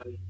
Ladies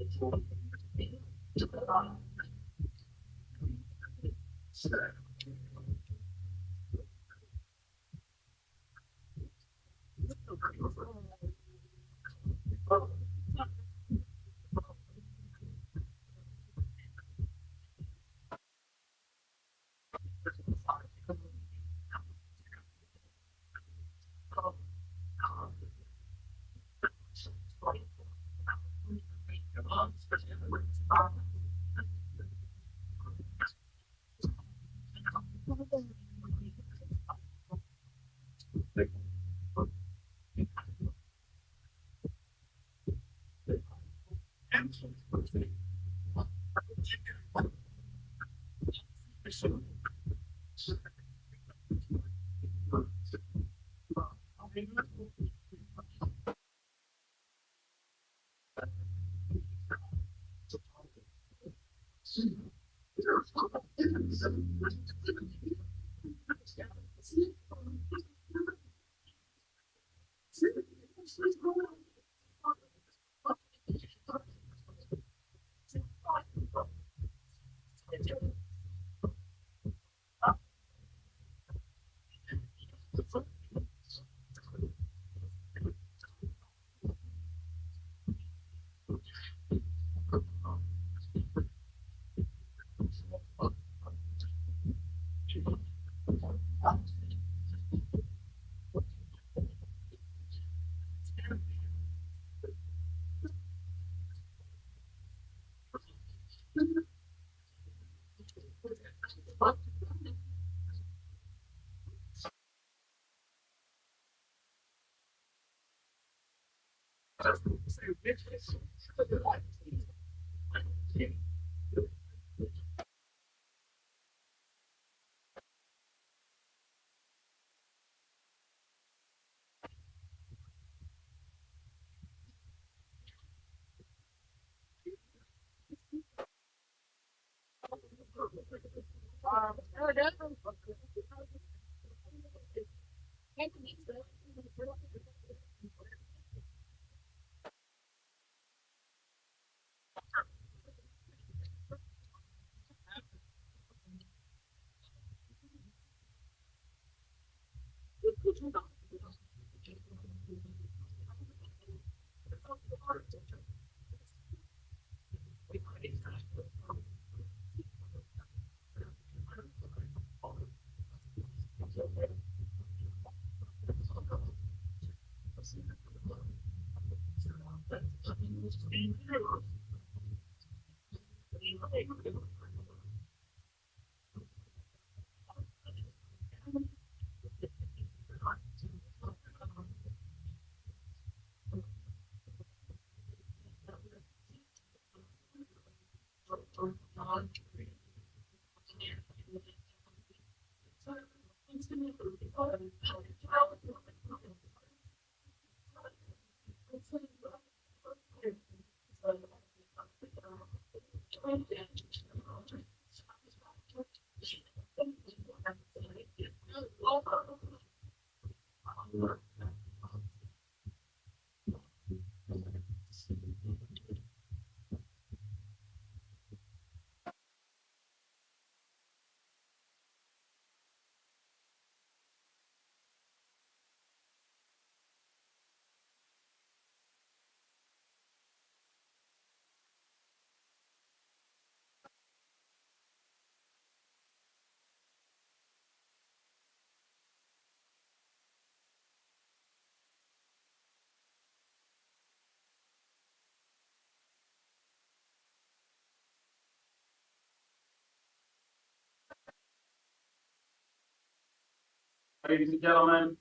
and gentlemen,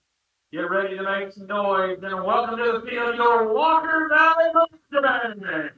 get ready to make some noise and welcome to the field your Walker Valley Monstermen.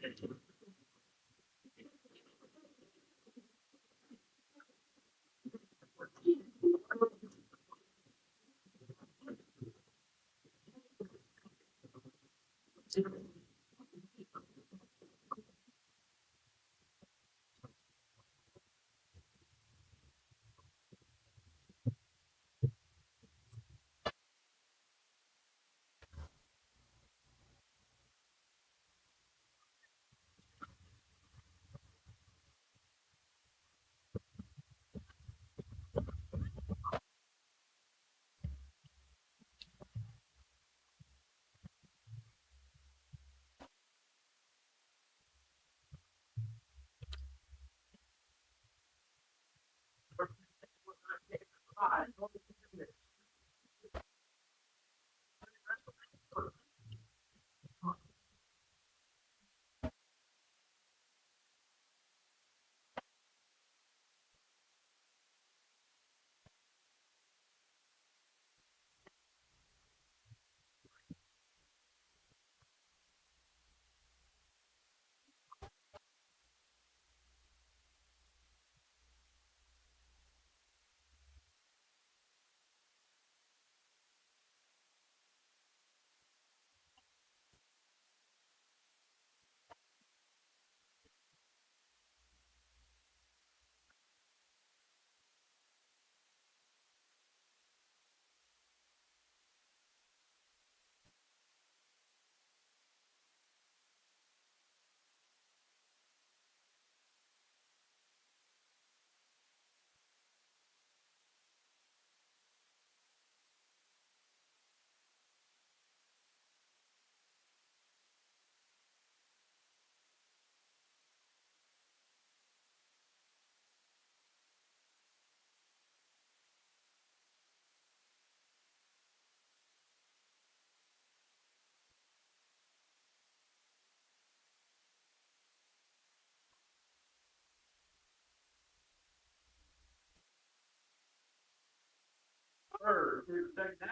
to take that.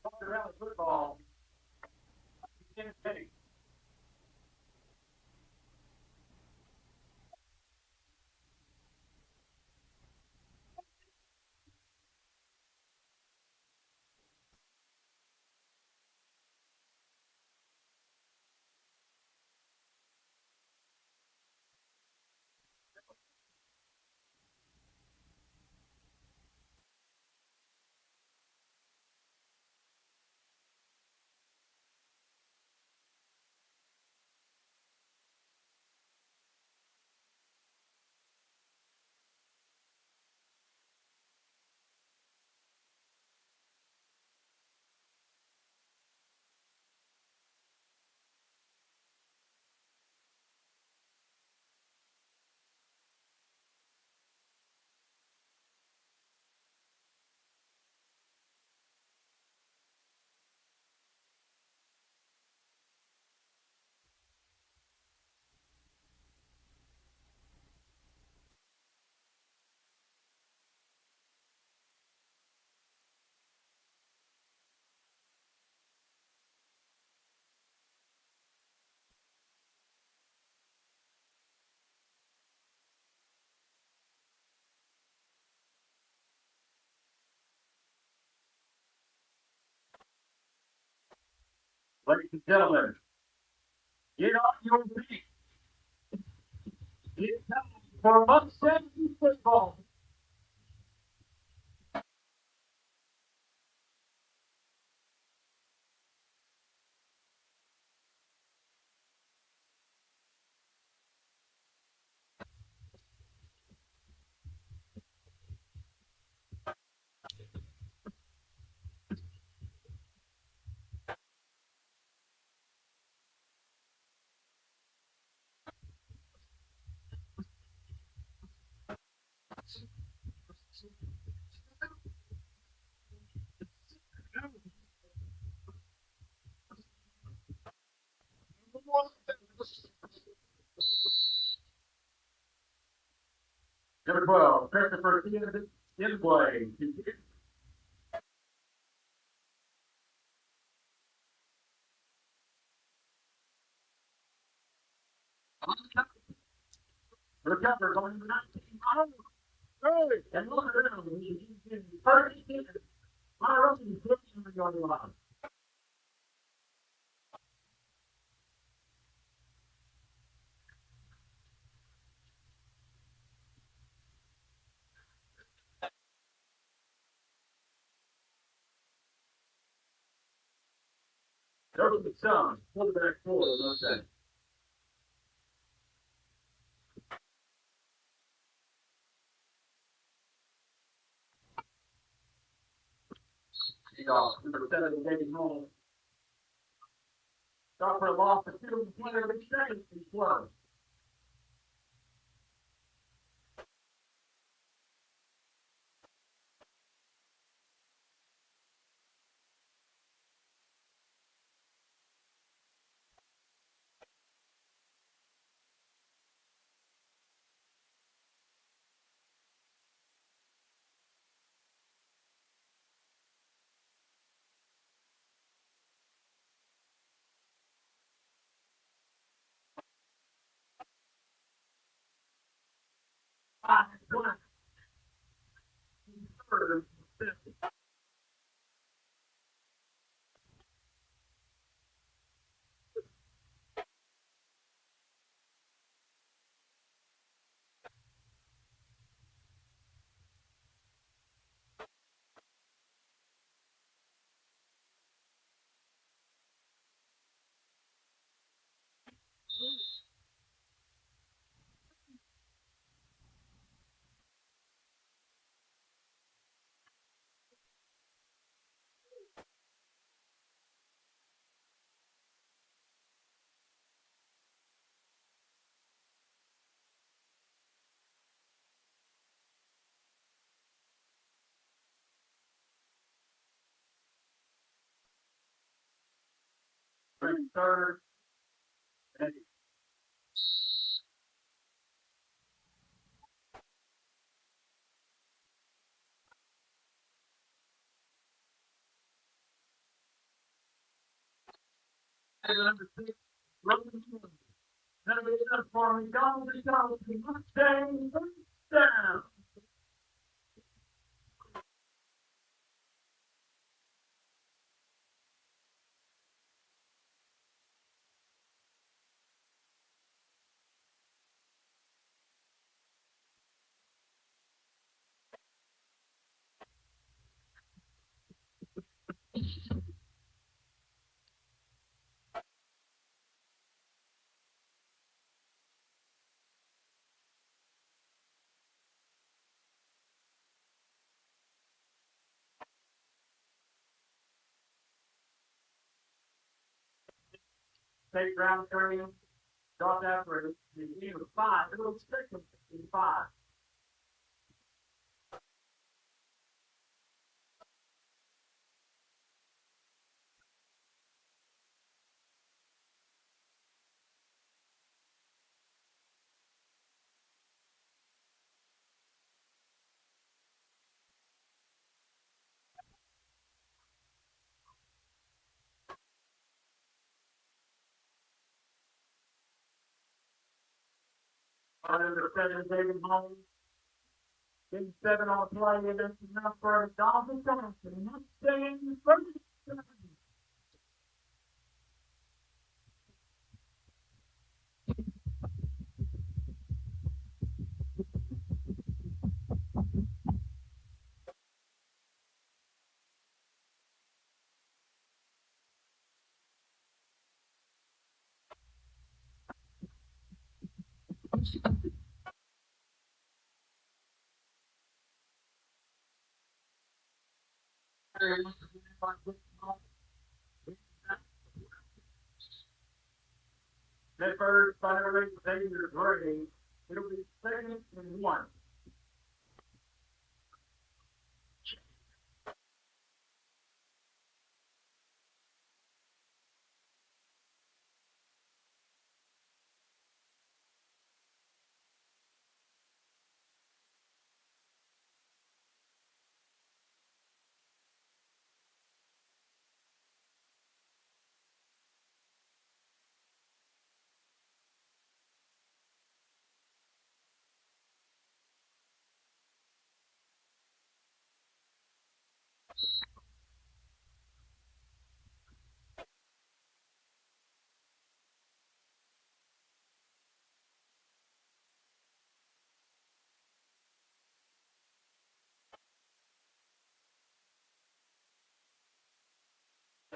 Walker Valley football. Hey. Ladies and gentlemen, get on your feet. It's time for upset football. Number 12, Christopher Inblay. Recover going to 19. Early. And look around. First, my rookie is going to line. There's the sun. Quarterback four, let's say. Number 7, David Hall. Stop for a loss of 2 player of exchange is close. Third, third, and number 6, Roman. That'll be enough for me. Don't be going to Mustang down. Take round 3. Drop that for the either 5. It'll stick with 5. Number 7, David Holmes. Getting 7 on the play. That's enough for a Dolphin Johnson. Mustang first. That first final rate Xavier Gray. It'll be 2nd and 1.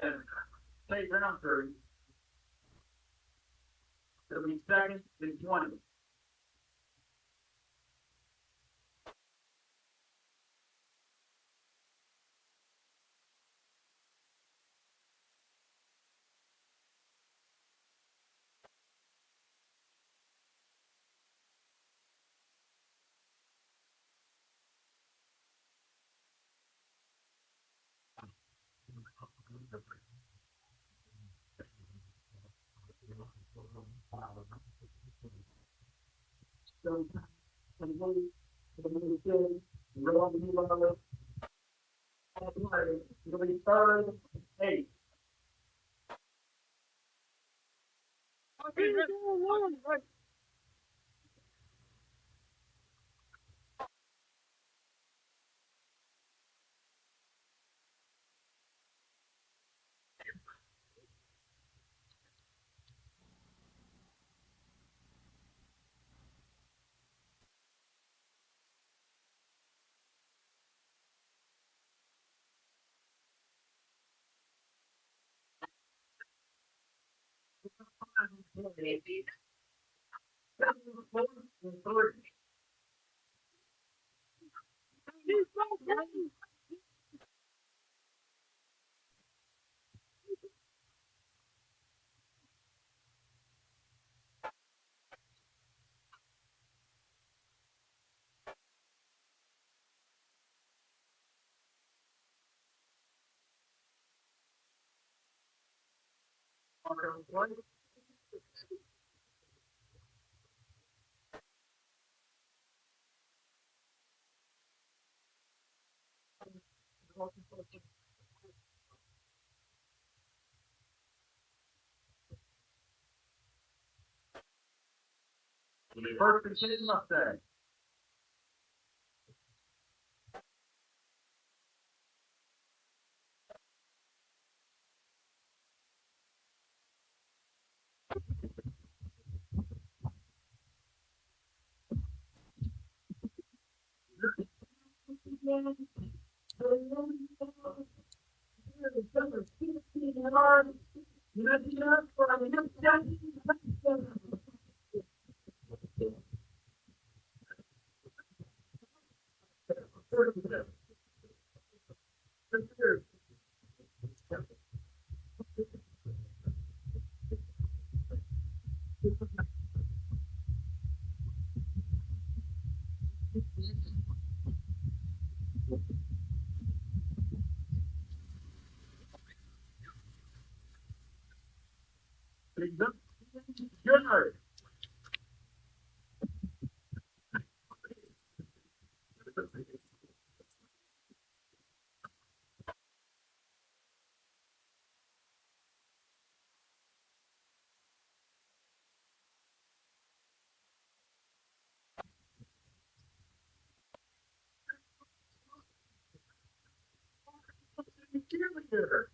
And take round 3. It'll be 2nd and 20. So, and we, the number 2, Roman Milo. It'll be 3rd and 8. It'll be first and 10 Mustang. Good. Cheerleader.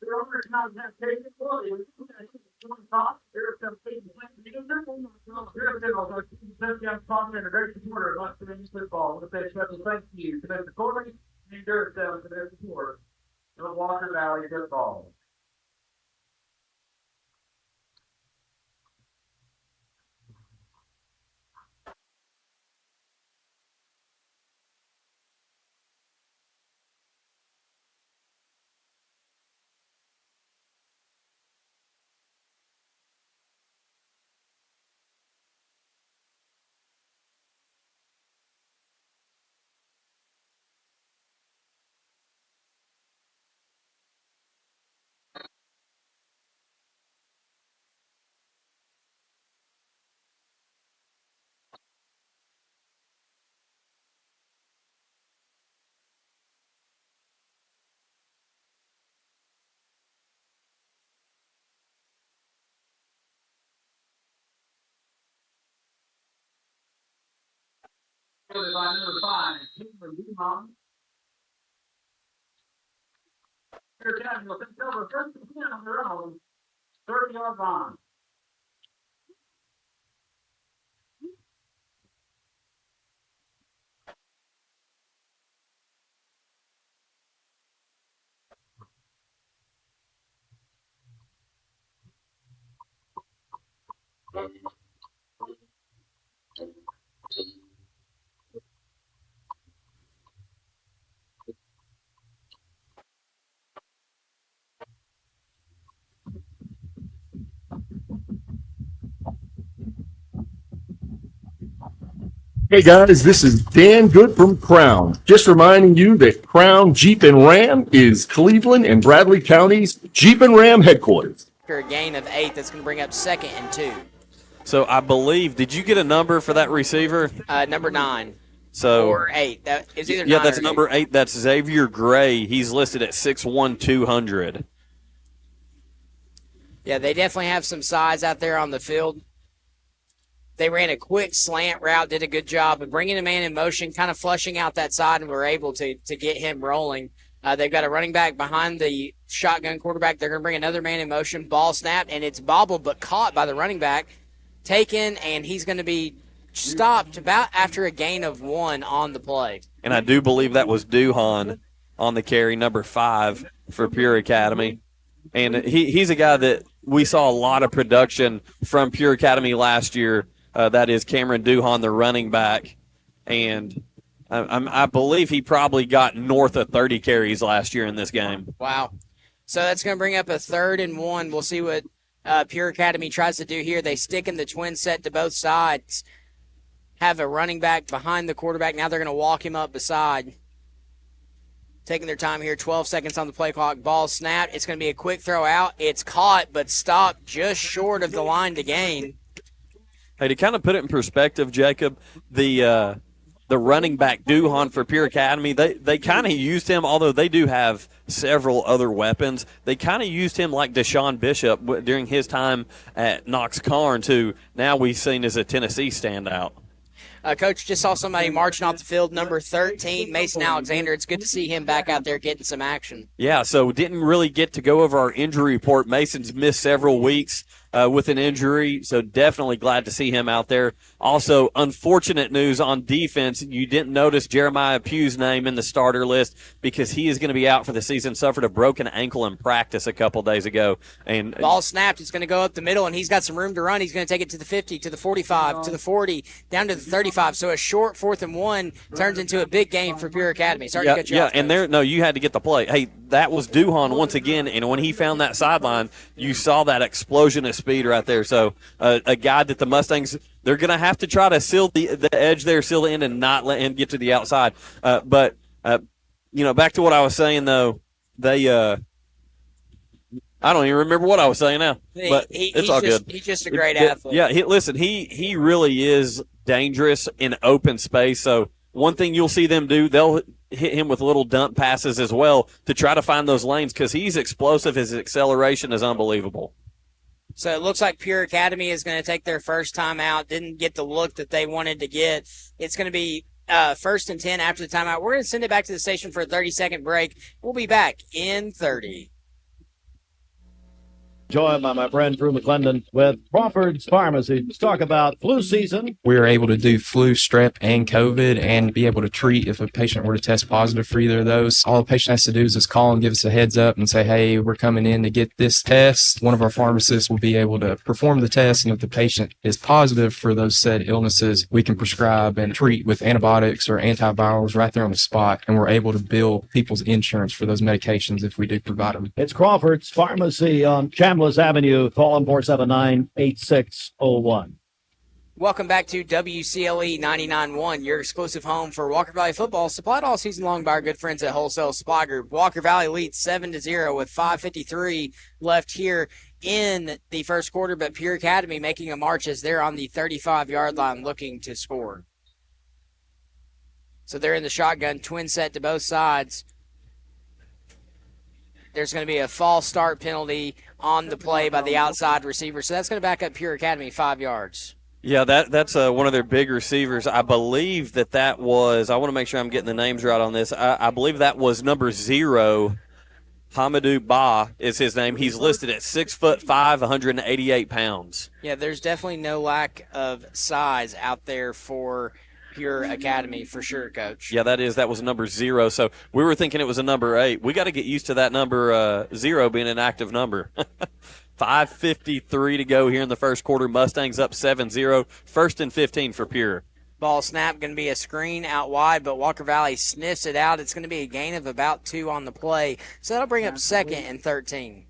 The owner now has taken the ball. There's some people in a very supporter of West football. With a special thank you to Mr. Corley and Duracell for their support of Walker Valley football. Fielded by number 5, Cameron Dumont. Here, Cameron will take over first and 10 on their own 30-yard line. Hey guys, this is Dan Good from Crown. Just reminding you that Crown Jeep and Ram is Cleveland and Bradley County's Jeep and Ram headquarters. After a gain of 8, that's going to bring up 2nd and 2. So I believe, did you get a number for that receiver? Number 9. So or 8. That is either 9 yeah, that's or number 8. That's Xavier Gray. He's listed at 6'1", 200. Yeah, they definitely have some size out there on the field. They ran a quick slant route, did a good job of bringing a man in motion, kind of flushing out that side, and were able to get him rolling. They've got a running back behind the shotgun quarterback. They're going to bring another man in motion, ball snap, and it's bobbled but caught by the running back, taken, and he's going to be stopped about after a gain of 1 on the play. And I do believe that was Duhan on the carry, number 5 for Pure Academy. And he's a guy that we saw a lot of production from Pure Academy last year. That is Cameron Duhan, the running back. And I believe he probably got north of 30 carries last year in this game. Wow. So that's going to bring up a 3rd and 1. We'll see what Pure Academy tries to do here. They stick in the twin set to both sides, have a running back behind the quarterback. Now they're going to walk him up beside. Taking their time here, 12 seconds on the play clock. Ball snapped. It's going to be a quick throw out. It's caught but stopped just short of the line to gain. Hey, to kind of put it in perspective, Jacob, the the running back Duhan for Pure Academy, they kind of used him, although they do have several other weapons. They kind of used him like Deshaun Bishop during his time at Knox Carnes, who now we've seen as a Tennessee standout. Coach, just saw somebody marching off the field, number 13, Mason Alexander. It's good to see him back out there getting some action. Yeah, so didn't really get to go over our injury report. Mason's missed several weeks with an injury, so definitely glad to see him out there. Also, unfortunate news on defense. You didn't notice Jeremiah Pugh's name in the starter list because he is going to be out for the season, suffered a broken ankle in practice a couple days ago. And ball snapped. It's going to go up the middle, and he's got some room to run. He's going to take it to the 50, to the 45, to the 40, down to the 35. So a short 4th and 1 turns into a big game for Pure Academy. Sorry to cut you off, and you had to get the play. Hey, that was Duhan once again, and when he found that sideline, you saw that explosion of speed right there. So a guy that the Mustangs, they're going to have to try to seal the edge there, seal the end, and not let him get to the outside. But back to what I was saying, though, they I don't even remember what I was saying now, but it's all good. He's just a great athlete. Yeah, he really is dangerous in open space. So one thing you'll see them do, they'll hit him with little dump passes as well to try to find those lanes because he's explosive. His acceleration is unbelievable. So it looks like Pure Academy is going to take their first time out. Didn't get the look that they wanted to get. It's going to be 1st and 10 after the timeout. We're going to send it back to the station for a 30-second break. We'll be back in 30. Joined by my friend Drew McClendon with Crawford's Pharmacy. Let's talk about flu season. We were able to do flu, strep, and COVID and be able to treat if a patient were to test positive for either of those. All the patient has to do is just call and give us a heads up and say, hey, we're coming in to get this test. One of our pharmacists will be able to perform the test, and if the patient is positive for those said illnesses, we can prescribe and treat with antibiotics or antivirals right there on the spot, and we're able to bill people's insurance for those medications if we do provide them. It's Crawford's Pharmacy on Chambliss Avenue. Call them 479-8601. Welcome back to WCLE 99.1, your exclusive home for Walker Valley football, supplied all season long by our good friends at Wholesale Supply Group. Walker Valley leads 7-0 with 5:53 left here in the first quarter, but Pure Academy making a march as they're on the 35-yard line looking to score. So they're in the shotgun, twin set to both sides. There's going to be a false start penalty on the play by the outside receiver. So that's going to back up Pure Academy 5 yards. Yeah, that's one of their big receivers. I believe that was, I want to make sure I'm getting the names right on this. I believe that was number 0, Hamadou Ba is his name. He's listed at 6'5", 188 pounds. Yeah, there's definitely no lack of size out there for Pure Academy for sure, Coach. Yeah, that was number 0. So we were thinking it was a number 8. We got to get used to that number 0 being an active number. 5:53 to go here in the first quarter. Mustangs up 7-0. 1st and 15 for Pure. Ball snap, going to be a screen out wide, but Walker Valley sniffs it out. It's going to be a gain of about 2 on the play. So that'll bring up 2nd and 13.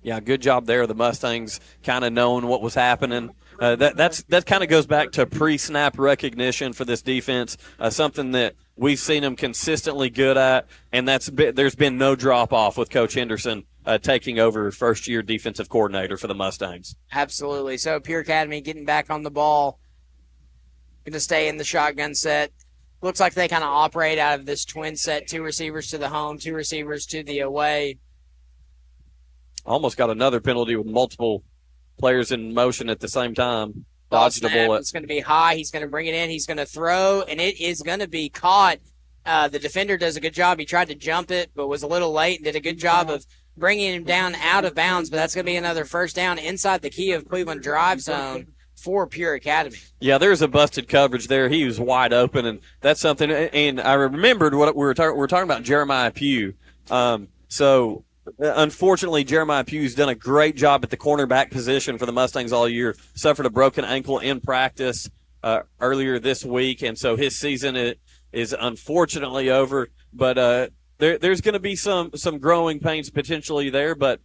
Yeah, good job there. The Mustangs kind of knowing what was happening. That kind of goes back to pre-snap recognition for this defense, something that we've seen them consistently good at, and there's been no drop-off with Coach Henderson taking over first-year defensive coordinator for the Mustangs. Absolutely. So Pure Academy getting back on the ball, going to stay in the shotgun set. Looks like they kind of operate out of this twin set, 2 receivers to the home, 2 receivers to the away. Almost got another penalty with multiple players in motion at the same time. Dodged a bullet. It's going to be high. He's going to bring it in. He's going to throw, and it is going to be caught. The defender does a good job. He tried to jump it, but was a little late and did a good job of bringing him down out of bounds. But that's going to be another first down inside the Key of Cleveland drive zone for Pure Academy. Yeah, there's a busted coverage there. He was wide open, and that's something. And I remembered what we were talking about Jeremiah Pugh. So unfortunately, Jeremiah Pugh's done a great job at the cornerback position for the Mustangs all year. Suffered a broken ankle in practice earlier this week, and so his season is unfortunately over. But there's going to be some growing pains potentially there. But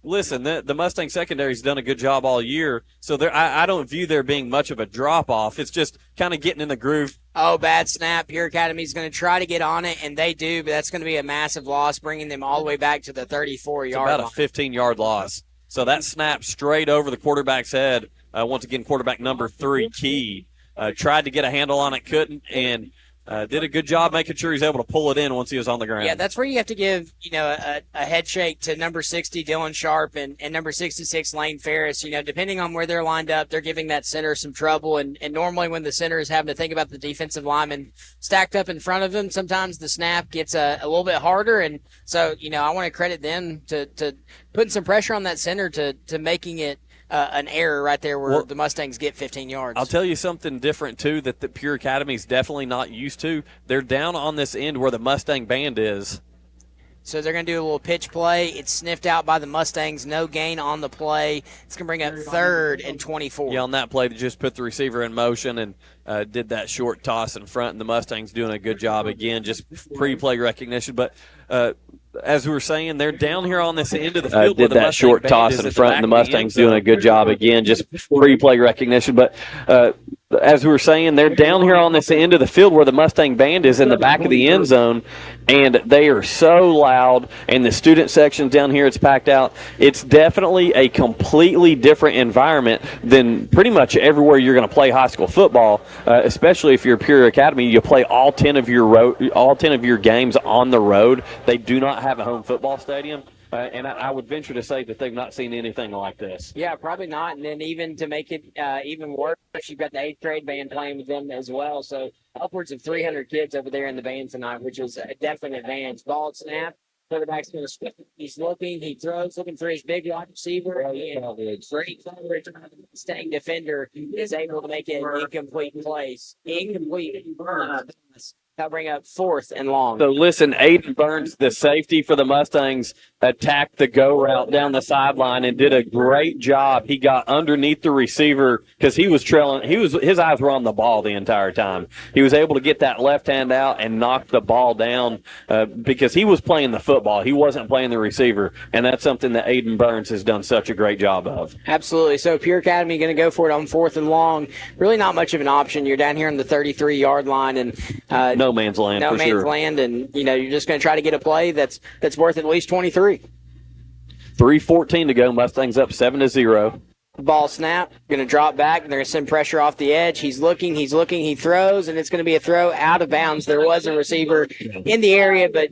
listen, the Mustang secondary's done a good job all year, so I don't view there being much of a drop-off. It's just kind of getting in the groove. Oh, bad snap. Pure Academy's going to try to get on it, and they do, but that's going to be a massive loss, bringing them all the way back to the 34-yard line. About a 15-yard loss. So that snap straight over the quarterback's head. Once again, quarterback number 3, Key. tried to get a handle on it, couldn't, and did a good job making sure he was able to pull it in once he was on the ground. Yeah, that's where you have to give, a head shake to number 60, Dylan Sharp, and number 66, Lane Ferris. Depending on where they're lined up, they're giving that center some trouble. And normally when the center is having to think about the defensive lineman stacked up in front of him, sometimes the snap gets a little bit harder. And so, I want to credit them to putting some pressure on that center to making it an error right there where the Mustangs get 15 yards. I'll tell you something different, too, that the Pure Academy is definitely not used to. They're down on this end where the Mustang band is. So they're going to do a little pitch play. It's sniffed out by the Mustangs. No gain on the play. It's going to bring up 3rd and 24. Yeah, on that play, they just put the receiver in motion and did that short toss in front, and the Mustangs doing a good job again, just pre-play recognition. But as we were saying, they're down here on this end of the field. Did that short toss in front, and the Mustangs doing a good job again, just pre-play recognition. But as we were saying, they're down here on this end of the field where the Mustang band is in the back of the end zone, and they are so loud, and the student section down here, it's packed out. It's definitely a completely different environment than pretty much everywhere you're going to play high school football, especially if you're Pure Academy. You play all 10 of your games on the road. They do not have a home football stadium. And I would venture to say that they've not seen anything like this. Yeah, probably not. And then even to make it even worse, you've got the 8th grade band playing with them as well. So upwards of 300 kids over there in the band tonight, which is a definite advantage. Ball snap. Quarterback's going to switch. He's looking. He throws, looking for his big wide receiver. And great coverage. The Mustang defender is able to make it an incomplete place. Incomplete. That'll bring up 4th and long. So listen, Aiden Burns, the safety for the Mustangs, attacked the go route down the sideline and did a great job. He got underneath the receiver because he was trailing. His eyes were on the ball the entire time. He was able to get that left hand out and knock the ball down because he was playing the football. He wasn't playing the receiver, and that's something that Aiden Burns has done such a great job of. Absolutely. So Pure Academy going to go for it on 4th and long. Really not much of an option. You're down here on the 33-yard line, and no man's land. No for man's sure. land, and you're just going to try to get a play that's worth at least 23. 3:14 to go. Mustangs up 7-0. Ball snap, going to drop back. They're going to send pressure off the edge. He's looking, he throws, and it's going to be a throw out of bounds. There was a receiver in the area, but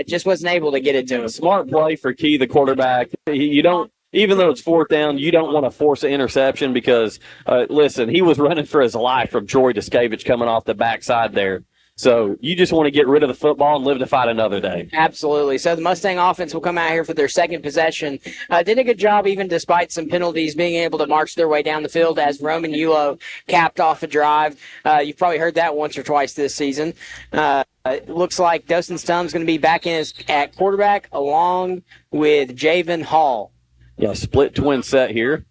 just wasn't able to get it to him. Smart play for Key, the quarterback. You don't. Even though it's 4th down, you don't want to force an interception because, listen, he was running for his life from Troy Duskevich coming off the backside there. So you just want to get rid of the football and live to fight another day. Absolutely. So the Mustang offense will come out here for their second possession. Did a good job, even despite some penalties, being able to march their way down the field as Roman Yulo capped off a drive. You've probably heard that once or twice this season. It looks like Dawson Stum's going to be back in at quarterback along with Javen Hall. Yeah, split twin set here.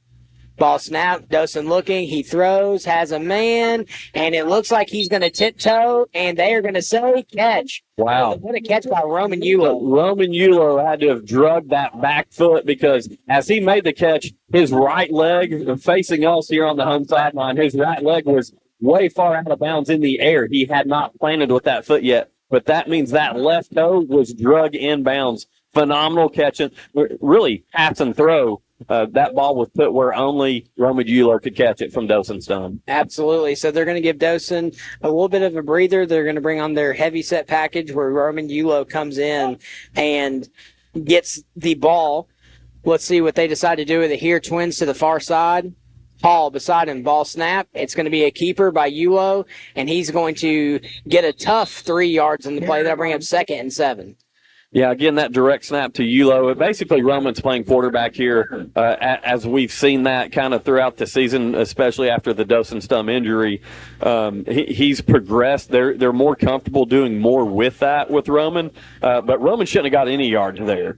Ball snap, Dawson looking, he throws, has a man, and it looks like he's going to tiptoe, and they are going to say catch. Wow. What a catch by Roman Yulo. Roman Yulo had to have drugged that back foot because as he made the catch, his right leg, facing us here on the home sideline, his right leg was way far out of bounds in the air. He had not planted with that foot yet, but that means that left toe was drug inbounds. Phenomenal catching, really pass and throw. That ball was put where only Roman Euler could catch it from Dawson Stum. Absolutely. So they're going to give Dawson a little bit of a breather. They're going to bring on their heavy set package where Roman Yulo comes in and gets the ball. Let's see what they decide to do with it here. Twins to the far side. Hall beside him, ball snap. It's going to be a keeper by Yulo, and he's going to get a tough 3 yards in the play. That'll bring up 2nd and 7. Yeah, again, that direct snap to Yulo. Basically, Roman's playing quarterback here, as we've seen that kind of throughout the season, especially after the Dawson Stum injury. He's progressed. They're more comfortable doing more with that with Roman, but Roman shouldn't have got any yards there.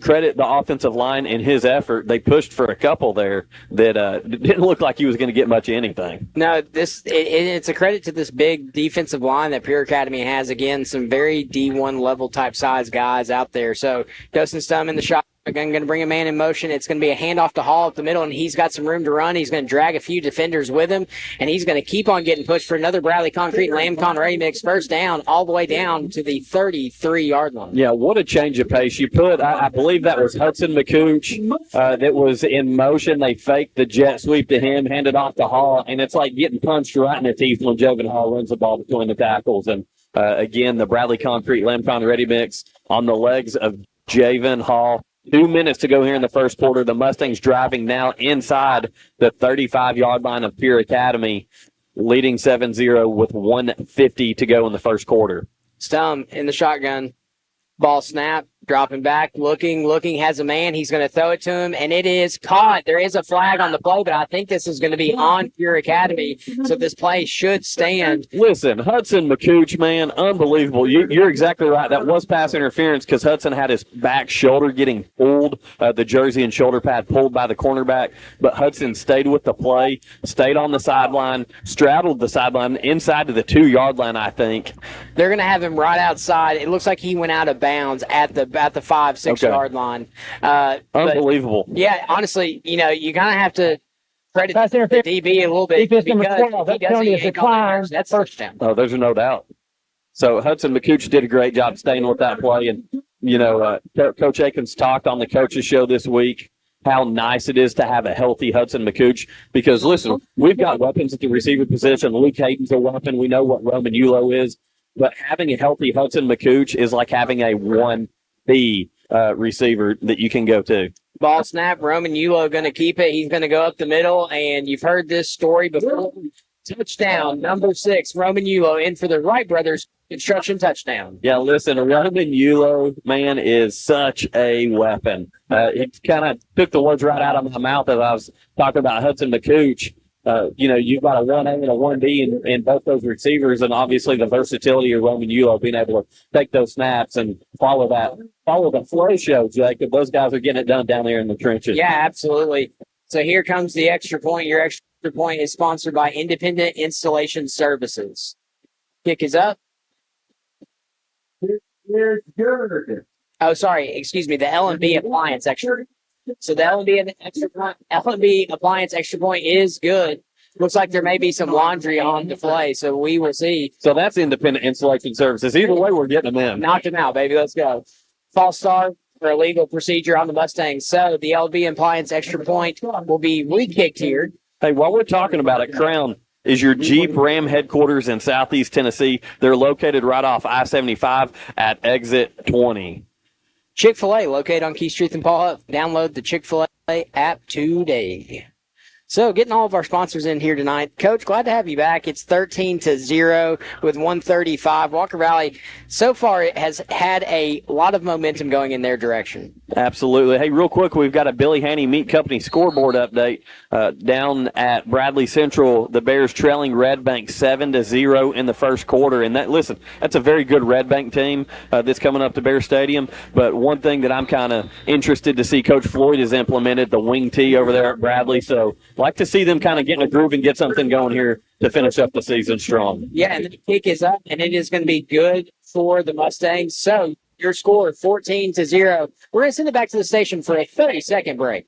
Credit the offensive line and his effort. They pushed for a couple there that didn't look like he was going to get much of anything. No, it's a credit to this big defensive line that Pure Academy has. Again, some very D1 level type size guys out there. So Dawson Stum in the shotgun. Again, going to bring a man in motion. It's going to be a handoff to Hall up the middle, and he's got some room to run. He's going to drag a few defenders with him, and he's going to keep on getting pushed for another Bradley Concrete Lamcon Ready Mix first down all the way down to the 33-yard line. Yeah, what a change of pace. You put, I believe that was Hudson McCooch that was in motion. They faked the jet sweep to him, handed off to Hall, and it's like getting punched right in the teeth when Jovan Hall runs the ball between the tackles. And again, the Bradley Concrete Lamcon Ready Mix on the legs of Javen Hall. 2 minutes to go here in the first quarter. The Mustangs driving now inside the 35-yard line of Pierre Academy, leading 7-0 with 1:50 to go in the first quarter. Stum in the shotgun. Ball snap, dropping back, looking, has a man. He's going to throw it to him, and it is caught. There is a flag on the play, but I think this is going to be on Pure Academy, so this play should stand. Listen, Hudson McCooch, man, unbelievable. You're exactly right. That was pass interference because Hudson had his back shoulder getting pulled, the jersey and shoulder pad pulled by the cornerback, but Hudson stayed with the play, stayed on the sideline, straddled the sideline inside to the 2-yard line, I think. They're going to have him right outside. It looks like he went out of bounds at the 5-6 yard line. Unbelievable. Yeah, honestly, you kind of have to credit the DB a little bit Defense because number 12, he does Tony declined. that's first down. Oh, there's no doubt. So Hudson McCooch did a great job staying with that play. And, Coach Akins talked on the coaches show this week how nice it is to have a healthy Hudson McCooch because, listen, we've got weapons at the receiver position. Luke Hayden's a weapon. We know what Roman Yulo is. But having a healthy Hudson McCooch is like having a 1B receiver that you can go to. Ball snap, Roman Yulo going to keep it. He's going to go up the middle, and you've heard this story before. Touchdown, number 6, Roman Yulo in for the Wright brothers construction touchdown. Yeah, listen, Roman Yulo, man, is such a weapon. He kind of took the words right out of my mouth as I was talking about Hudson McCooch. You've got a 1A and a 1B in both those receivers, and obviously the versatility of Roman Yulo being able to take those snaps and follow the flow show, Jacob. Those guys are getting it done down there in the trenches. Yeah, absolutely. So here comes the extra point. Your extra point is sponsored by Independent Installation Services. Kick is up. Oh, sorry. Excuse me. The L&B Appliance extra. So the L&B Appliance extra point is good. Looks like there may be some laundry on display, so we will see. So that's Independent Installation Services. Either way, we're getting them in. Knocked him out, baby. Let's go. False start for a legal procedure on the Mustangs. So the L&B Appliance extra point will be re-kicked here. Hey, while we're talking about it, Crown is your Jeep Ram headquarters in Southeast Tennessee. They're located right off I-75 at exit 20. Chick-fil-A located on Key Street and Paul Huff. Download the Chick-fil-A app today. So getting all of our sponsors in here tonight. Coach, glad to have you back. It's 13-0 with 135. Walker Valley, so far, it has had a lot of momentum going in their direction. Absolutely. Hey, real quick, we've got a Billy Haney Meat Company scoreboard update down at Bradley Central. The Bears trailing Red Bank 7-0 in the first quarter. And that's a very good Red Bank team that's coming up to Bear Stadium. But one thing that I'm kind of interested to see Coach Floyd has implemented, the wing tee over there at Bradley. So like to see them kind of get in a groove and get something going here to finish up the season strong. Yeah, and the kick is up, and it is going to be good for the Mustangs. So your score, 14-0. We're going to send it back to the station for a 30-second break.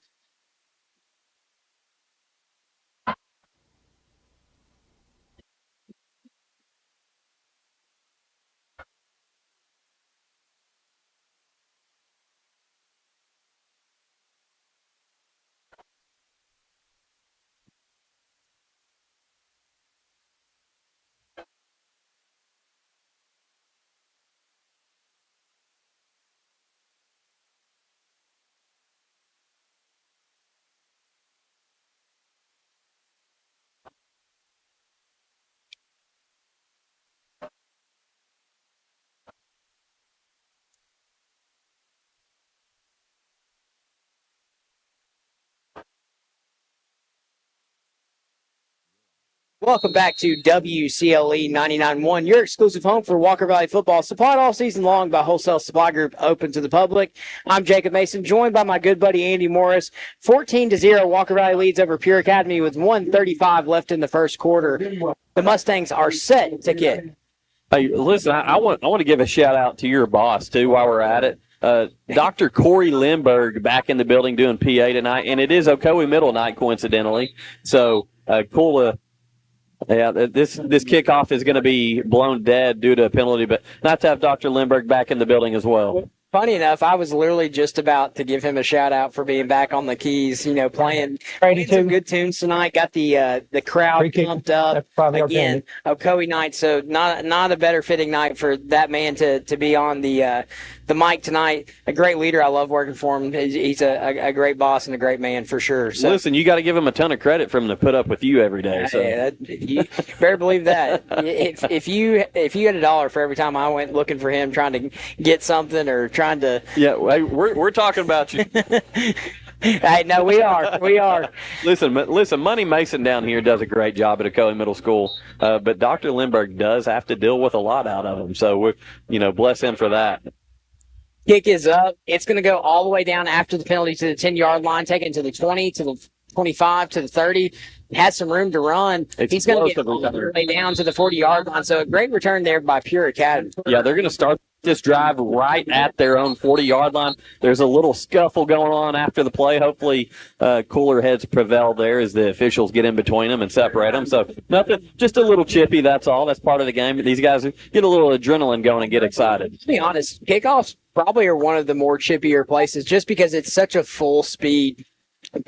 Welcome back to WCLE 99.1, your exclusive home for Walker Valley football. Supplied all season long by Wholesale Supply Group, open to the public. I'm Jacob Mason, joined by my good buddy Andy Morris. 14-0, Walker Valley leads over Pure Academy with 1:35 left in the first quarter. The Mustangs are set to kick. Hey, listen, I want to give a shout out to your boss too while we're at it. Dr. Corey Lindberg back in the building doing PA tonight, and it is Ocoee Middle night, coincidentally. So cool to. Yeah, this kickoff is going to be blown dead due to a penalty, but not to have Dr. Lindberg back in the building as well. Funny enough, I was literally just about to give him a shout out for being back on the keys, playing some good tunes tonight. Got the crowd pumped up again. Ocoee night, so not a better fitting night for that man to be on the mic tonight. A great leader. I love working for him. He's a great boss and a great man for sure. So listen, you got to give him a ton of credit for him to put up with you every day. So you better believe that. If you had $1 for every time I went looking for him, trying to get something or trying to we're talking about you. Hey, no, we are. Listen, Money Mason down here does a great job at Ocoee Middle School, but Dr. Lindberg does have to deal with a lot out of him. So we're, bless him for that. Kick is up. It's going to go all the way down after the penalty to the 10-yard line, take it to the 20, to the 25, to the 30. Has some room to run. He's going to get all the way down to the 40-yard line. So a great return there by Pure Academy. Yeah, they're going to start this drive right at their own 40-yard line. There's a little scuffle going on after the play. Hopefully cooler heads prevail there as the officials get in between them and separate them. So nothing, just a little chippy, that's all. That's part of the game. These guys get a little adrenaline going and get excited. To be honest, kickoffs probably are one of the more chippier places just because it's such a full speed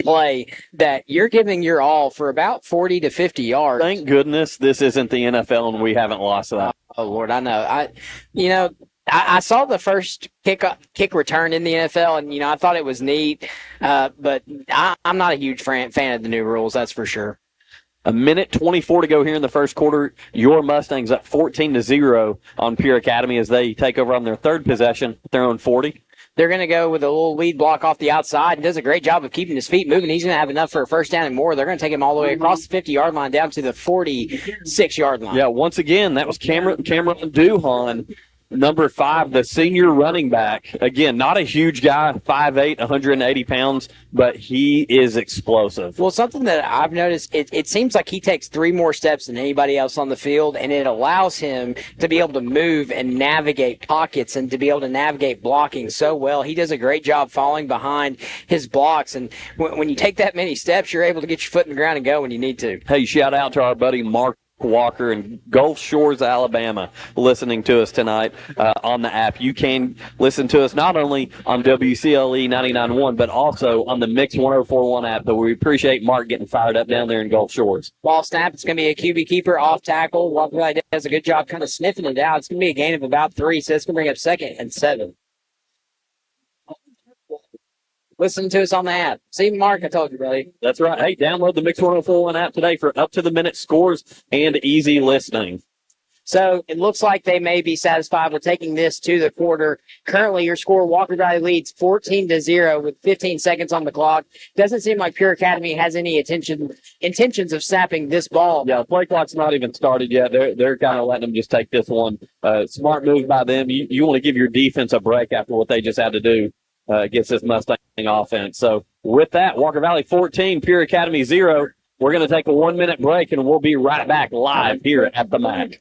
play that you're giving your all for about 40 to 50 yards. Thank goodness this isn't the NFL and we haven't lost that. Oh Lord, I know. I saw the first kick return in the NFL, and I thought it was neat, but I'm not a huge fan of the new rules. That's for sure. A minute 24 to go here in the first quarter. Your Mustangs up 14-0 on Pure Academy as they take over on their third possession, their own 40. They're going to go with a little lead block off the outside and does a great job of keeping his feet moving. He's going to have enough for a first down and more. They're going to take him all the way across the 50-yard line down to the 46-yard line. Yeah, once again, that was Cameron Duhan, number 5, the senior running back. Again, not a huge guy, 5'8", 180 pounds, but he is explosive. Well, something that I've noticed, it seems like he takes 3 more steps than anybody else on the field, and it allows him to be able to move and navigate pockets and to be able to navigate blocking so well. He does a great job falling behind his blocks, and when you take that many steps, you're able to get your foot in the ground and go when you need to. Hey, shout out to our buddy Mark Walker in Gulf Shores, Alabama, listening to us tonight on the app. You can listen to us not only on WCLE 99.1, but also on the Mix 104.1 app. So we appreciate Mark getting fired up down there in Gulf Shores. Ball snap. It's going to be a QB keeper off tackle. Walker does a good job kind of sniffing it out. It's going to be a gain of about 3, so it's going to bring up 2nd and 7. Listen to us on the app. See, Mark, I told you, buddy. That's right. Hey, download the Mix 104.1 app today for up-to-the-minute scores and easy listening. So it looks like they may be satisfied with taking this to the quarter. Currently, your score, Walker Valley leads 14-0 with 15 seconds on the clock. Doesn't seem like Pure Academy has any intentions of snapping this ball. Yeah, the play clock's not even started yet. They're kind of letting them just take this one. Smart move by them. You want to give your defense a break after what they just had to do against this Mustang offense. So with that, Walker Valley 14, Pure Academy 0. We're going to take a 1-minute break, and we'll be right back live here at the MAC.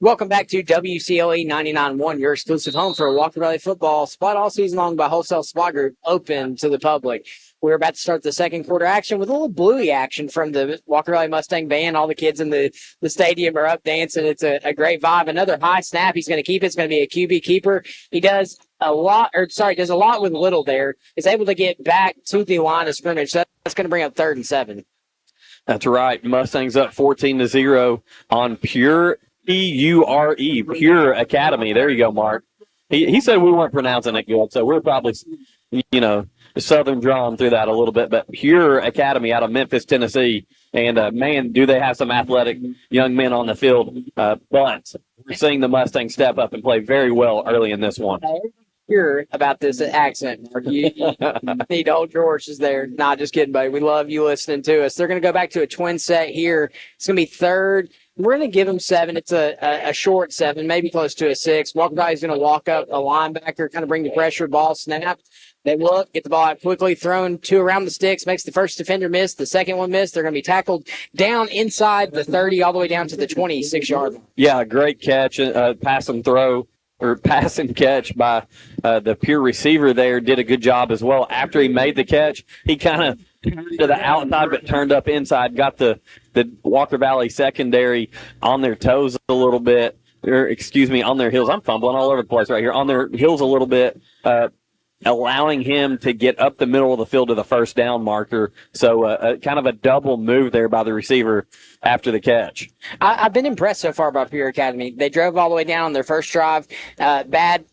Welcome back to WCLE 99.1, your exclusive home for Walker Valley football. Spot all season long by Wholesale Spot Group, open to the public. We're about to start the second quarter action with a little bluey action from the Walker Valley Mustang band. All the kids in the stadium are up dancing. It's a great vibe. Another high snap. He's going to keep it. It's going to be a QB keeper. He does a lot with little there. He's able to get back to the line of scrimmage. So that's going to bring up 3rd and 7. That's right. Mustangs up 14-0 on Pure P-U-R-E, Pure Academy. There you go, Mark. He said we weren't pronouncing it good, so we're probably, Southern drawn through that a little bit. But Pure Academy out of Memphis, Tennessee. And, man, do they have some athletic young men on the field. But we're seeing the Mustangs step up and play very well early in this one. Hear about this accent, Mark. You need old George is there. Nah, just kidding, buddy. We love you listening to us. They're going to go back to a twin set here. It's going to be 3rd. We're going to give them 7. It's a short 7, maybe close to a 6. Walker Valley's going to walk up a linebacker, kind of bring the pressure, ball snap. They look, get the ball out quickly, thrown 2 around the sticks, makes the first defender miss, the second one miss. They're going to be tackled down inside the 30 all the way down to the 26-yard line. Yeah, great catch, pass and throw. Or pass and catch by the Pure receiver there. Did a good job as well. After he made the catch, he kind of turned to the outside but turned up inside, got the Walker Valley secondary on their toes a little bit, on their heels. I'm fumbling all over the place right here. On their heels a little bit, allowing him to get up the middle of the field to the first down marker. So kind of a double move there by the receiver after the catch. I've been impressed so far by Pure Academy. They drove all the way down on their first drive. Bad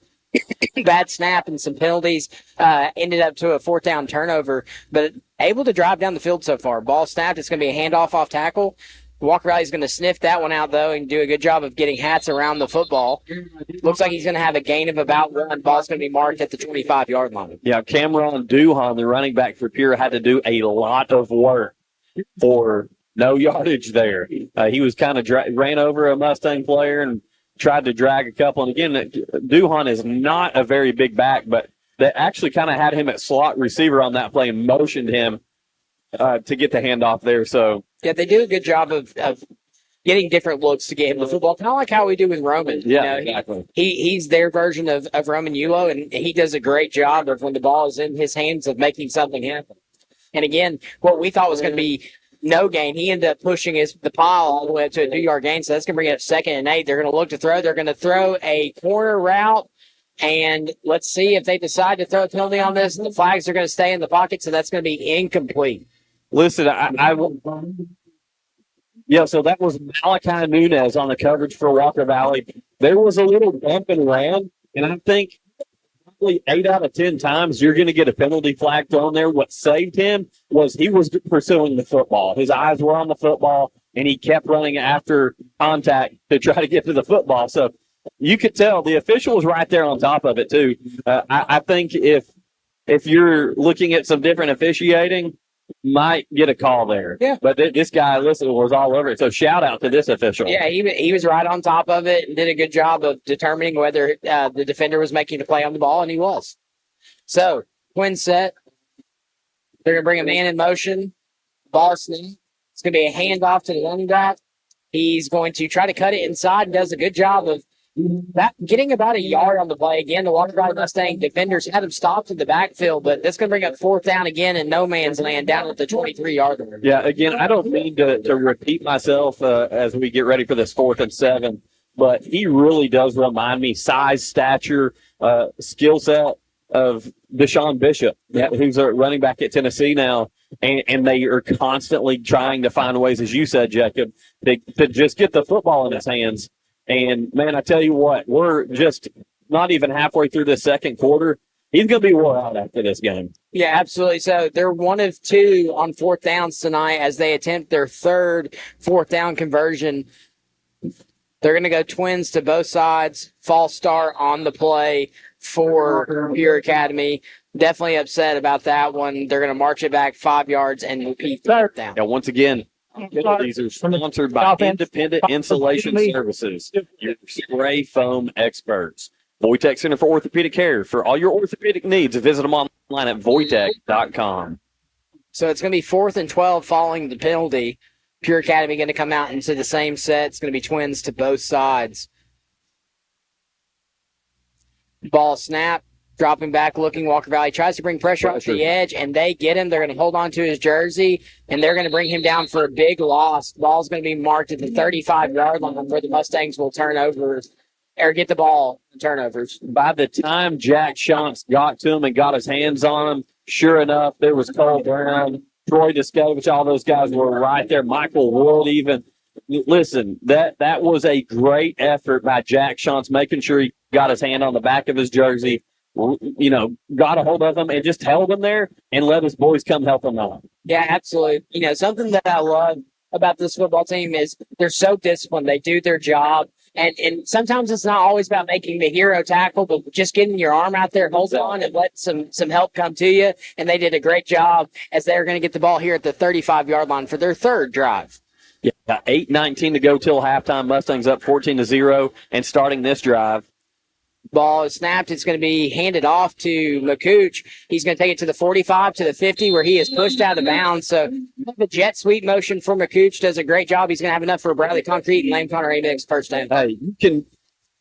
snap and some penalties. Ended up to a 4th down turnover, but able to drive down the field so far. Ball snapped. It's going to be a handoff off tackle. Walker Valley's going to sniff that one out, though, and do a good job of getting hats around the football. Looks like he's going to have a gain of about 1. Ball's going to be marked at the 25-yard line. Yeah, Cameron Duhan, the running back for Pure, had to do a lot of work for no yardage there. He was kind of ran over a Mustang player and tried to drag a couple. And, again, Duhan is not a very big back, but they actually kind of had him at slot receiver on that play and motioned him to get the handoff there. So, yeah, they do a good job of getting different looks to get him the football, kind of like how we do with Roman. Yeah, exactly. He's their version of Roman Yulo, and he does a great job of when the ball is in his hands of making something happen. And, again, what we thought was going to be no gain, he ended up pushing the pile all the way up to a 2-yard gain, so that's going to bring it up 2nd and 8. They're going to look to throw. They're going to throw a corner route. And let's see if they decide to throw a penalty on this. The flags are going to stay in the pocket, so that's going to be incomplete. Listen, so that was Malachi Nunez on the coverage for Walker Valley. There was a little bump and ran, and I think probably 8 out of 10 times you're going to get a penalty flag thrown there. What saved him was he was pursuing the football. His eyes were on the football, and he kept running after contact to try to get to the football. So you could tell the official was right there on top of it, too. I think if you're looking at some different officiating, might get a call there. Yeah. But this guy, listen, was all over it. So shout out to this official. Yeah, he was right on top of it and did a good job of determining whether the defender was making a play on the ball, and he was. So, twin set. They're going to bring a man in motion. Ball snap. It's going to be a handoff to the running back. He's going to try to cut it inside and does a good job of getting about a yard on the play. Again, the Walker Valley Mustang defenders had him stopped in the backfield, but that's going to bring up 4th down again in no man's land down at the 23-yard line. Yeah, again, I don't mean to repeat myself as we get ready for this 4th and 7, but he really does remind me size, stature, skill set of Deshaun Bishop, who's a running back at Tennessee now, and they are constantly trying to find ways, as you said, Jacob, to just get the football in his hands. And, man, I tell you what, we're just not even halfway through the second quarter. He's going to be wore out after this game. Yeah, absolutely. So they're 1 of 2 on 4th downs tonight as they attempt their 3rd 4th down conversion. They're going to go twins to both sides. False start on the play for Pure Academy. Definitely upset about that one. They're going to march it back 5 yards and repeat 3rd down. Yeah, once again, these are sponsored by Independent Insulation Services, your spray foam experts. Voitech Center for Orthopedic Care. For all your orthopedic needs, visit them online at voitech.com. So it's going to be 4th and 12 following the penalty. Pure Academy going to come out into the same set. It's going to be twins to both sides. Ball snap, dropping back, looking. Walker Valley tries to bring pressure off the edge, and they get him. They're going to hold on to his jersey, and they're going to bring him down for a big loss. Ball's going to be marked at the 35-yard line where the Mustangs will turn over or get the ball turnovers. By the time Jack Shantz got to him and got his hands on him, sure enough, there was Cole Brown, Troy Discovich, all those guys were right there. Michael Wood even. Listen, that was a great effort by Jack Shantz, making sure he got his hand on the back of his jersey, got a hold of him and just held him there and let his boys come help him out. Yeah, absolutely. Something that I love about this football team is they're so disciplined. They do their job. And sometimes it's not always about making the hero tackle, but just getting your arm out there, hold on, and let some help come to you. And they did a great job as they're going to get the ball here at the 35-yard line for their third drive. Yeah, 8:19 to go till halftime. Mustangs up 14-0 and starting this drive. Ball is snapped. It's going to be handed off to McCooch. He's going to take it to the 45, to the 50, where he is pushed out of bounds. So the jet sweep motion for McCooch does a great job. He's going to have enough for a Bradley Concrete and Lane Connor Amix first down. Hey, you can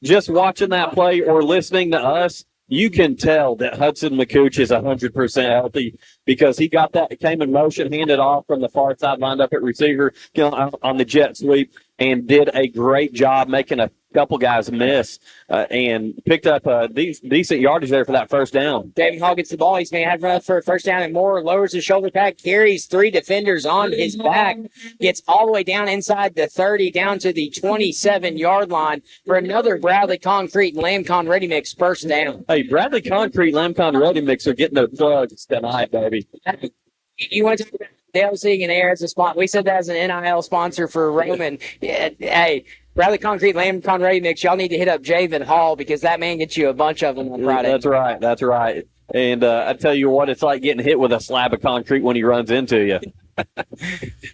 just watching that play or listening to us, you can tell that Hudson McCooch is 100% healthy because he got that, came in motion, handed off from the far side, lined up at receiver on the jet sweep, and did a great job making a couple guys miss and picked up decent yardage there for that first down. David Hall gets the ball. He's going to have enough for a first down and more. Lowers his shoulder pad, carries three defenders on his back, gets all the way down inside the 30, down to the 27-yard line for another Bradley Concrete and Lamcon Ready Mix first down. Hey, Bradley Concrete, Lamcon Ready Mix are getting their plugs tonight, baby. You want to talk about Dale Segan Air as a sponsor? We said that as an NIL sponsor for Roman. Yeah, hey, Bradley Concrete, Lamcon Ready Mix, y'all need to hit up Javen Hall because that man gets you a bunch of them on Friday. That's right. And I tell you what, it's like getting hit with a slab of concrete when he runs into you.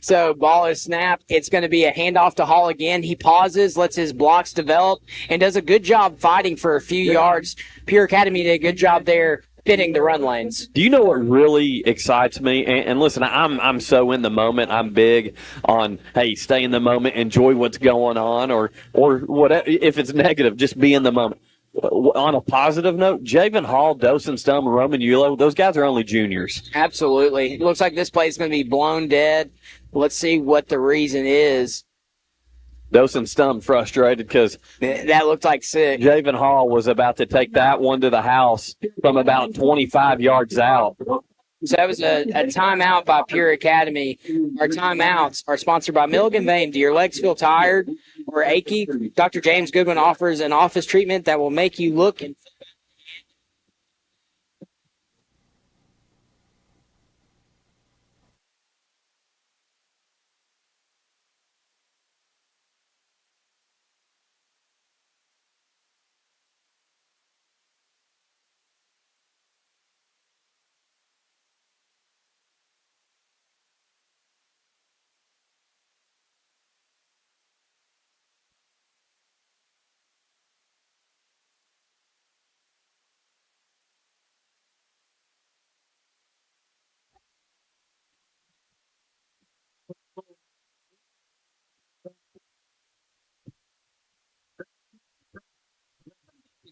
So ball is snapped. It's going to be a handoff to Hall again. He pauses, lets his blocks develop, and does a good job fighting for a few yards. Pure Academy did a good job there fitting the run lanes. Do you know what really excites me? And listen, I'm so in the moment. I'm big on, hey, stay in the moment, enjoy what's going on, or whatever. If it's negative, just be in the moment. On a positive note, Javen Hall, Dawson Stum, Roman Yulo, those guys are only juniors. Absolutely. It looks like this play is going to be blown dead. Let's see what the reason is. Dawson Stum frustrated because that looked like sick. Javen Hall was about to take that one to the house from about 25 yards out. So that was a timeout by Pure Academy. Our timeouts are sponsored by Milligan Vane. Do your legs feel tired or achy? Dr. James Goodwin offers an office treatment that will make you look and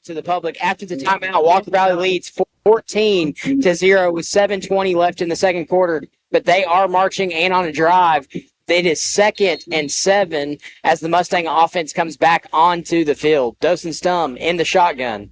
to the public after the timeout. Walker Valley leads 14-0 with 7:20 left in the second quarter, but they are marching and on a drive. It is 2nd and 7 as the Mustang offense comes back onto the field. Dawson Stum in the shotgun.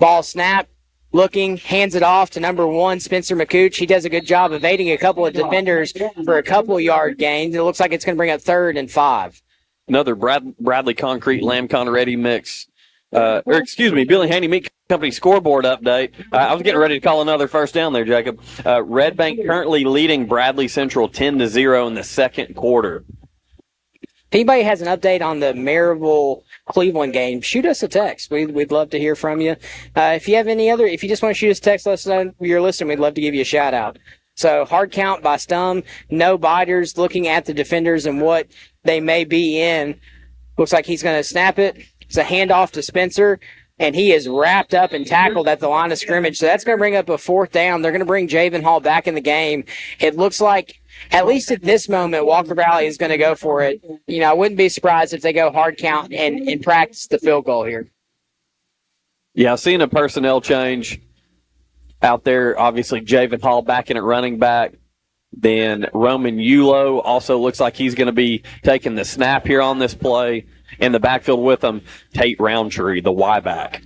Ball snap, looking, hands it off to number 1, Spencer McCooch. He does a good job evading a couple of defenders for a couple yard gains. It looks like it's going to bring up 3rd and 5. Another Bradley Concrete Lamcon Ready Mix. Billy Haney Meat Company scoreboard update. I was getting ready to call another first down there, Jacob. Red Bank currently leading Bradley Central 10-0 in the second quarter. If anybody has an update on the Maryville Cleveland game, shoot us a text. We'd love to hear from you. If you just want to shoot us a text, let us know you're listening. We'd love to give you a shout out. So hard count by Stum, no biters, looking at the defenders and what they may be in. Looks like he's going to snap it. It's a handoff to Spencer, and he is wrapped up and tackled at the line of scrimmage. So that's going to bring up a 4th down. They're going to bring Javen Hall back in the game. It looks like, at least at this moment, Walker Valley is going to go for it. I wouldn't be surprised if they go hard count and practice the field goal here. Yeah, seeing a personnel change out there. Obviously, Javen Hall back in at running back. Then Roman Yulo also looks like he's going to be taking the snap here on this play. In the backfield with him, Tate Roundtree, the Y back.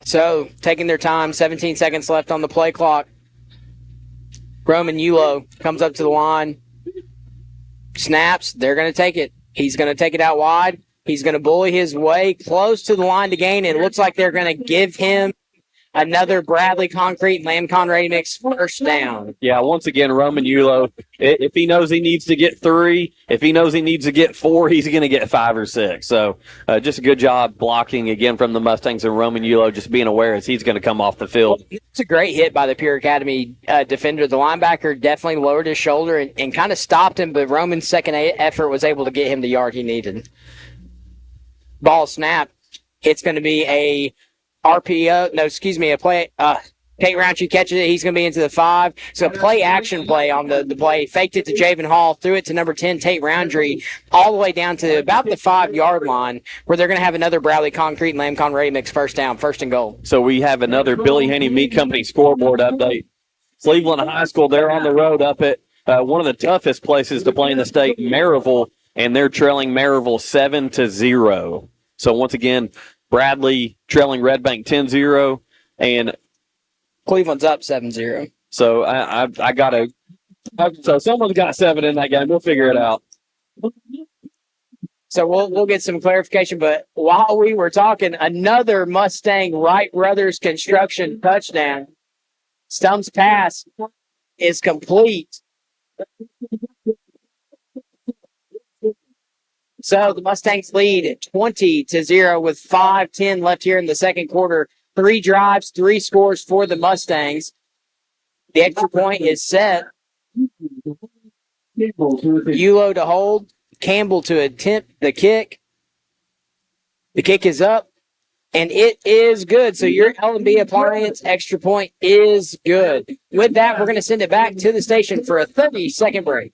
So, taking their time, 17 seconds left on the play clock. Roman Yulo comes up to the line, snaps. They're going to take it. He's going to take it out wide. He's going to bully his way close to the line to gain. It looks like they're going to give him another Bradley Concrete Lamcon Ready Mix first down. Yeah, once again, Roman Yulo, if he knows he needs to get 3, if he knows he needs to get 4, he's going to get 5 or 6. So just a good job blocking again from the Mustangs, and Roman Yulo just being aware as he's going to come off the field. It's a great hit by the Pure Academy defender. The linebacker definitely lowered his shoulder and kind of stopped him, but Roman's second effort was able to get him the yard he needed. Ball snap. It's going to be a play. Tate Roundtree catches it. He's going to be into the 5. So a play action play on the play. Faked it to Javen Hall, threw it to number 10, Tate Roundtree, all the way down to about the 5-yard line, where they're going to have another Bradley Concrete and Lamcon Ready Mix first down, first and goal. So we have another Billy Haney Meat Company scoreboard update. Cleveland High School, they're on the road up at one of the toughest places to play in the state, Maryville, and they're trailing Maryville 7-0. So once again, Bradley trailing Red Bank 10-0, and Cleveland's up 7-0. So I got to – so someone's got 7 in that game. We'll figure it out. So we'll get some clarification. But while we were talking, another Mustang Wright Brothers construction touchdown. Stump's pass is complete. So the Mustangs lead 20-0 with 5:10 left here in the second quarter. 3 drives, 3 scores for the Mustangs. The extra point is set. Yulo to hold. Campbell to attempt the kick. The kick is up, and it is good. So your L&B Appliance extra point is good. With that, we're going to send it back to the station for a 30-second break.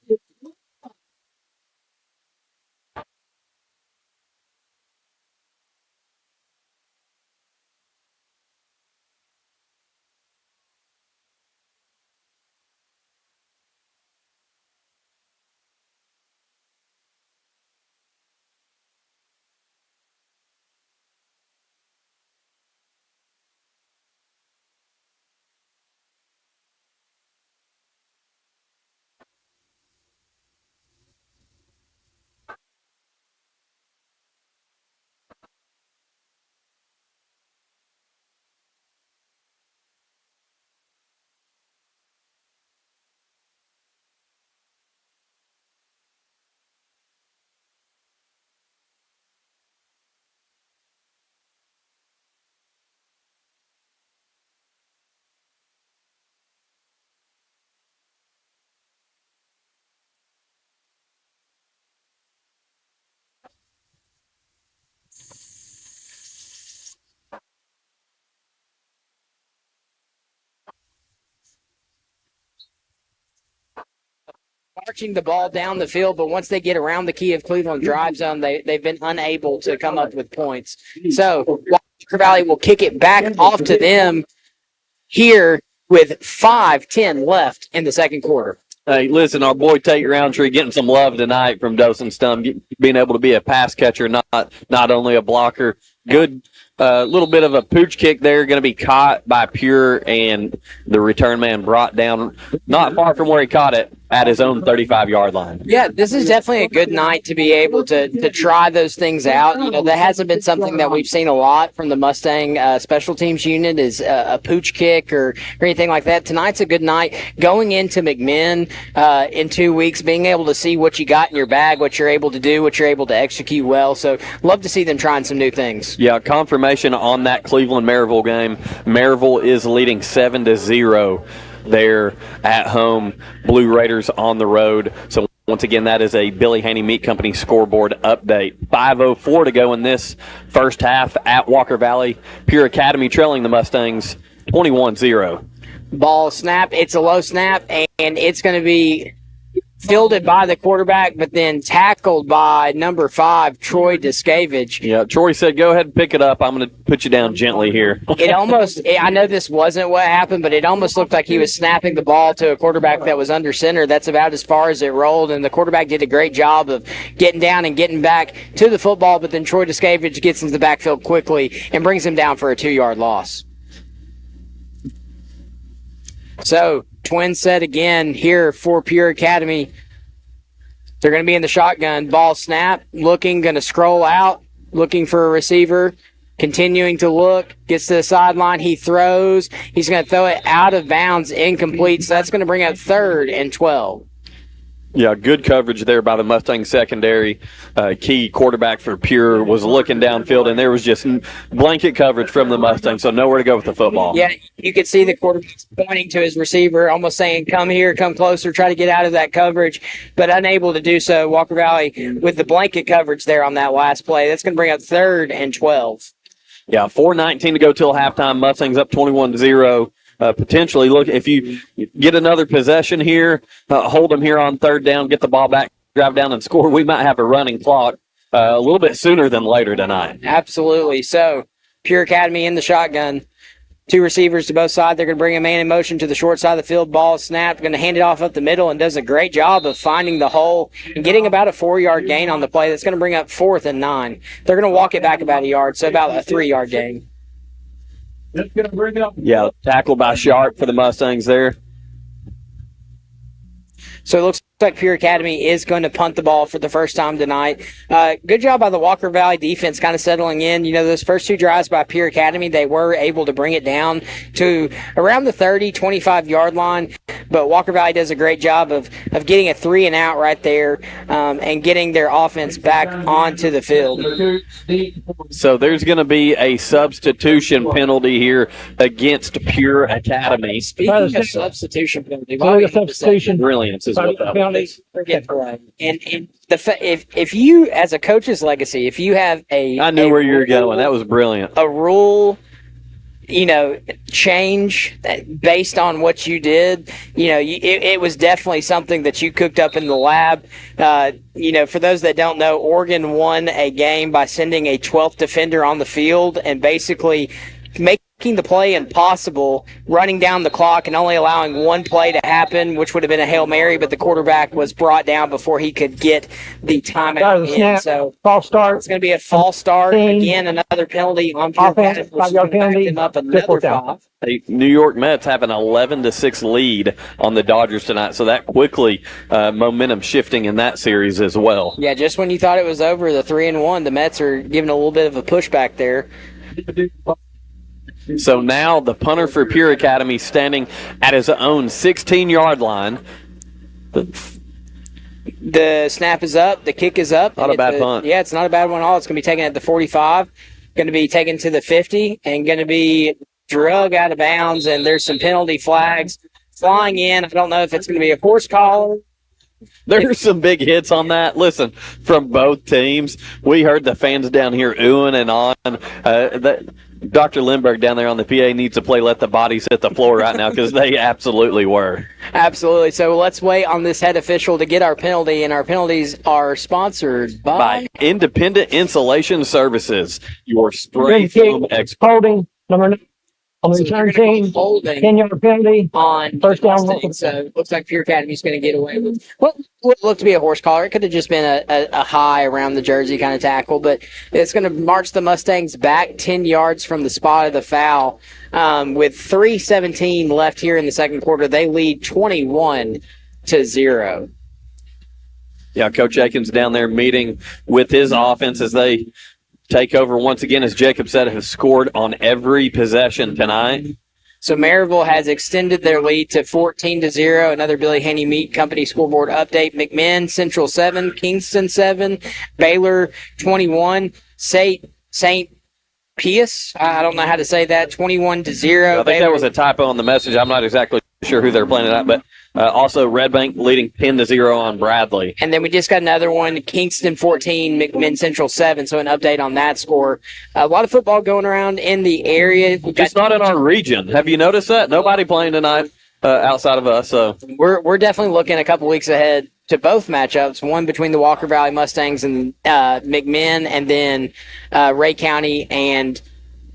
Marching the ball down the field, but once they get around the Key of Cleveland drive zone, they've been unable to come up with points. So Walker Valley will kick it back off to them here with 5:10 left in the second quarter. Hey, listen, our boy Tate Roundtree getting some love tonight from Dawson Stump, being able to be a pass catcher, not only a blocker. Good little bit of a pooch kick there, going to be caught by Pure, and the return man brought down not far from where he caught it at his own 35-yard line. Yeah, this is definitely a good night to be able to try those things out. You know, that hasn't been something that we've seen a lot from the Mustang special teams unit is a pooch kick or anything like that. Tonight's a good night. Going into McMinn in 2 weeks, being able to see what you got in your bag, what you're able to do, what you're able to execute well. So love to see them trying some new things. Yeah, confirmation on that Cleveland-Maryville game. Maryville is leading 7-0 there at home. Blue Raiders on the road. So once again, that is a Billy Haney Meat Company scoreboard update. 5:04 to go in this first half at Walker Valley. Pure Academy trailing the Mustangs 21-0. Ball snap. It's a low snap, and it's going to be fielded by the quarterback, but then tackled by number 5, Troy Discavage. Yeah, Troy said, "Go ahead and pick it up. I'm going to put you down gently here." I know this wasn't what happened, but it almost looked like he was snapping the ball to a quarterback that was under center. That's about as far as it rolled, and the quarterback did a great job of getting down and getting back to the football, but then Troy Discavage gets into the backfield quickly and brings him down for a 2-yard loss. So, twin set again here for Pure Academy. They're going to be in the shotgun. Ball snap, looking, going to scroll out, looking for a receiver, continuing to look, gets to the sideline. He throws. He's going to throw it out of bounds, incomplete. So that's going to bring up 3rd and 12. Yeah, good coverage there by the Mustang secondary. Key quarterback for Pure was looking downfield, and there was just blanket coverage from the Mustang, so nowhere to go with the football. Yeah, you could see the quarterback pointing to his receiver, almost saying, come here, come closer, try to get out of that coverage, but unable to do so. Walker Valley with the blanket coverage there on that last play. That's going to bring up 3rd and 12. Yeah, 4:19 to go till halftime. Mustangs up 21-0. Potentially, look, if you get another possession here, hold them here on 3rd down, get the ball back, drive down and score, we might have a running clock a little bit sooner than later tonight. Absolutely. So, Pure Academy in the shotgun. 2 receivers to both sides. They're going to bring a man in motion to the short side of the field. Ball snapped. Going to hand it off up the middle and does a great job of finding the hole and getting about a 4-yard gain on the play. That's going to bring up 4th and 9. They're going to walk it back about a yard, so about a 3-yard gain. That's going to bring up. Yeah, tackle by Sharp for the Mustangs there. So it looks like Pure Academy is going to punt the ball for the first time tonight. Good job by the Walker Valley defense kind of settling in. You know, those first 2 drives by Pure Academy, they were able to bring it down to around the 30, 25-yard line. But Walker Valley does a great job of getting a 3 and out right there and getting their offense back onto the field. So there's going to be a substitution penalty here against Pure Academy. Speaking of substitution penalty, Brilliance is what that was. forget play. And if you, as a coach's legacy, if you have I knew where you were going. That was brilliant. A rule, change based on what you did, it was definitely something that you cooked up in the lab. For those that don't know, Oregon won a game by sending a 12th defender on the field and basically making the play impossible, running down the clock and only allowing 1 play to happen, which would have been a Hail Mary, but the quarterback was brought down before he could get the timeout in. So false start. It's going to be a false start. Again, another penalty on Pure Academy, which is going to back them up another 5. The New York Mets have an 11-6 lead on the Dodgers tonight, so that quickly momentum shifting in that series as well. Yeah, just when you thought it was over, the 3-1, the Mets are giving a little bit of a pushback there. So now the punter for Pure Academy standing at his own 16-yard line. The snap is up. The kick is up. Not a bad punt. Yeah, it's not a bad one at all. It's going to be taken at the 45, going to be taken to the 50, and going to be drug out of bounds, and there's some penalty flags flying in. I don't know if it's going to be a horse collar. There's some big hits on that. Listen, from both teams, we heard the fans down here oohing and on. Dr. Lindbergh down there on the PA needs to play Let the Bodies Hit the Floor right now because they absolutely were. Absolutely. So let's wait on this head official to get our penalty, and our penalties are sponsored by Independent Insulation Services, your spray foam expert. Holding, number 9. On the return team, 10-yard penalty on first down. So it looks like Pure Academy is going to get away with what looked to be a horse collar. It could have just been a high around the jersey kind of tackle, but it's going to march the Mustangs back 10 yards from the spot of the foul. With 3:17 left here in the second quarter, they lead 21-0. Yeah, Coach Aikens down there meeting with his offense as they take over once again, as Jacob said, have scored on every possession tonight. So Maryville has extended their lead to 14-0. Another Billy Haney Meat Company scoreboard update. McMinn Central 7, Kingston 7, Baylor 21, St. Pius, I don't know how to say that, 21-0. I think that was a typo on the message. I'm not exactly sure who they're playing tonight, but also Red Bank leading 10-0 on Bradley. And then we just got another one, Kingston 14, McMinn Central 7, so an update on that score. A lot of football going around in the area. Just not in our region. Have you noticed that? Nobody playing tonight outside of us. So We're definitely looking a couple weeks ahead to both matchups. One between the Walker Valley Mustangs and McMinn, and then Ray County and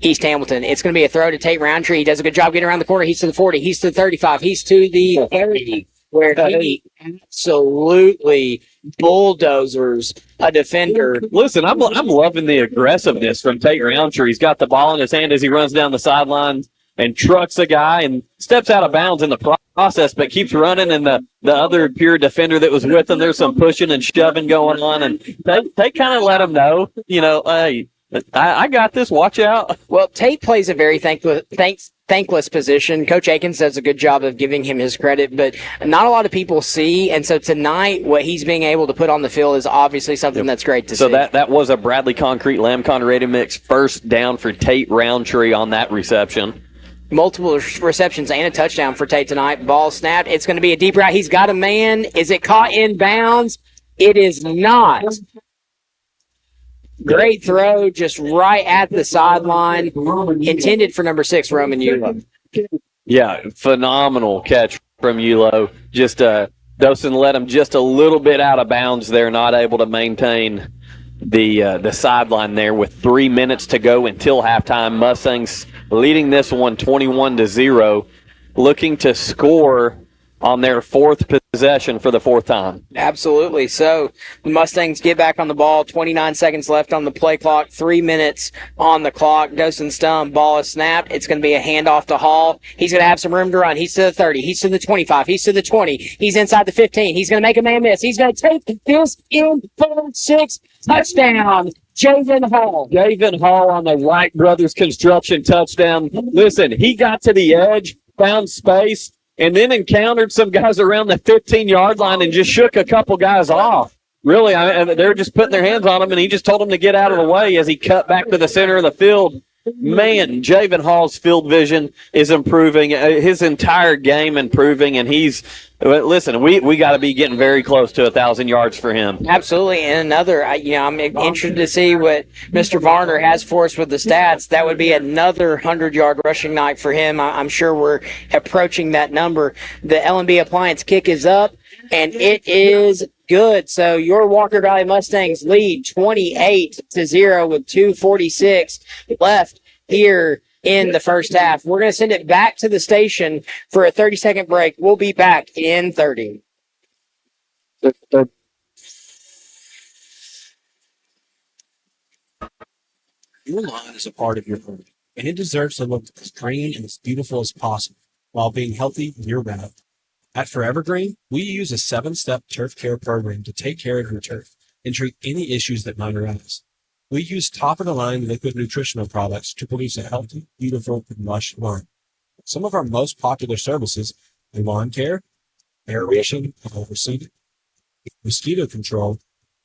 East Hamilton. It's going to be a throw to Tate Roundtree. He does a good job getting around the corner. He's to the 40. He's to the 35. He's to the 30, where he absolutely bulldozers a defender. listen, I'm loving the aggressiveness from Tate Roundtree. He's got the ball in his hand as he runs down the sideline and trucks a guy and steps out of bounds in the process, but keeps running. And the other pure defender that was with him, there's some pushing and shoving going on, and they kind of let him know, hey, I got this. Watch out. Well, Tate plays a very thankless position. Coach Akins does a good job of giving him his credit, but not a lot of people see. And so tonight, what he's being able to put on the field is obviously something that's great to see. So that was a Bradley Concrete Lamcon Ready Mix first down for Tate Roundtree on that reception. Multiple receptions and a touchdown for Tate tonight. Ball snapped. It's going to be a deep route. He's got a man. Is it caught in bounds? It is not. Great throw, just right at the sideline. Intended for number 6, Roman Eulo. Yeah, phenomenal catch from Eulo. Just Dosen let him just a little bit out of bounds there, not able to maintain the sideline there with 3 minutes to go until halftime. Mustangs leading this one 21-0, looking to score on their 4th possession for the 4th time. Absolutely. So the Mustangs get back on the ball. 29 seconds left on the play clock. 3 minutes on the clock. Dosen Stump, ball is snapped. It's going to be a handoff to Hall. He's going to have some room to run. He's to the 30. He's to the 25. He's to the 20. He's inside the 15. He's going to make a man miss. He's going to take this in for 6. Touchdown, Javen Hall. Javen Hall on the Wright Brothers Construction touchdown. Listen, he got to the edge, found space, and then encountered some guys around the 15-yard line and just shook a couple guys off. Really, they were just putting their hands on him, and he just told them to get out of the way as he cut back to the center of the field. Man, Javen Hall's field vision is improving. His entire game improving, and listen, we got to be getting very close to 1,000 yards for him. Absolutely. And another, I'm interested to see what Mr. Varner has for us with the stats. That would be another 100-yard rushing night for him. I'm sure we're approaching that number. The LMB Appliance kick is up, and it is good. So your Walker Valley Mustangs lead 28-0 with 2:46 left here in the first half. We're going to send it back to the station for a 30-second break. We'll be back in 30. Your lawn is a part of your home, and it deserves to look as green and as beautiful as possible while being healthy year-round. At Forever Green, we use a 7-step turf care program to take care of your turf and treat any issues that might arise. We use top-of-the-line liquid nutritional products to produce a healthy, beautiful, and lush lawn. Some of our most popular services are lawn care, aeration and overseeding, mosquito control,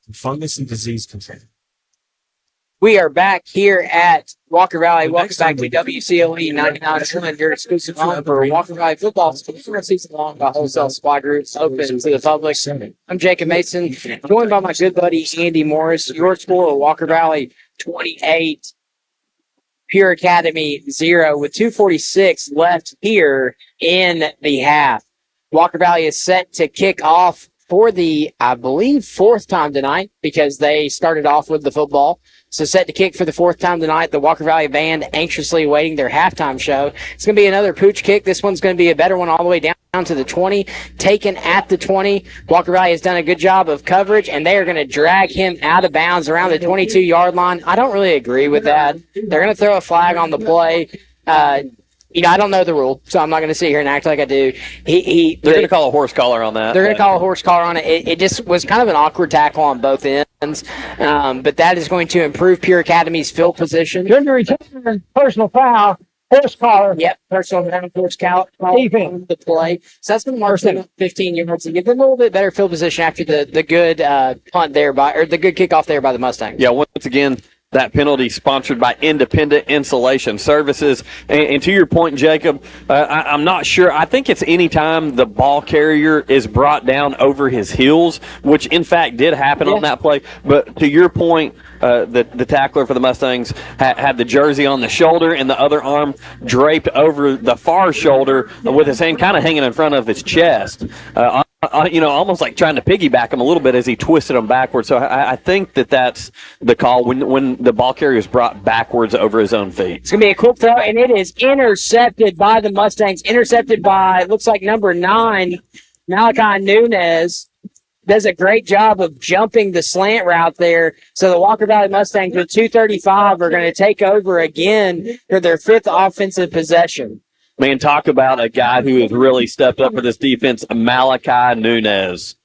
and fungus and disease control. We are back here at Walker Valley. Welcome back to WCLE 99.1, your exclusive home for Walker Valley football. Season long by Wholesale Supply Group, open to the public. I'm Jacob Mason, joined by my good buddy Andy Morris. Your score, Walker Valley 28, Pure Academy 0, with 2:46 left here in the half. Walker Valley is set to kick off for the, I believe, 4th time tonight, because they started off with the football. So set to kick for the 4th time tonight. The Walker Valley Band anxiously awaiting their halftime show. It's going to be another pooch kick. This one's going to be a better one all the way down to the 20. Taken at the 20. Walker Valley has done a good job of coverage, and they are going to drag him out of bounds around the 22-yard line. I don't really agree with that. They're going to throw a flag on the play. I don't know the rule, so I'm not going to sit here and act like I do. They're going to call a horse collar on that. They're going to call a horse collar on it. It just was kind of an awkward tackle on both ends. But that is going to improve Pure Academy's field position. Good return, personal foul, horse collar. Yep, personal foul, horse collar. Defense. The play. So that's going to mark them 15 yards and give them a little bit better field position after the good punt there the good kickoff there by the Mustangs. Yeah, once again, that penalty sponsored by Independent Insulation Services. And to your point, Jacob, I'm not sure. I think it's any time the ball carrier is brought down over his heels, which in fact did happen on that play. But to your point, the tackler for the Mustangs, had the jersey on the shoulder and the other arm draped over the far shoulder with his hand kind of hanging in front of his chest. Almost like trying to piggyback him a little bit as he twisted him backwards. So I think that's the call when the ball carrier is brought backwards over his own feet. It's going to be a quick throw, and it is intercepted by the Mustangs. Intercepted by, looks like number 9, Malachi Nunez. Does a great job of jumping the slant route there. So the Walker Valley Mustangs with 2:35 are going to take over again for their 5th offensive possession. Man, talk about a guy who has really stepped up for this defense, Malachi Nunez.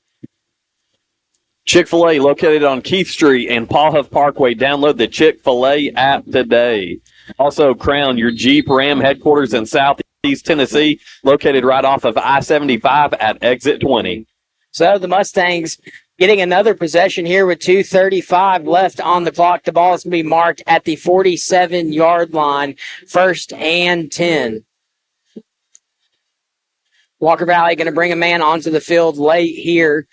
Chick-fil-A located on Keith Street and Paul Huff Parkway. Download the Chick-fil-A app today. Also, Crown, your Jeep Ram headquarters in Southeast Tennessee, located right off of I-75 at exit 20. So the Mustangs getting another possession here with 2:35 left on the clock. The ball is going to be marked at the 47-yard line, 1st and 10. Walker Valley going to bring a man onto the field late here.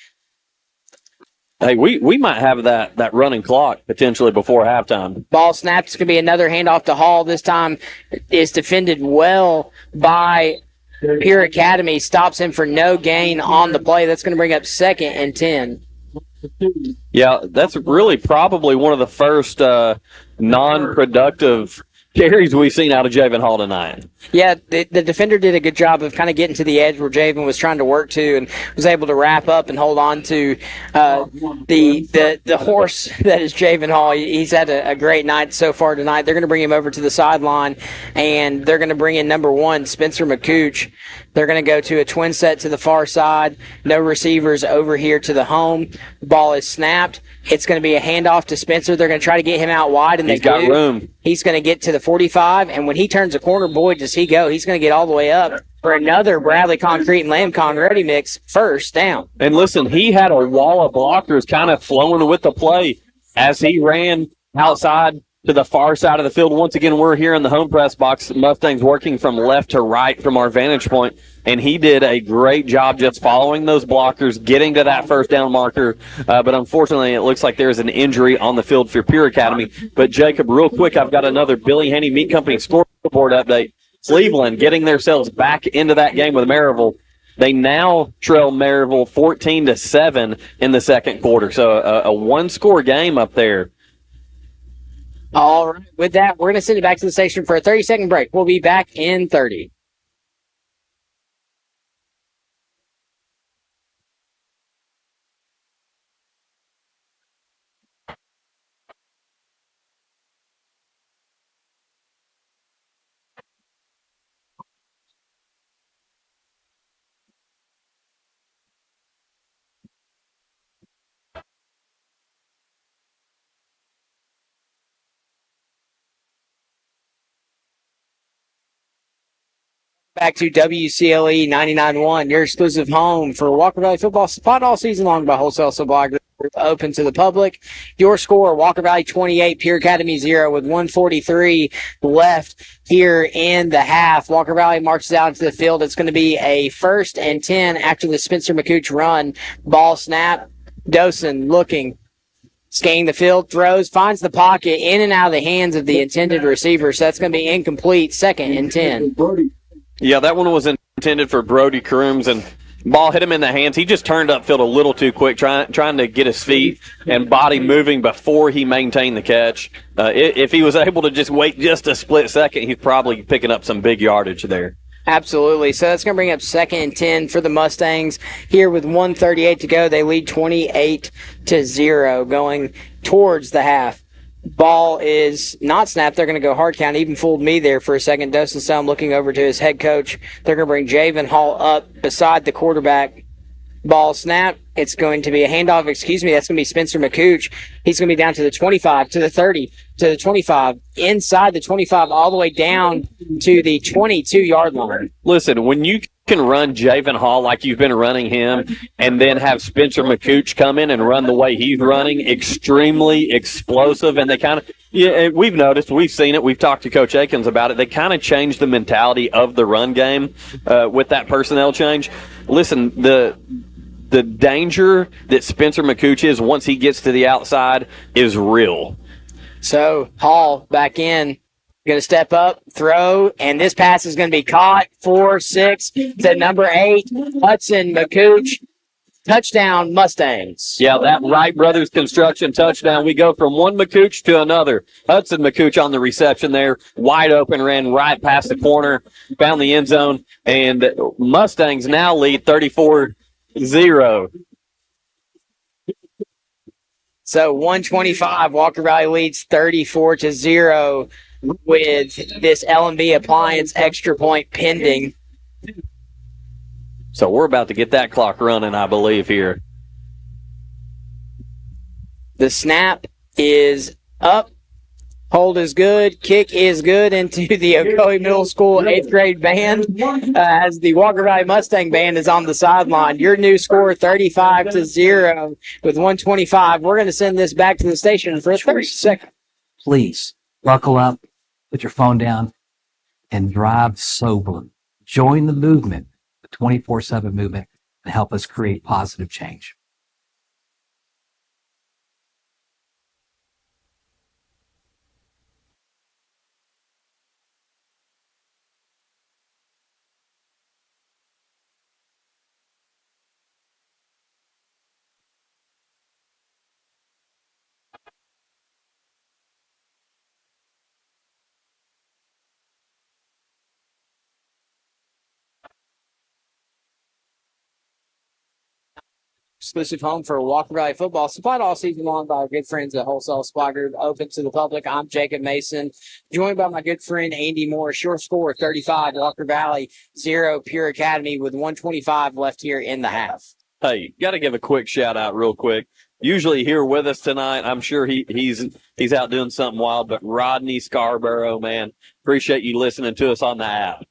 Hey, we might have that running clock potentially before halftime. Ball snapped. It's going to be another handoff to Hall. This time is defended well by Pierre Academy. Stops him for no gain on the play. That's going to bring up 2nd and 10. Yeah, that's really probably one of the first non-productive carries we've seen out of Javen Hall tonight. Yeah, the defender did a good job of kind of getting to the edge where Javen was trying to work to, and was able to wrap up and hold on to the horse that is Javen Hall. He's had a great night so far tonight. They're going to bring him over to the sideline, and they're going to bring in number 1, Spencer McCooch. They're going to go to a twin set to the far side. No receivers over here to the home. Ball is snapped. It's going to be a handoff to Spencer. They're going to try to get him out wide, and he's got room. He's going to get to the 45, and when he turns the corner, boy, does he go. He's going to get all the way up for another Bradley Concrete and Lamcon Ready Mix 1st down. And listen, he had a wall of blockers kind of flowing with the play as he ran outside to the far side of the field. Once again, we're here in the home press box. Mustangs working from left to right from our vantage point, and he did a great job just following those blockers, getting to that 1st down marker. But unfortunately, it looks like there's an injury on the field for Pierre Academy. But Jacob, real quick, I've got another Billy Haney Meat Company scoreboard update. Cleveland getting themselves back into that game with Maryville. They now trail Maryville 14-7 in the 2nd quarter. So a one-score game up there. All right. With that, we're going to send it back to the station for a 30-second break. We'll be back in 30. Back to WCLE 99.1, your exclusive home for Walker Valley football, supplied all season long by Wholesale Supply Group, open to the public. Your score, Walker Valley 28, Pierre Academy 0 with 1:43 left here in the half. Walker Valley marches out into the field. It's going to be a 1st and 10 after the Spencer McCooch run. Ball snap. Dosen looking. Scanning the field, throws, finds the pocket, in and out of the hands of the intended receiver. So that's going to be incomplete, 2nd and 10. Yeah, that one was intended for Brody Crooms, and ball hit him in the hands. He just turned upfield a little too quick, trying to get his feet and body moving before he maintained the catch. If he was able to just wait just a split second, he's probably picking up some big yardage there. Absolutely. So that's going to bring up 2nd and 10 for the Mustangs. Here with 1:38 to go, they lead 28-0 going towards the half. Ball is not snapped. They're going to go hard count. Even fooled me there for a second. Dustin Stone looking over to his head coach. They're going to bring Javen Hall up beside the quarterback. Ball snap. It's going to be a handoff. That's going to be Spencer McCooch. He's going to be down to the 25, to the 30, to the 25, inside the 25, all the way down to the 22-yard line. Listen, when you can run Javen Hall like you've been running him and then have Spencer McCooch come in and run the way he's running, extremely explosive, and they kind of, we've noticed, we've seen it, we've talked to Coach Akins about it, they kind of changed the mentality of the run game with that personnel change. Listen, the danger that Spencer McCooch is once he gets to the outside is real. So Hall back in, going to step up, throw, and this pass is going to be caught. 4-6 to number 8, Hudson McCooch. Touchdown, Mustangs. Yeah, that Wright Brothers Construction touchdown. We go from one McCooch to another. Hudson McCooch on the reception there, wide open, ran right past the corner, found the end zone, and Mustangs now lead 34-0. So 125, Walker Valley leads 34-0 with this LMB Appliance extra point pending. So we're about to get that clock running, I believe, here. The snap is up. Hold is good. Kick is good into the Ocoee Middle School 8th grade band as the Walker Valley Mustang band is on the sideline. Your new score 35-0 with 125. We're going to send this back to the station for a 30 second. Please buckle up, put your phone down, and drive sober. Join the movement, the 24/7 movement, and help us create positive change. Exclusive home for Walker Valley football, supplied all season long by our good friends at Wholesale Supply Group, open to the public. I'm Jacob Mason, joined by my good friend Andy Moore. Short score 35, Walker Valley 0, Pure Academy with 125 left here in the half. Hey, got to give a quick shout out real quick. Usually here with us tonight, I'm sure he's out doing something wild, but Rodney Scarborough, man, appreciate you listening to us on the app.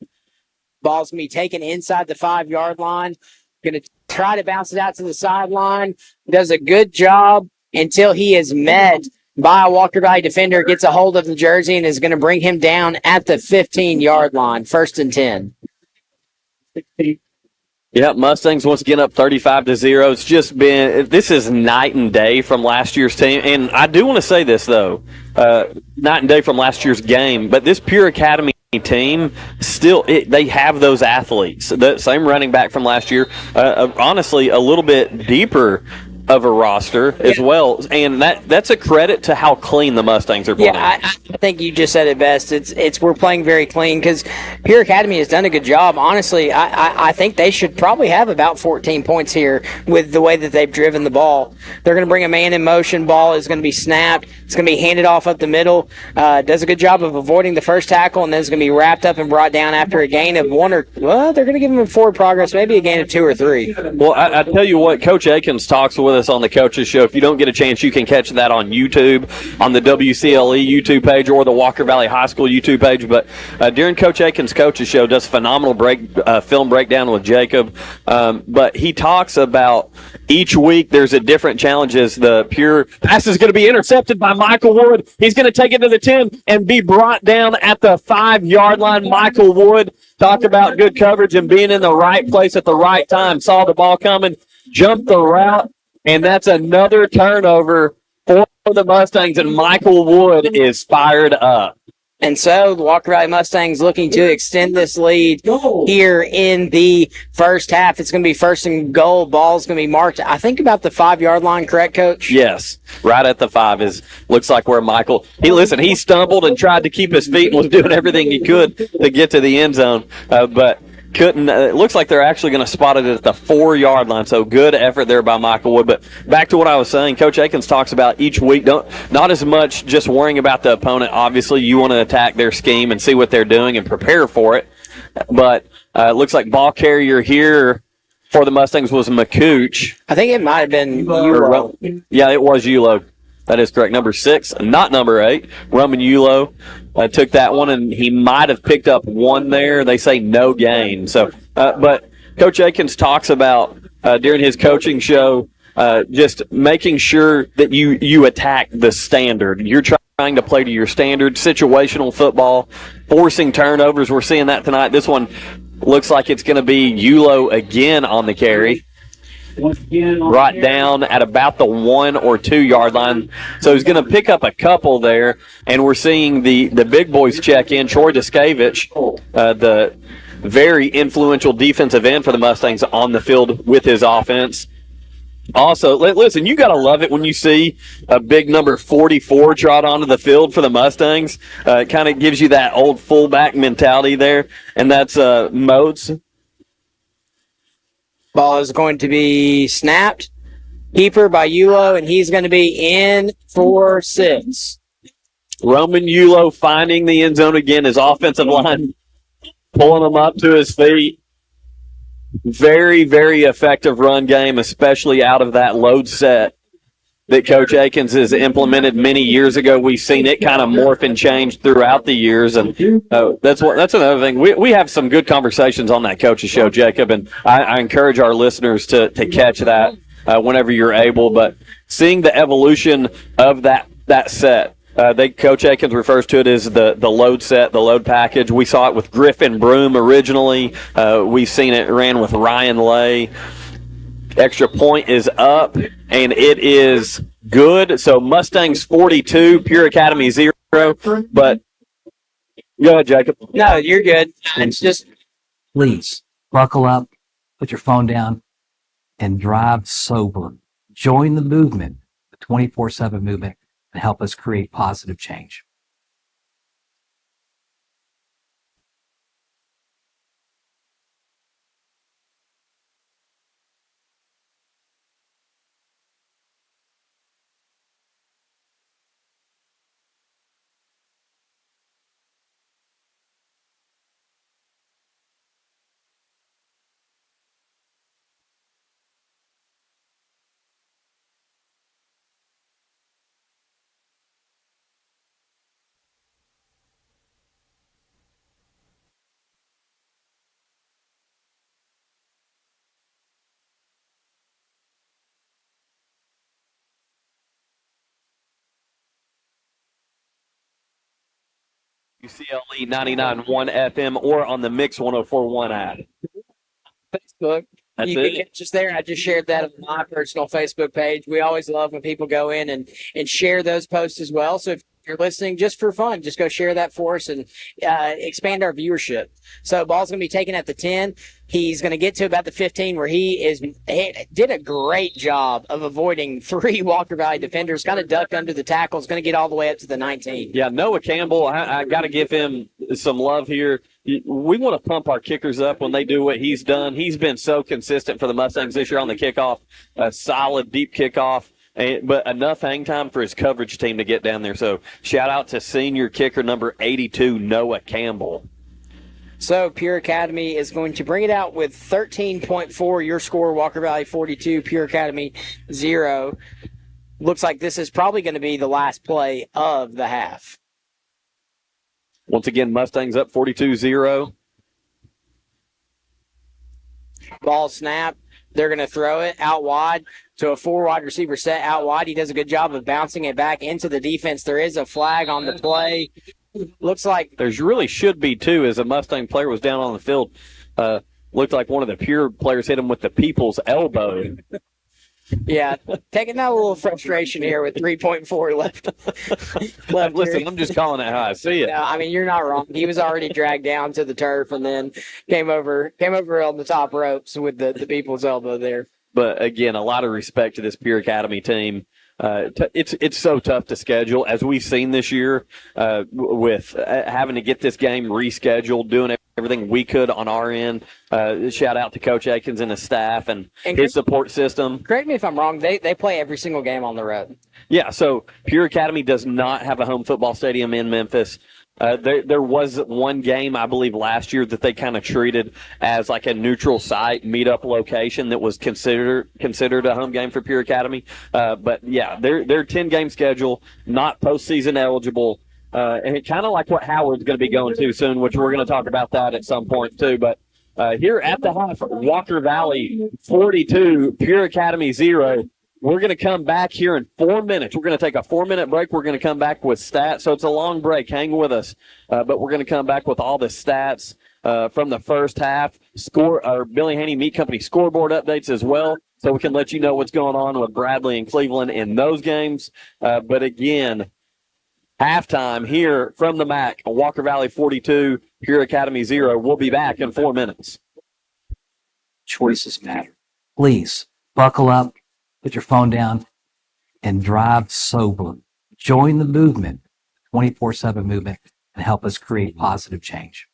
Ball's going to be taken inside the 5-yard line. Going to try to bounce it out to the sideline. Does a good job until he is met by a Walker Valley defender, gets a hold of the jersey, and is going to bring him down at the 15-yard line, 1st and 10. Yeah, Mustangs once again up 35-0. It's just this is night and day from last year's team. And I do want to say this, though, night and day from last year's game, but this Pure Academy team still they have those athletes, the same running back from last year, honestly a little bit deeper of a roster as well, and that's a credit to how clean the Mustangs are playing. Yeah, I think you just said it best. It's we're playing very clean because Pure Academy has done a good job. Honestly, I think they should probably have about 14 points here with the way that they've driven the ball. They're going to bring a man in motion. Ball is going to be snapped. It's going to be handed off up the middle. Does a good job of avoiding the first tackle, and then it's going to be wrapped up and brought down after a gain of they're going to give them forward progress, maybe a gain of 2 or 3. Well, I tell you what, Coach Akins talks with us on the Coaches Show. If you don't get a chance, you can catch that on YouTube, on the WCLE YouTube page or the Walker Valley High School YouTube page. But during Coach Akins' Coaches Show, does phenomenal film breakdown with Jacob. But he talks about each week there's a different challenges. The Pure pass is going to be intercepted by Michael Wood. He's going to take it to the 10 and be brought down at the 5-yard line. Michael Wood, talk about good coverage and being in the right place at the right time. Saw the ball coming, jumped the route, and that's another turnover for the Mustangs, and Michael Wood is fired up. And so the Walker Valley Mustangs looking to extend this lead here in the first half. It's going to be 1st and goal. Ball's going to be marked, I think, about the 5-yard line, correct, Coach? Yes, right at the 5 looks like where Michael, he stumbled and tried to keep his feet and was doing everything he could to get to the end zone, but couldn't. It looks like they're actually going to spot it at the 4-yard line. So good effort there by Michael Wood. But back to what I was saying, Coach Akins talks about each week, not as much just worrying about the opponent. Obviously, you want to attack their scheme and see what they're doing and prepare for it. But it looks like ball carrier here for the Mustangs was McCooch. I think it might have been Ulo. Yeah, it was Ulo. That is correct. Number 6, not number 8. Roman Ulo took that one, and he might have picked up one there. They say no gain. So, but Coach Akins talks about during his coaching show just making sure that you attack the standard. You're trying to play to your standard, situational football, forcing turnovers. We're seeing that tonight. This one looks like it's going to be Ulo again on the carry. brought down at about the 1 or 2 yard line. So he's going to pick up a couple there, and we're seeing the big boys check in. Troy Duskevich, the very influential defensive end for the Mustangs, on the field with his offense. Also, listen, you got to love it when you see a big number 44 trot onto the field for the Mustangs. It kind of gives you that old fullback mentality there, and that's Modes. Ball is going to be snapped. Keeper by Yulo, and he's going to be in for 6. Roman Yulo finding the end zone again. His offensive line pulling him up to his feet. Very, very effective run game, especially out of that load set that Coach Akins has implemented many years ago. We've seen it kind of morph and change throughout the years, and that's another thing. We have some good conversations on that Coach's Show, Jacob, and I encourage our listeners to catch that whenever you're able. But seeing the evolution of that set. Coach Akins refers to it as the load set, the load package. We saw it with Griffin Broom originally. We've seen it ran with Ryan Lay. Extra point is up, and it is good. So Mustangs 42, Pure Academy 0. But go ahead, Jacob. No, you're good. It's just Please buckle up, put your phone down, and drive sober. Join the movement, the 24/7 movement, and help us create positive change. UCLE 99.1 FM or on the Mix 104.1 app. Facebook. That's You it. can catch us there. I just shared that on my personal Facebook page. We always love when people go in and share those posts as well. So if you're listening just for fun, just go share that for us and expand our viewership. So ball's going to be taken at the 10. He's going to get to about the 15 where he did a great job of avoiding 3 Walker Valley defenders, kind of ducked under the tackles, going to get all the way up to the 19. Yeah, Noah Campbell, I got to give him some love here. We want to pump our kickers up when they do what he's done. He's been so consistent for the Mustangs this year on the kickoff, a solid deep kickoff, but enough hang time for his coverage team to get down there. So shout out to senior kicker number 82, Noah Campbell. So Pure Academy is going to bring it out with 13.4. Your score, Walker Valley 42, Pure Academy 0. Looks like this is probably going to be the last play of the half. Once again, Mustangs up 42-0. Ball snap. They're going to throw it out wide to a 4 wide receiver set out wide. He does a good job of bouncing it back into the defense. There is a flag on the play. Looks like There's really should be, too, as a Mustang player was down on the field. Looked like one of the Pure players hit him with the people's elbow. Yeah, taking out a little frustration here with 3.4 left. Listen, here. I'm just calling it how I see it. No, I mean, you're not wrong. He was already dragged down to the turf and then came over on the top ropes with the people's elbow there. But, again, a lot of respect to this Pure Academy team. It's so tough to schedule, as we've seen this year, with having to get this game rescheduled, doing everything we could on our end. Shout out to Coach Akins and his staff and his support system. Correct me if I'm wrong. They play every single game on the road. Yeah, so Pure Academy does not have a home football stadium in Memphis. There was one game, I believe, last year that they kind of treated as like a neutral site meetup location that was considered a home game for Pure Academy. But yeah, their 10-game schedule, not postseason eligible, and kind of like what Howard's going to be going to soon, which we're going to talk about that at some point too. But here at the half, Walker Valley 42, Pure Academy 0. We're going to come back here in 4 minutes. We're going to take a 4-minute break. We're going to come back with stats. So it's a long break. Hang with us. But we're going to come back with all the stats from the first half. Billy Haney Meat Company scoreboard updates as well. so we can let you know what's going on with Bradley and Cleveland in those games. But again, halftime here from the MAC, Walker Valley 42, Pure Academy 0. We'll be back in 4 minutes. Choices matter. Please buckle up, put your phone down, and drive soberly. Join the movement, 24/7 movement, and help us create positive change.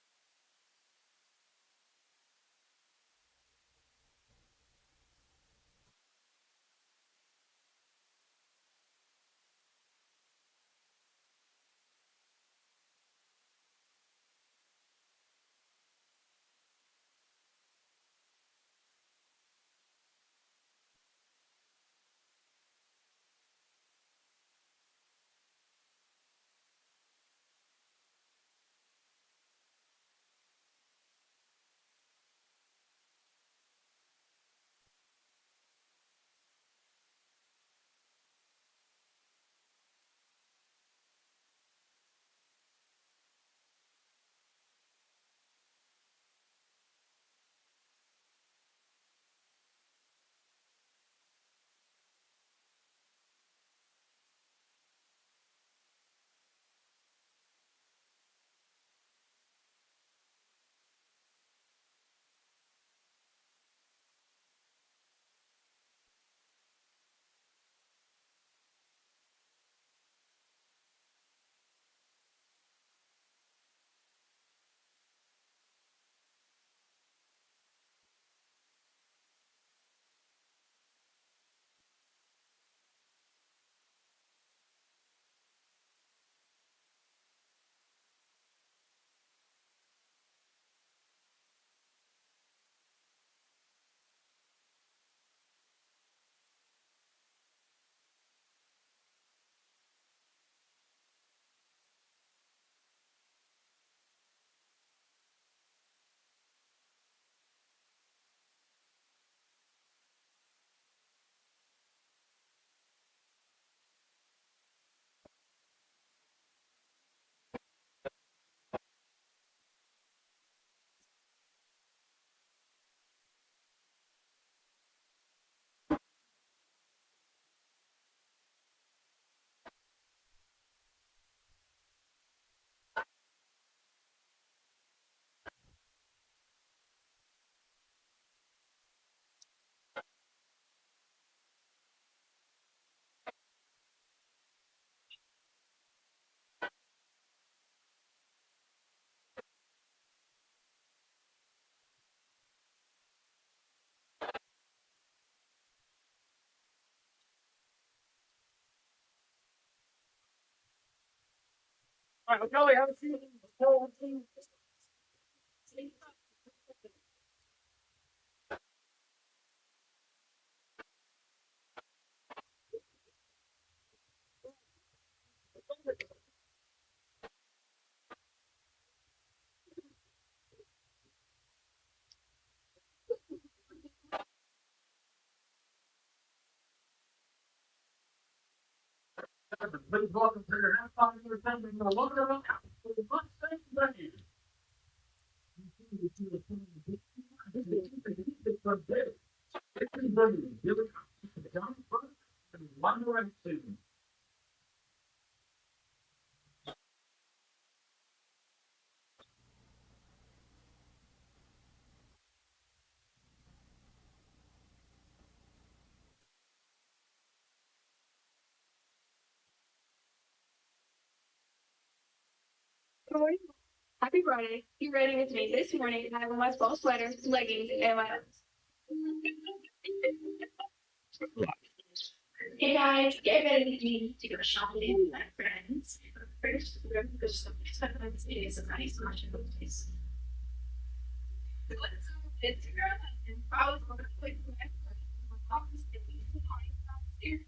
All right, Kelly, have a seat. Please welcome to your halftime entertainment. We're looking around for the Mustang Band. John Burke and One Direction. Good morning. Happy Friday. Get ready with me this morning. I have on my fall sweater, leggings, and my Hey guys, get ready with me to go shopping with my friends. First, we're going to go sometimes it is a nice fashion place. Let's go on Instagram and follow the quick office and we can find here.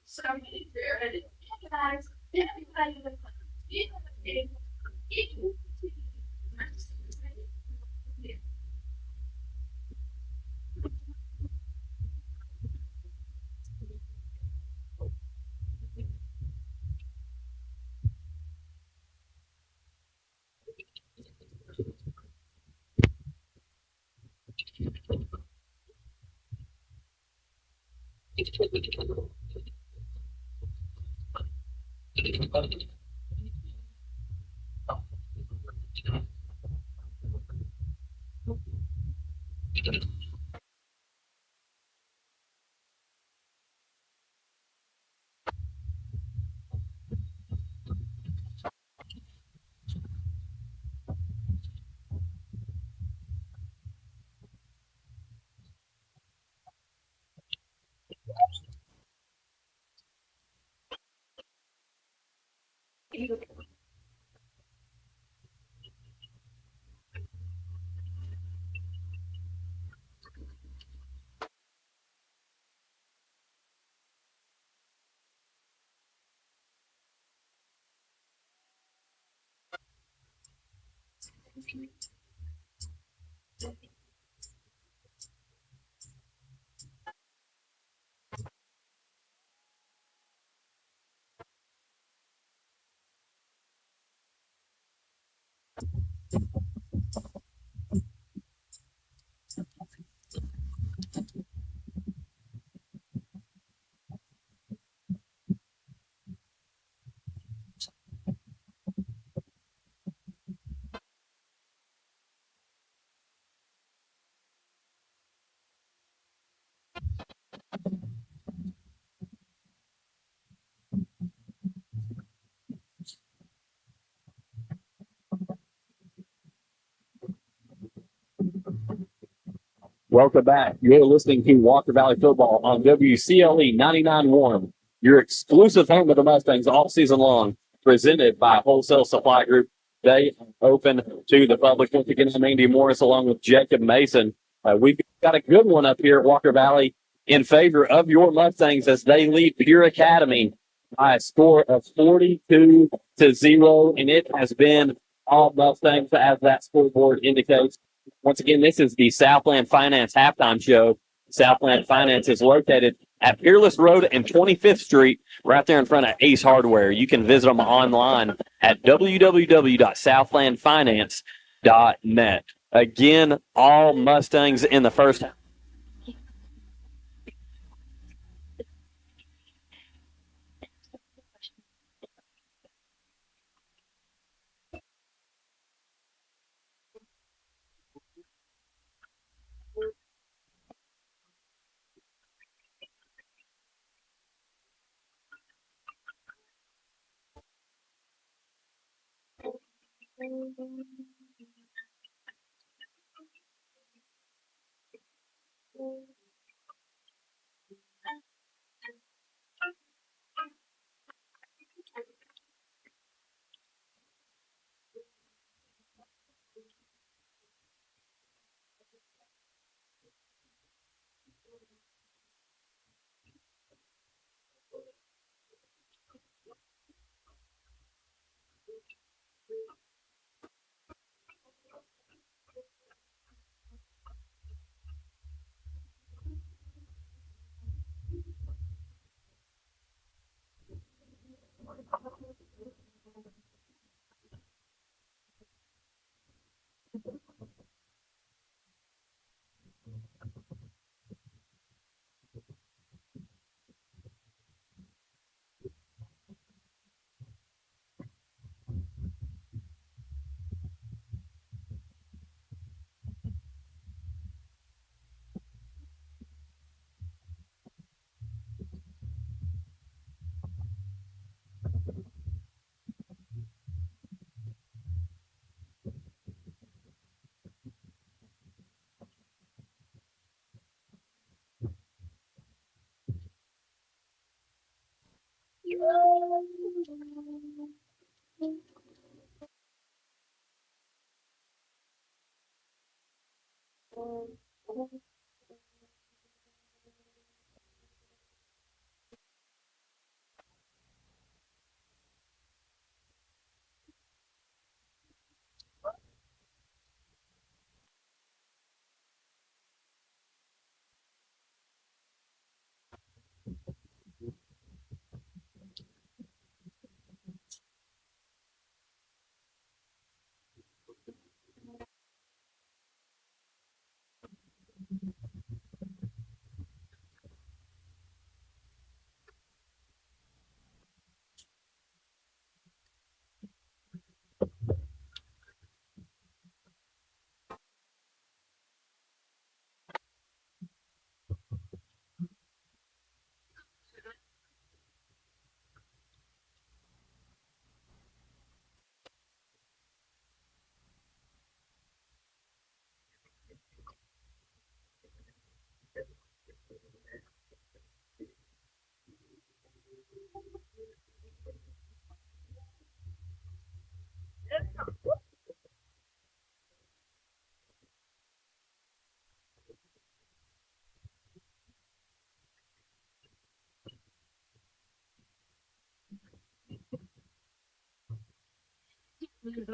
So I'm going to guys, everybody Welcome back. You're listening to Walker Valley Football on WCLE 99.1, your exclusive home of the Mustangs all season long, presented by Wholesale Supply Group. They open to the public. Once again, I'm Andy Morris along with Jacob Mason. We've got a good one up here at Walker Valley in favor of your Mustangs as they lead Pure Academy by a score of 42-0, and it has been all Mustangs as that scoreboard indicates. Once again, this is the Southland Finance halftime show. Southland Finance is located at Peerless Road and 25th Street, right there in front of Ace Hardware. You can visit them online at www.southlandfinance.net. Again, all Mustangs in the first half. Good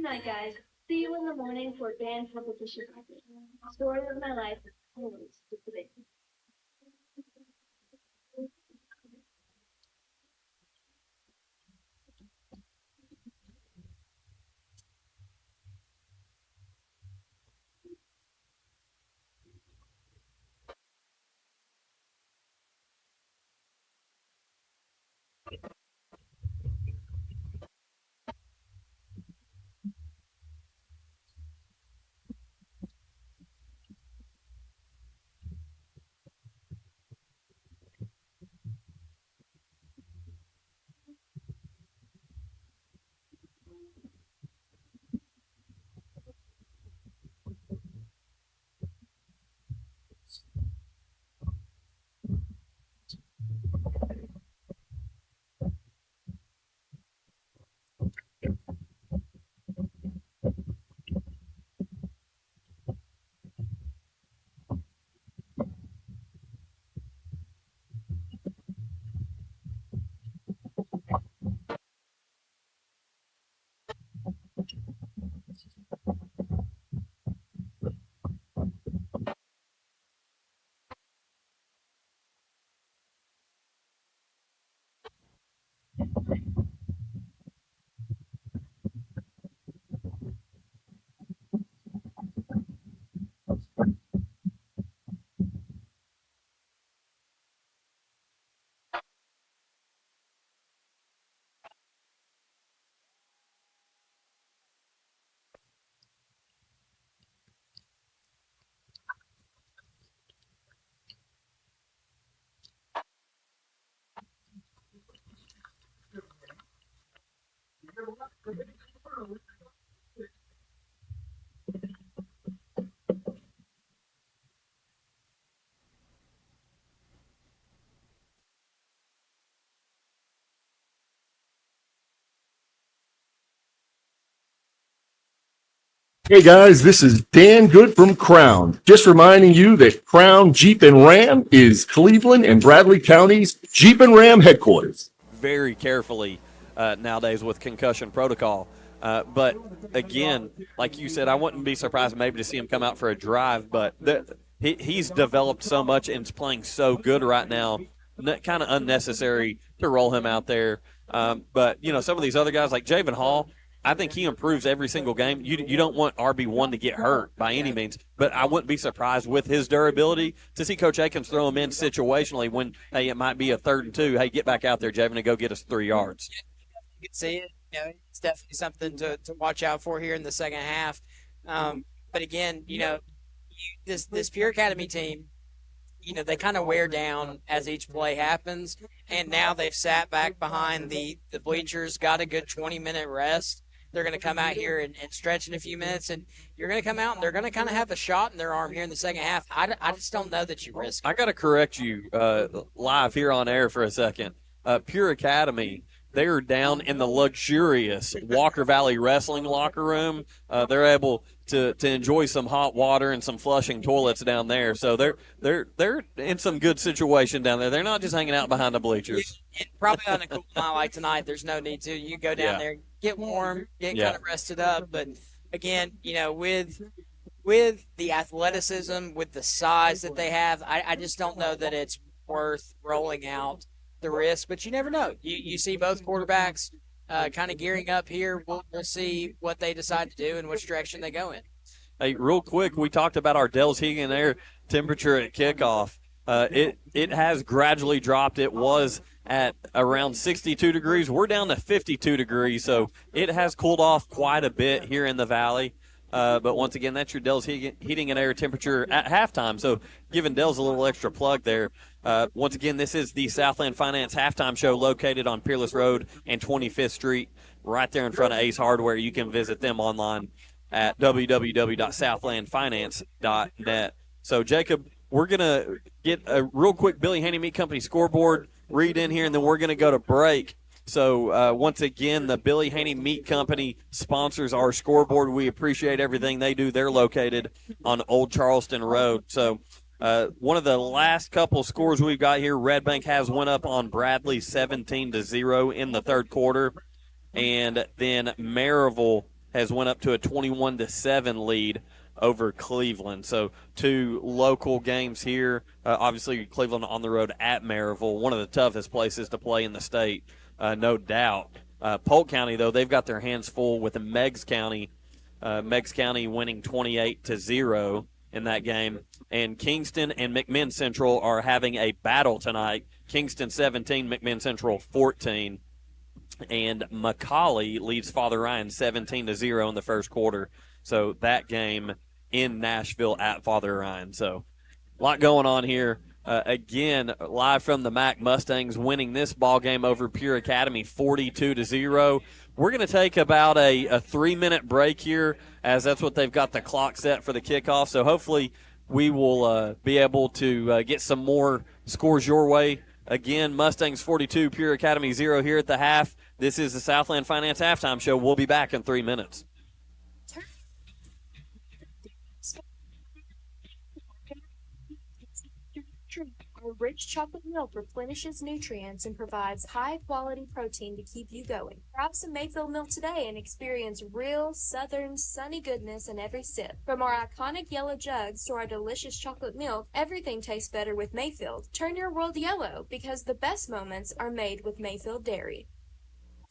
night, guys. See you in the morning for band competition practice. Story of my life, always just a bit. Hey guys, this is Dan Good from Crown. Just reminding you that Crown Jeep and Ram is Cleveland and Bradley County's Jeep and Ram headquarters. Very carefully nowadays with concussion protocol. But again, like you said, I wouldn't be surprised maybe to see him come out for a drive, but he's developed so much and is playing so good right now, kind of unnecessary to roll him out there. But, you know, some of these other guys like Javen Hall, I think he improves every single game. You don't want RB1 to get hurt by any means, but I wouldn't be surprised with his durability to see Coach Akins throw him in situationally when, hey, it might be a 3rd and 2. Hey, get back out there, Javen, and go get us 3 yards. You can see it. You know, it's definitely something to watch out for here in the second half. But again, you know, this Pure Academy team, you know, they kind of wear down as each play happens, and now they've sat back behind the bleachers, got a good 20-minute rest. They're going to come out here and stretch in a few minutes, and you're going to come out and they're going to kind of have a shot in their arm here in the second half. I just don't know that you risk it. I got to correct you live here on air for a second. Pure Academy, they are down in the luxurious Walker Valley Wrestling locker room. They're able to enjoy some hot water and some flushing toilets down there. So they're in some good situation down there. They're not just hanging out behind the bleachers. And probably on a cool night like tonight, there's no need to. You go down there, get warm, get kind of rested up. But again, you know, with the athleticism, with the size that they have, I just don't know that it's worth rolling out the risk. But you never know. You see both quarterbacks kind of gearing up here. We'll see what they decide to do and which direction they go in. Hey, real quick, we talked about our Dells Heating air temperature at kickoff. It has gradually dropped. It was at around 62 degrees. We're down to 52 degrees, so it has cooled off quite a bit here in the valley. But once again, that's your Dell's heating and air temperature at halftime. So giving Dell's a little extra plug there. Once again, this is the Southland Finance halftime show located on Peerless Road and 25th Street, right there in front of Ace Hardware. You can visit them online at www.southlandfinance.net. So, Jacob, we're going to get a real quick Billy Haney Meat Company scoreboard read in here, and then we're going to go to break. So, once again, the Billy Haney Meat Company sponsors our scoreboard. We appreciate everything they do. They're located on Old Charleston Road. So, one of the last couple scores we've got here, Red Bank has went up on Bradley 17-0 in the third quarter. And then Maryville has went up to a 21-7 lead over Cleveland. So 2 local games here. Obviously, Cleveland on the road at Maryville, one of the toughest places to play in the state, no doubt. Polk County, though, they've got their hands full with Meigs County. Meigs County winning 28-0 in that game. And Kingston and McMinn Central are having a battle tonight. Kingston 17, McMinn Central 14. And McCallie leads Father Ryan 17-0 in the first quarter. So that game in Nashville at Father Ryan. So a lot going on here. Again, live from the Mack Mustangs winning this ball game over Pure Academy 42-0. We're going to take about a 3-minute break here, as that's what they've got the clock set for the kickoff. So hopefully we will be able to get some more scores your way. Again, Mustangs 42, Pure Academy 0 here at the half. This is the Southland Finance Halftime Show. We'll be back in 3 minutes. Our rich chocolate milk replenishes nutrients and provides high-quality protein to keep you going. Grab some Mayfield milk today and experience real, southern, sunny goodness in every sip. From our iconic yellow jugs to our delicious chocolate milk, everything tastes better with Mayfield. Turn your world yellow, because the best moments are made with Mayfield Dairy.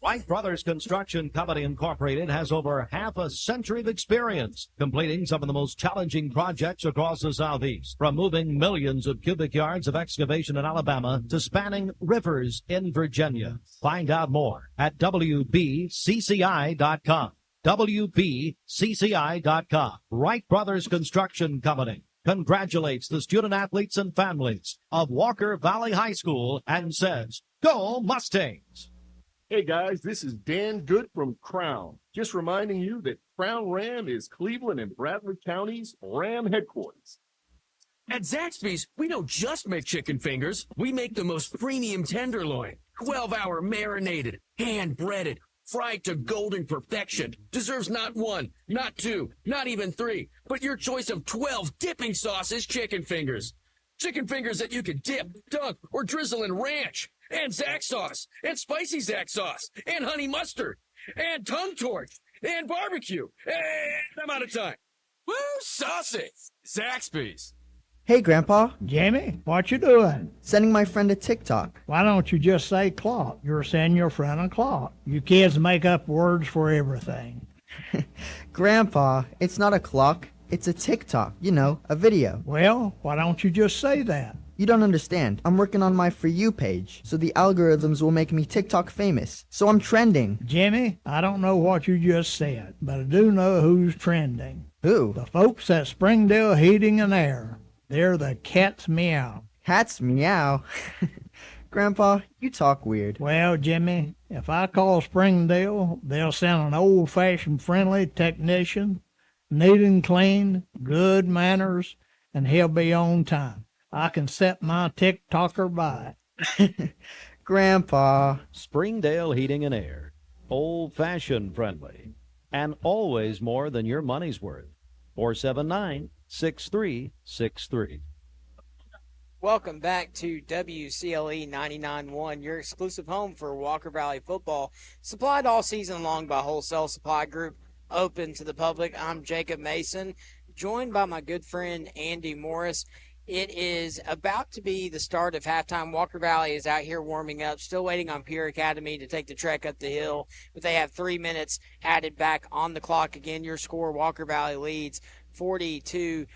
Wright Brothers Construction Company Incorporated has over half a century of experience completing some of the most challenging projects across the Southeast, from moving millions of cubic yards of excavation in Alabama to spanning rivers in Virginia. Find out more at WBCCI.com. WBCCI.com. Wright Brothers Construction Company congratulates the student athletes and families of Walker Valley High School and says, "Go Mustangs!" Hey guys, this is Dan Good from Crown. Just reminding you that Crown Ram is Cleveland and Bradley County's Ram headquarters. At Zaxby's, we don't just make chicken fingers. We make the most premium tenderloin, 12-hour marinated, hand-breaded, fried to golden perfection. Deserves not 1, not 2, not even 3, but your choice of 12 dipping sauces chicken fingers. Chicken fingers that you can dip, dunk, or drizzle in ranch, and Zax sauce, and spicy Zax sauce, and honey mustard, and tongue torch, and barbecue. And I'm out of time. Woo, saucy! Zaxby's. Hey, Grandpa. Jamie, what you doing? Sending my friend a TikTok. Why don't you just say clock? You're sending your friend a clock. You kids make up words for everything. Grandpa, it's not a clock. It's a TikTok. You know, a video. Well, why don't you just say that? You don't understand. I'm working on my For You page, so the algorithms will make me TikTok famous. So I'm trending. Jimmy, I don't know what you just said, but I do know who's trending. Who? The folks at Springdale Heating and Air. They're the Cats Meow. Cats Meow? Grandpa, you talk weird. Well, Jimmy, if I call Springdale, they'll send an old-fashioned friendly technician, neat and clean, good manners, and he'll be on time. I can set my TikToker by it. Grandpa. Springdale Heating and Air. Old-fashioned friendly. And always more than your money's worth. 479-6363. Welcome back to WCLE 99.1, your exclusive home for Walker Valley football. Supplied all season long by Wholesale Supply Group, open to the public. I'm Jacob Mason, joined by my good friend Andy Morris. It is about to be the start of halftime. Walker Valley is out here warming up, still waiting on Pure Academy to take the trek up the hill, but they have 3 minutes added back on the clock. Again, your score, Walker Valley leads 42-0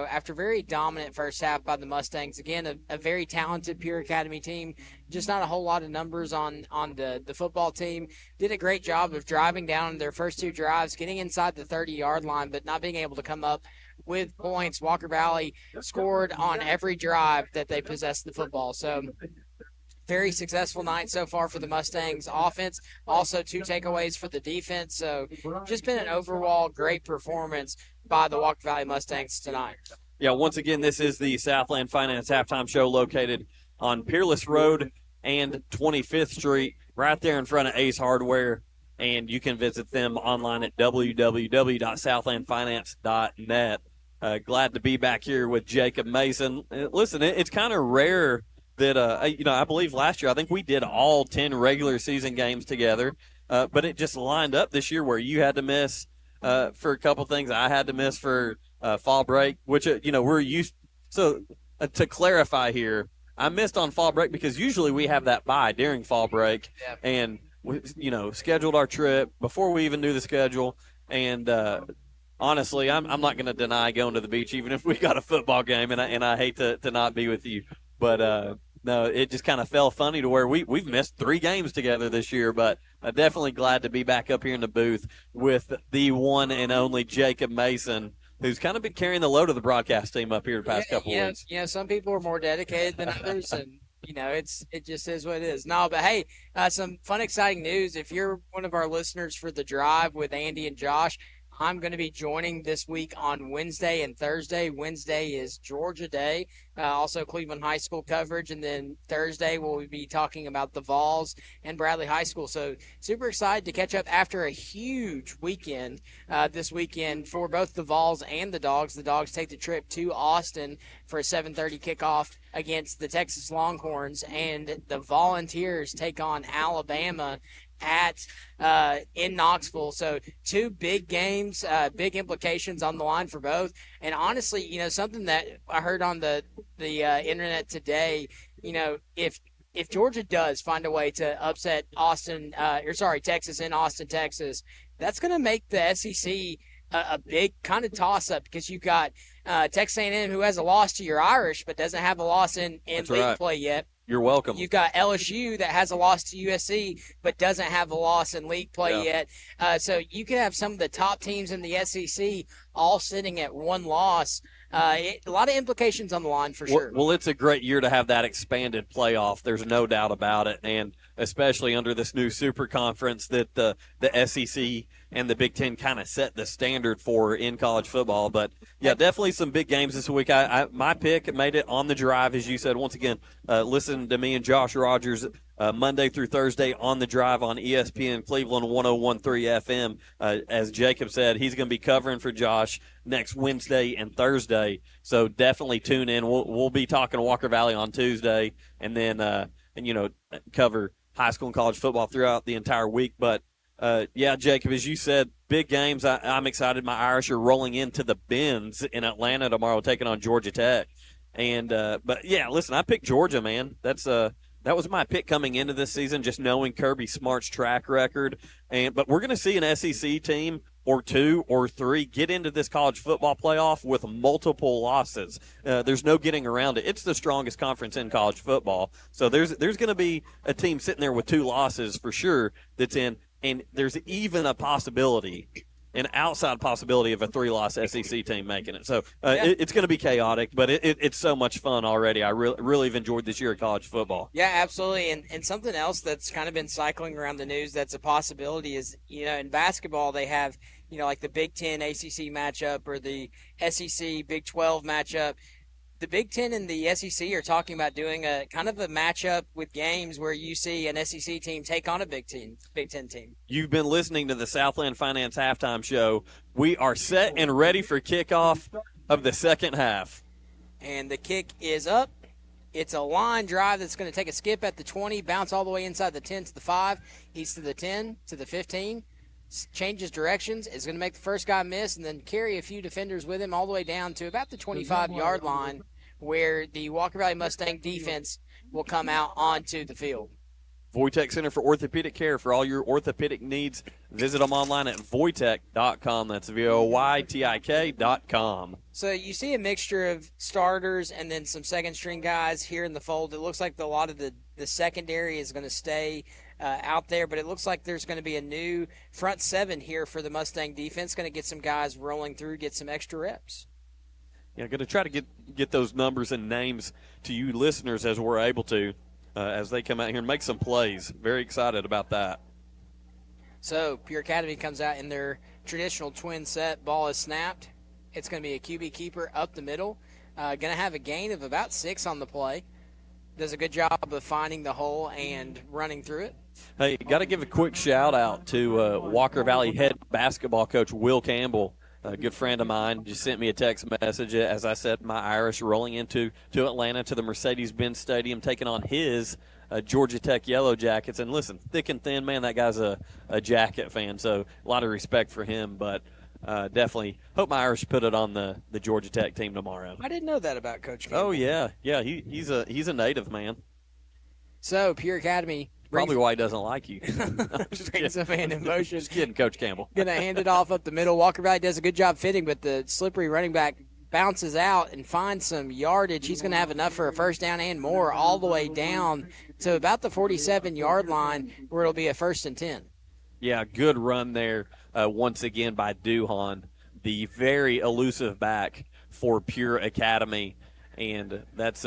after a very dominant first half by the Mustangs. Again, a very talented Pure Academy team, just not a whole lot of numbers on the football team. Did a great job of driving down their first 2 drives, getting inside the 30-yard line, but not being able to come up with points. Walker Valley scored on every drive that they possessed the football. So very successful night so far for the Mustangs offense. Also 2 takeaways for the defense. So just been an overall great performance by the Walker Valley Mustangs tonight. Yeah, once again, this is the Southland Finance Halftime Show located on Peerless Road and 25th Street, right there in front of Ace Hardware. And you can visit them online at www.southlandfinance.net. Glad to be back here with Jacob Mason. Listen, it's kind of rare that, I believe last year, I think we did all 10 regular season games together, but it just lined up this year where you had to miss for a couple things. I had to miss for fall break, which, we're used. So to clarify here, I missed on fall break because usually we have that bye during fall break, and we, scheduled our trip before we even knew the schedule. And honestly, I'm not going to deny going to the beach, even if we got a football game, and I hate to not be with you. But no, it just kind of fell funny to where we've missed 3 games together this year. But definitely glad to be back up here in the booth with the one and only Jacob Mason, who's kind of been carrying the load of the broadcast team up here the past couple of weeks. Some people are more dedicated than others, and it just is what it is. No, but hey, some fun, exciting news. If you're one of our listeners for The Drive with Andy and Josh, I'm going to be joining this week on Wednesday and Thursday. Wednesday is Georgia Day, also Cleveland High School coverage. And then Thursday we'll be talking about the Vols and Bradley High School. So super excited to catch up after a huge weekend this weekend for both the Vols and the Dogs. The Dogs take the trip to Austin for a 7:30 kickoff against the Texas Longhorns, and the Volunteers take on Alabama in Knoxville. So 2 big games, big implications on the line for both. And honestly, something that I heard on the internet today, if Georgia does find a way to upset Texas in Austin, Texas, that's going to make the SEC a big kind of toss-up, because you've got Texas A&M, who has a loss to your Irish but doesn't have a loss in league play yet. You're welcome. You've got LSU that has a loss to USC but doesn't have a loss in league play yet. So you could have some of the top teams in the SEC all sitting at 1 loss. A lot of implications on the line for sure. Well, it's a great year to have that expanded playoff. There's no doubt about it, and especially under this new super conference that the SEC and the Big Ten kind of set the standard for in college football. But, yeah, definitely some big games this week. My pick made it on The Drive, as you said. Once again, listen to me and Josh Rogers Monday through Thursday on The Drive on ESPN Cleveland 101.3 FM. As Jacob said, he's going to be covering for Josh next Wednesday and Thursday. So definitely tune in. We'll be talking Walker Valley on Tuesday, and then cover high school and college football throughout the entire week. But Jacob, as you said, big games. I'm excited. My Irish are rolling into the Benz in Atlanta tomorrow, taking on Georgia Tech. And listen, I picked Georgia, man. That was my pick coming into this season, just knowing Kirby Smart's track record. But we're going to see an SEC team or 2 or 3 get into this college football playoff with multiple losses. There's no getting around it. It's the strongest conference in college football. So there's going to be a team sitting there with 2 losses for sure that's in. And there's even a possibility, an outside possibility of a 3-loss SEC team making it. So it's going to be chaotic, but it's so much fun already. I really have enjoyed this year of college football. Yeah, absolutely. And something else that's kind of been cycling around the news that's a possibility is, in basketball they have, like the Big Ten ACC matchup or the SEC Big 12 matchup. The Big Ten and the SEC are talking about doing a kind of a matchup with games where you see an SEC team take on a Big Ten team. You've been listening to the Southland Finance Halftime Show. We are set and ready for kickoff of the second half. And the kick is up. It's a line drive that's going to take a skip at the 20, bounce all the way inside the 10 to the 5, east to the 10 to the 15. Changes directions, is going to make the first guy miss and then carry a few defenders with him all the way down to about the 25-yard line, where the Walker Valley Mustang defense will come out onto the field. Voitech Center for Orthopedic Care. For all your orthopedic needs, visit them online at voitech.com. That's VOYTIK.com. So you see a mixture of starters and then some second-string guys here in the fold. It looks like a lot of the secondary is going to stay out there, but it looks like there's going to be a new front seven here for the Mustang defense. Going to get some guys rolling through, get some extra reps. Yeah, going to try to get those numbers and names to you listeners as we're able to. As they come out here and make some plays. Very excited about that. So Pure Academy comes out in their traditional twin set. Ball is snapped. It's going to be a QB keeper up the middle. Going to have a gain of about 6 on the play. Does a good job of finding the hole and running through it. Hey, got to give a quick shout out to Walker Valley head basketball coach Will Campbell. A good friend of mine just sent me a text message. As I said, my Irish rolling into Atlanta to the Mercedes-Benz Stadium, taking on his Georgia Tech Yellow Jackets. And listen, thick and thin, man, that guy's a Jacket fan, so a lot of respect for him. But definitely hope my Irish put it on the Georgia Tech team tomorrow. I didn't know that about Coach Campbell. Oh yeah, he's a native, man. So Pure Academy. Probably why he doesn't like you. Brings a man in motion. Just kidding, Coach Campbell. Going to hand it off up the middle. Walker Valley does a good job fitting, but the slippery running back bounces out and finds some yardage. He's going to have enough for a first down and more all the way down to about the 47-yard line where it'll be a 1st and 10. Yeah, good run there once again by Duhan, the very elusive back for Pure Academy. And that's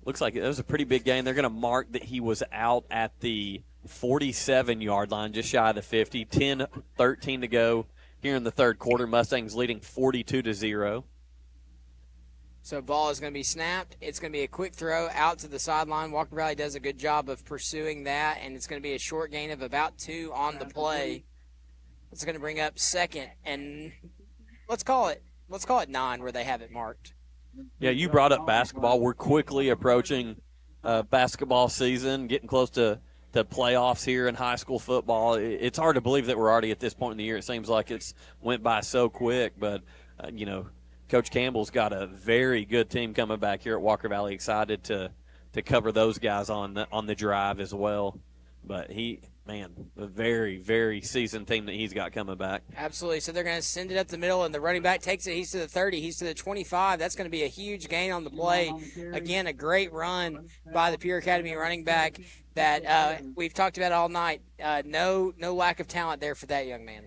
looks like it was a pretty big gain. They're going to mark that he was out at the 47-yard line, just shy of the 50. 10-13 to go here in the third quarter. Mustangs leading 42-0. So ball is going to be snapped. It's going to be a quick throw out to the sideline. Walker Valley does a good job of pursuing that, and it's going to be a short gain of about 2 on the play. It's going to bring up 2nd, and let's call it 9 where they have it marked. Yeah, you brought up basketball. We're quickly approaching basketball season, getting close to playoffs here in high school football. It's hard to believe that we're already at this point in the year. It seems like it's went by so quick, but, Coach Campbell's got a very good team coming back here at Walker Valley. Excited to cover those guys on the drive as well. But a very, very seasoned team that he's got coming back. Absolutely. So they're going to send it up the middle, and the running back takes it. He's to the 30. He's to the 25. That's going to be a huge gain on the play. Again, a great run by the Pure Academy running back that we've talked about all night. No lack of talent there for that young man.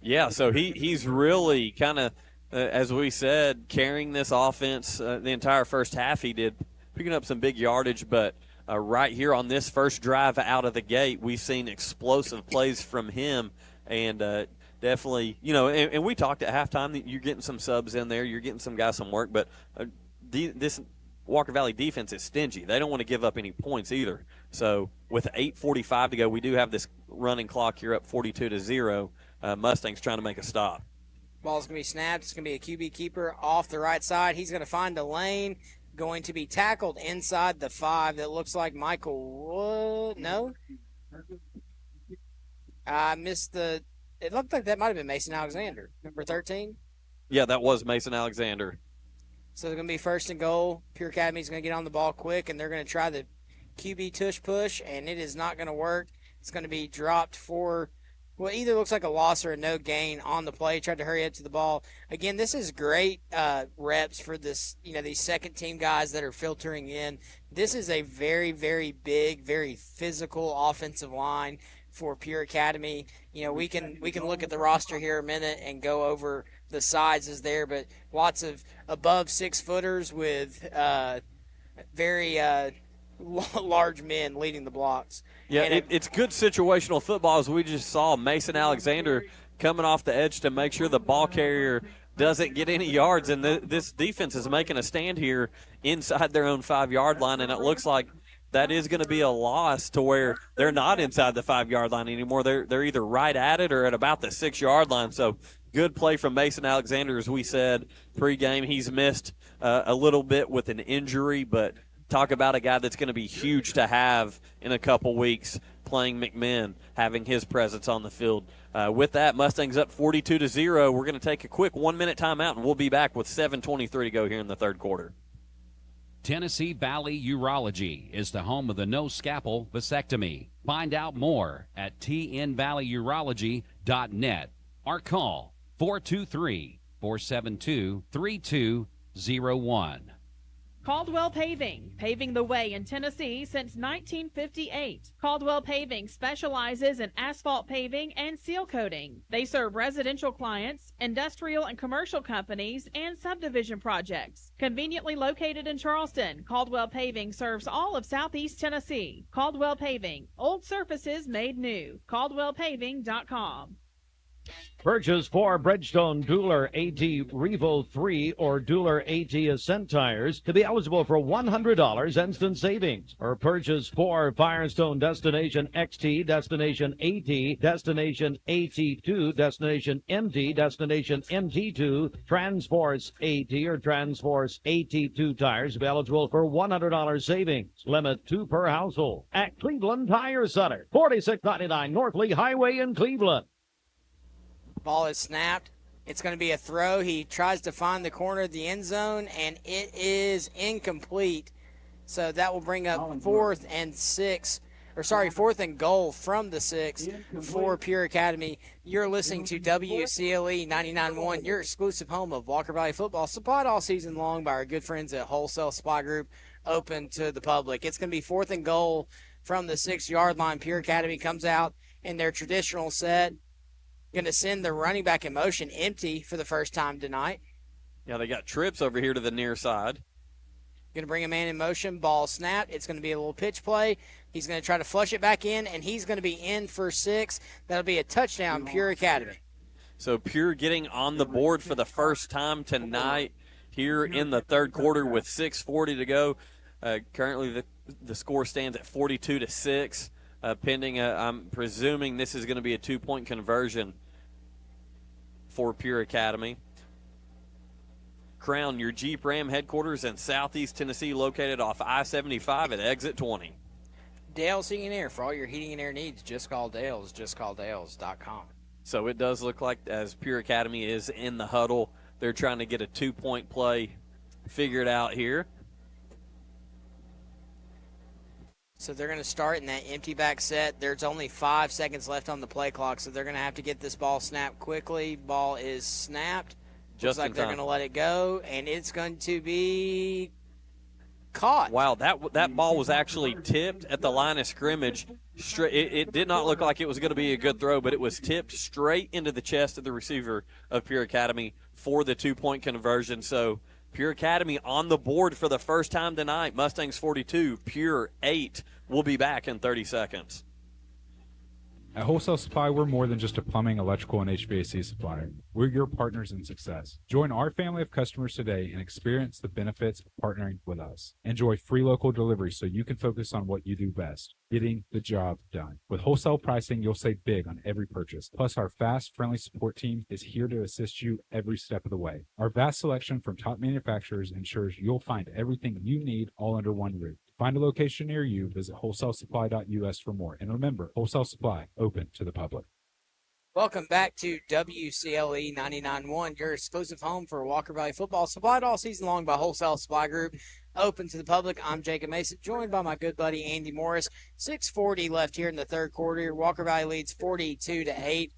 Yeah, so he's really kind of, as we said, carrying this offense the entire first half. He did, picking up some big yardage, but right here on this first drive out of the gate, we've seen explosive plays from him, and definitely, and we talked at halftime that you're getting some subs in there, you're getting some guys some work, but this Walker Valley defense is stingy. They don't want to give up any points either. So with 8:45 to go, we do have this running clock here up 42-0. Mustangs trying to make a stop. Ball's going to be snapped. It's going to be a QB keeper off the right side. He's going to find a lane. Going to be tackled inside the 5. That looks like Michael Wood. No? I missed it looked like that might have been Mason Alexander, number 13. Yeah, that was Mason Alexander. So they're going to be 1st and goal. Pure Academy's going to get on the ball quick, and they're going to try the QB tush push, and it is not going to work. It's going to be dropped for either looks like a loss or a no gain on the play. Tried to hurry up to the ball. Again, this is great reps for this, these second team guys that are filtering in. This is a very, very big, very physical offensive line for Pure Academy. We can look at the roster here a minute and go over the sizes there, but lots of above 6-footers with very large men leading the blocks. Yeah, it's good situational football, as we just saw. Mason Alexander coming off the edge to make sure the ball carrier doesn't get any yards, and this defense is making a stand here inside their own 5-yard line, and it looks like that is going to be a loss to where they're not inside the 5-yard line anymore. They're either right at it or at about the 6-yard line. So good play from Mason Alexander. As we said pregame, he's missed a little bit with an injury, but talk about a guy that's going to be huge to have in a couple weeks playing McMinn, having his presence on the field. With that, Mustangs up 42-0. We're going to take a quick 1-minute timeout, and we'll be back with 7:23 to go here in the third quarter. Tennessee Valley Urology is the home of the no scalpel vasectomy. Find out more at tnvalleyurology.net or call 423-472-3201. Caldwell Paving, paving the way in Tennessee since 1958. Caldwell Paving specializes in asphalt paving and seal coating. They serve residential clients, industrial and commercial companies, and subdivision projects. Conveniently located in Charleston, Caldwell Paving serves all of Southeast Tennessee. Caldwell Paving, old surfaces made new. CaldwellPaving.com. Purchase 4 Bridgestone Dueler AT Revo 3 or Dueler AT Ascent tires to be eligible for $100 instant savings. Or purchase 4 Firestone Destination XT, Destination AT, Destination AT2, Destination MT, Destination MT2, Transforce AT or Transforce AT2 tires to be eligible for $100 savings. Limit 2 per household. At Cleveland Tire Center, 4699 North Lee Highway in Cleveland. Ball is snapped. It's going to be a throw. He tries to find the corner of the end zone, and it is incomplete. So that will bring up 4th and goal from the 6 for Pure Academy. You're listening to WCLE 99.1, your exclusive home of Walker Valley football, supplied all season long by our good friends at Wholesale Supply Group, open to the public. It's going to be 4th and goal from the 6-yard line. Pure Academy comes out in their traditional set. Going to send the running back in motion empty for the first time tonight. Yeah, they got trips over here to the near side. Going to bring a man in motion, ball snap. It's going to be a little pitch play. He's going to try to flush it back in, and he's going to be in for 6. That'll be a touchdown, Pure Academy. So Pure getting on the board for the first time tonight here in the third quarter with 6:40 to go. Currently the score stands at 42-6. Pending, I'm presuming this is going to be a 2-point conversion for Pure Academy. Crown, your Jeep Ram headquarters in Southeast Tennessee, located off I-75 at exit 20. Dale's Heating and Air. For all your heating and air needs, just call Dale's, justcalldales.com. So it does look like as Pure Academy is in the huddle, they're trying to get a 2-point play figured out here. So they're going to start in that empty back set. There's only 5 seconds left on the play clock, so they're going to have to get this ball snapped quickly. Ball is snapped. Looks like they're going to let it go, and it's going to be caught. Wow, that ball was actually tipped at the line of scrimmage. It did not look like it was going to be a good throw, but it was tipped straight into the chest of the receiver of Pure Academy for the 2-point conversion. So Pure Academy on the board for the first time tonight. Mustangs 42, Pure 8. We'll be back in 30 seconds. At Wholesale Supply, we're more than just a plumbing, electrical, and HVAC supplier. We're your partners in success. Join our family of customers today and experience the benefits of partnering with us. Enjoy free local delivery so you can focus on what you do best, getting the job done. With wholesale pricing, you'll save big on every purchase. Plus, our fast, friendly support team is here to assist you every step of the way. Our vast selection from top manufacturers ensures you'll find everything you need all under one roof. Find a location near you. Visit wholesalesupply.us for more. And remember, Wholesale Supply, open to the public. Welcome back to WCLE 99.1, your exclusive home for Walker Valley football, supplied all season long by Wholesale Supply Group, open to the public. I'm Jacob Mason, joined by my good buddy Andy Morris. 6:40 left here in the third quarter. Walker Valley leads 42-8.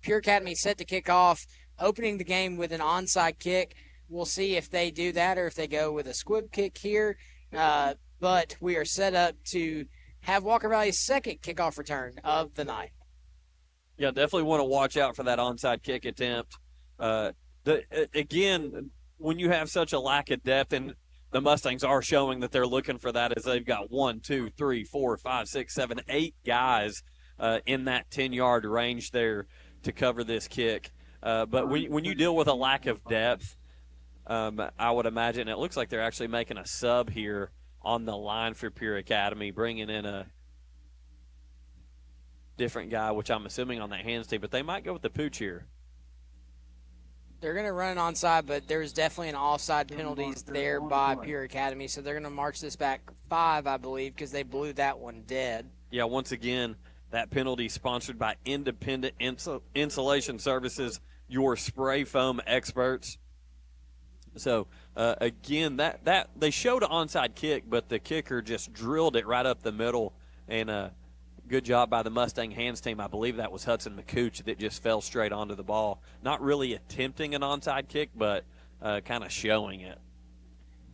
Pure Academy set to kick off, opening the game with an onside kick. We'll see if they do that or if they go with a squib kick here. But we are set up to have Walker Valley's second kickoff return of the night. Yeah, definitely want to watch out for that onside kick attempt. Again, when you have such a lack of depth, and the Mustangs are showing that they're looking for that, as they've got 1, 2, 3, 4, 5, 6, 7, 8 guys in that 10-yard range there to cover this kick. But when you deal with a lack of depth, I would imagine it looks like they're actually making a sub here on the line for Pure Academy, bringing in a different guy, which I'm assuming on that hands team, but they might go with the pooch here. They're going to run it onside, but there's definitely an offside penalties there by Pure Academy, so they're going to march this back 5, I believe, because they blew that one dead. Yeah, once again, that penalty sponsored by Independent Insulation Services, your spray foam experts. So again, that they showed an onside kick, but the kicker just drilled it right up the middle, and good job by the Mustang hands team. I believe that was Hudson McCooch that just fell straight onto the ball. Not really attempting an onside kick, but kind of showing it.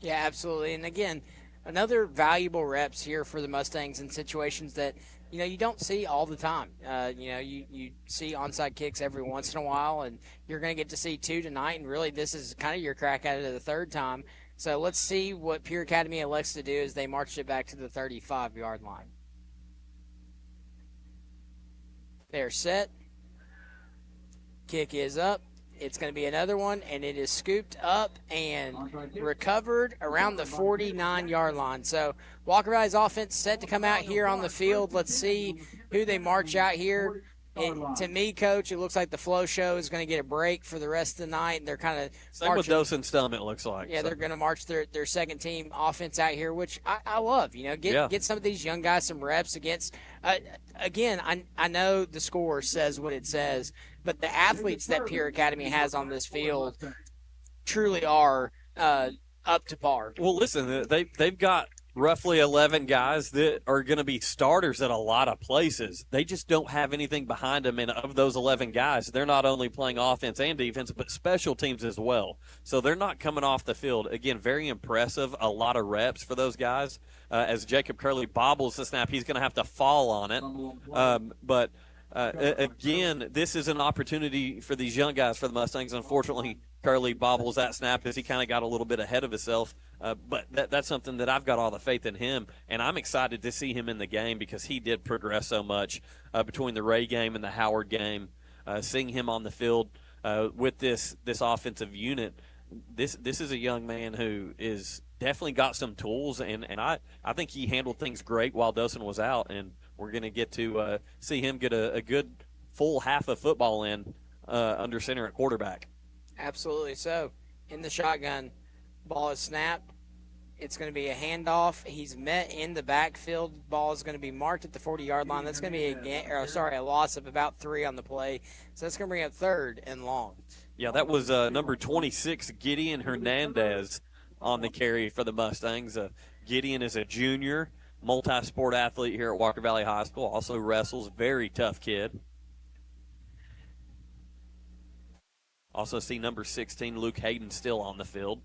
Yeah, absolutely. And again, another valuable reps here for the Mustangs in situations that, you don't see all the time. You see onside kicks every once in a while, and you're going to get to see 2 tonight, and really this is kind of your crack at it the third time. So let's see what Pure Academy elects to do as they march it back to the 35-yard line. They're set. Kick is up. It's going to be another one, and it is scooped up and recovered around the 49-yard line. So Walker Valley's offense set to come out here on the field. Let's see who they march out here. And to me, Coach, it looks like the Flow Show is going to get a break for the rest of the night. And they're kind of same with Dawson Stum, it looks like. Yeah, so they're going to march their second team offense out here, which I love. Get some of these young guys some reps against. Again, I know the score says what it says, but the athletes that Pure Academy has on this field truly are up to par. Well, listen, they've got roughly 11 guys that are going to be starters at a lot of places. They just don't have anything behind them, and of those 11 guys, they're not only playing offense and defense, but special teams as well. So they're not coming off the field. Again, very impressive, a lot of reps for those guys. As Jacob Curley bobbles the snap, he's going to have to fall on it. Again, this is an opportunity for these young guys for the Mustangs. Unfortunately, Curley bobbles that snap as he kind of got a little bit ahead of himself. But that's something that I've got all the faith in him, and I'm excited to see him in the game because he did progress so much between the Ray game and the Howard game. Seeing him on the field with this offensive unit, this is a young man who is definitely got some tools, and I think he handled things great while Dawson was out, and we're going to get to see him get a good full half of football in under center at quarterback. Absolutely. So in the shotgun, ball is snapped. It's going to be a handoff. He's met in the backfield. Ball is going to be marked at the 40-yard line. That's going to be a loss of about 3 on the play. So that's going to bring up 3rd and long. Yeah, that was number 26, Gideon Hernandez, on the carry for the Mustangs. Gideon is a junior, multi-sport athlete here at Walker Valley High School. Also wrestles, very tough kid. Also see number 16, Luke Hayden, still on the field.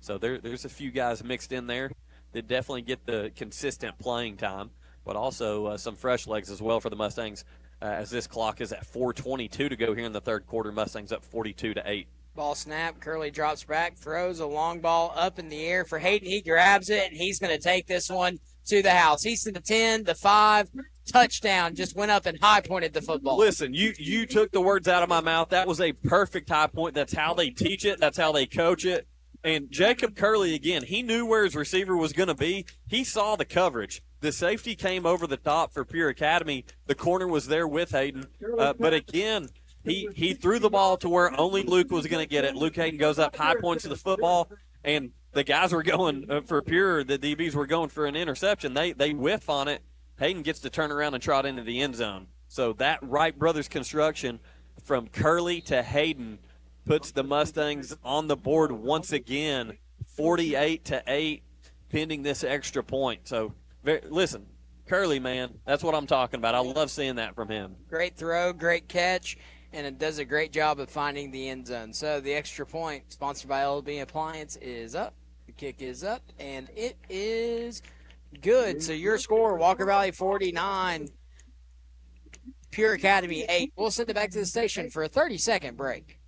So there's a few guys mixed in there that definitely get the consistent playing time, but also some fresh legs as well for the Mustangs as this clock is at 4:22 to go here in the third quarter. Mustangs up 42-8. Ball snap. Curley drops back, throws a long ball up in the air for Hayden. He grabs it, and he's going to take this one to the house. He's to the 10, the 5, touchdown. Just went up and high-pointed the football. Listen, you took the words out of my mouth. That was a perfect high point. That's how they teach it. That's how they coach it. And Jacob Curley, again, he knew where his receiver was going to be. He saw the coverage. The safety came over the top for Pure Academy. The corner was there with Hayden. But again, he threw the ball to where only Luke was going to get it. Luke Hayden goes up, high points to the football, and the guys were going for Pure. The DBs were going for an interception. They whiff on it. Hayden gets to turn around and trot into the end zone. So that Wright Brothers construction from Curley to Hayden puts the Mustangs on the board once again, 48-8, pending this extra point. So, listen, Curley, man, that's what I'm talking about. I love seeing that from him. Great throw, great catch, and it does a great job of finding the end zone. So the extra point, sponsored by LB Appliance, is up. The kick is up, and it is good. So your score, Walker Valley 49, Pure Academy 8. We'll send it back to the station for a 30-second break.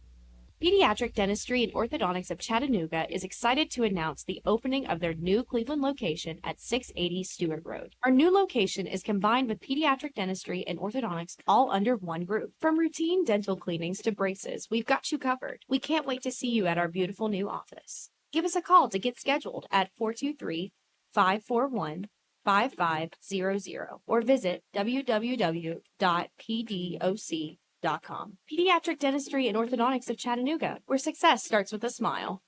Pediatric Dentistry and Orthodontics of Chattanooga is excited to announce the opening of their new Cleveland location at 680 Stewart Road. Our new location is combined with pediatric dentistry and orthodontics all under one roof. From routine dental cleanings to braces, we've got you covered. We can't wait to see you at our beautiful new office. Give us a call to get scheduled at 423-541-5500 or visit www.pdoc.com. Pediatric Dentistry and Orthodontics of Chattanooga, where success starts with a smile.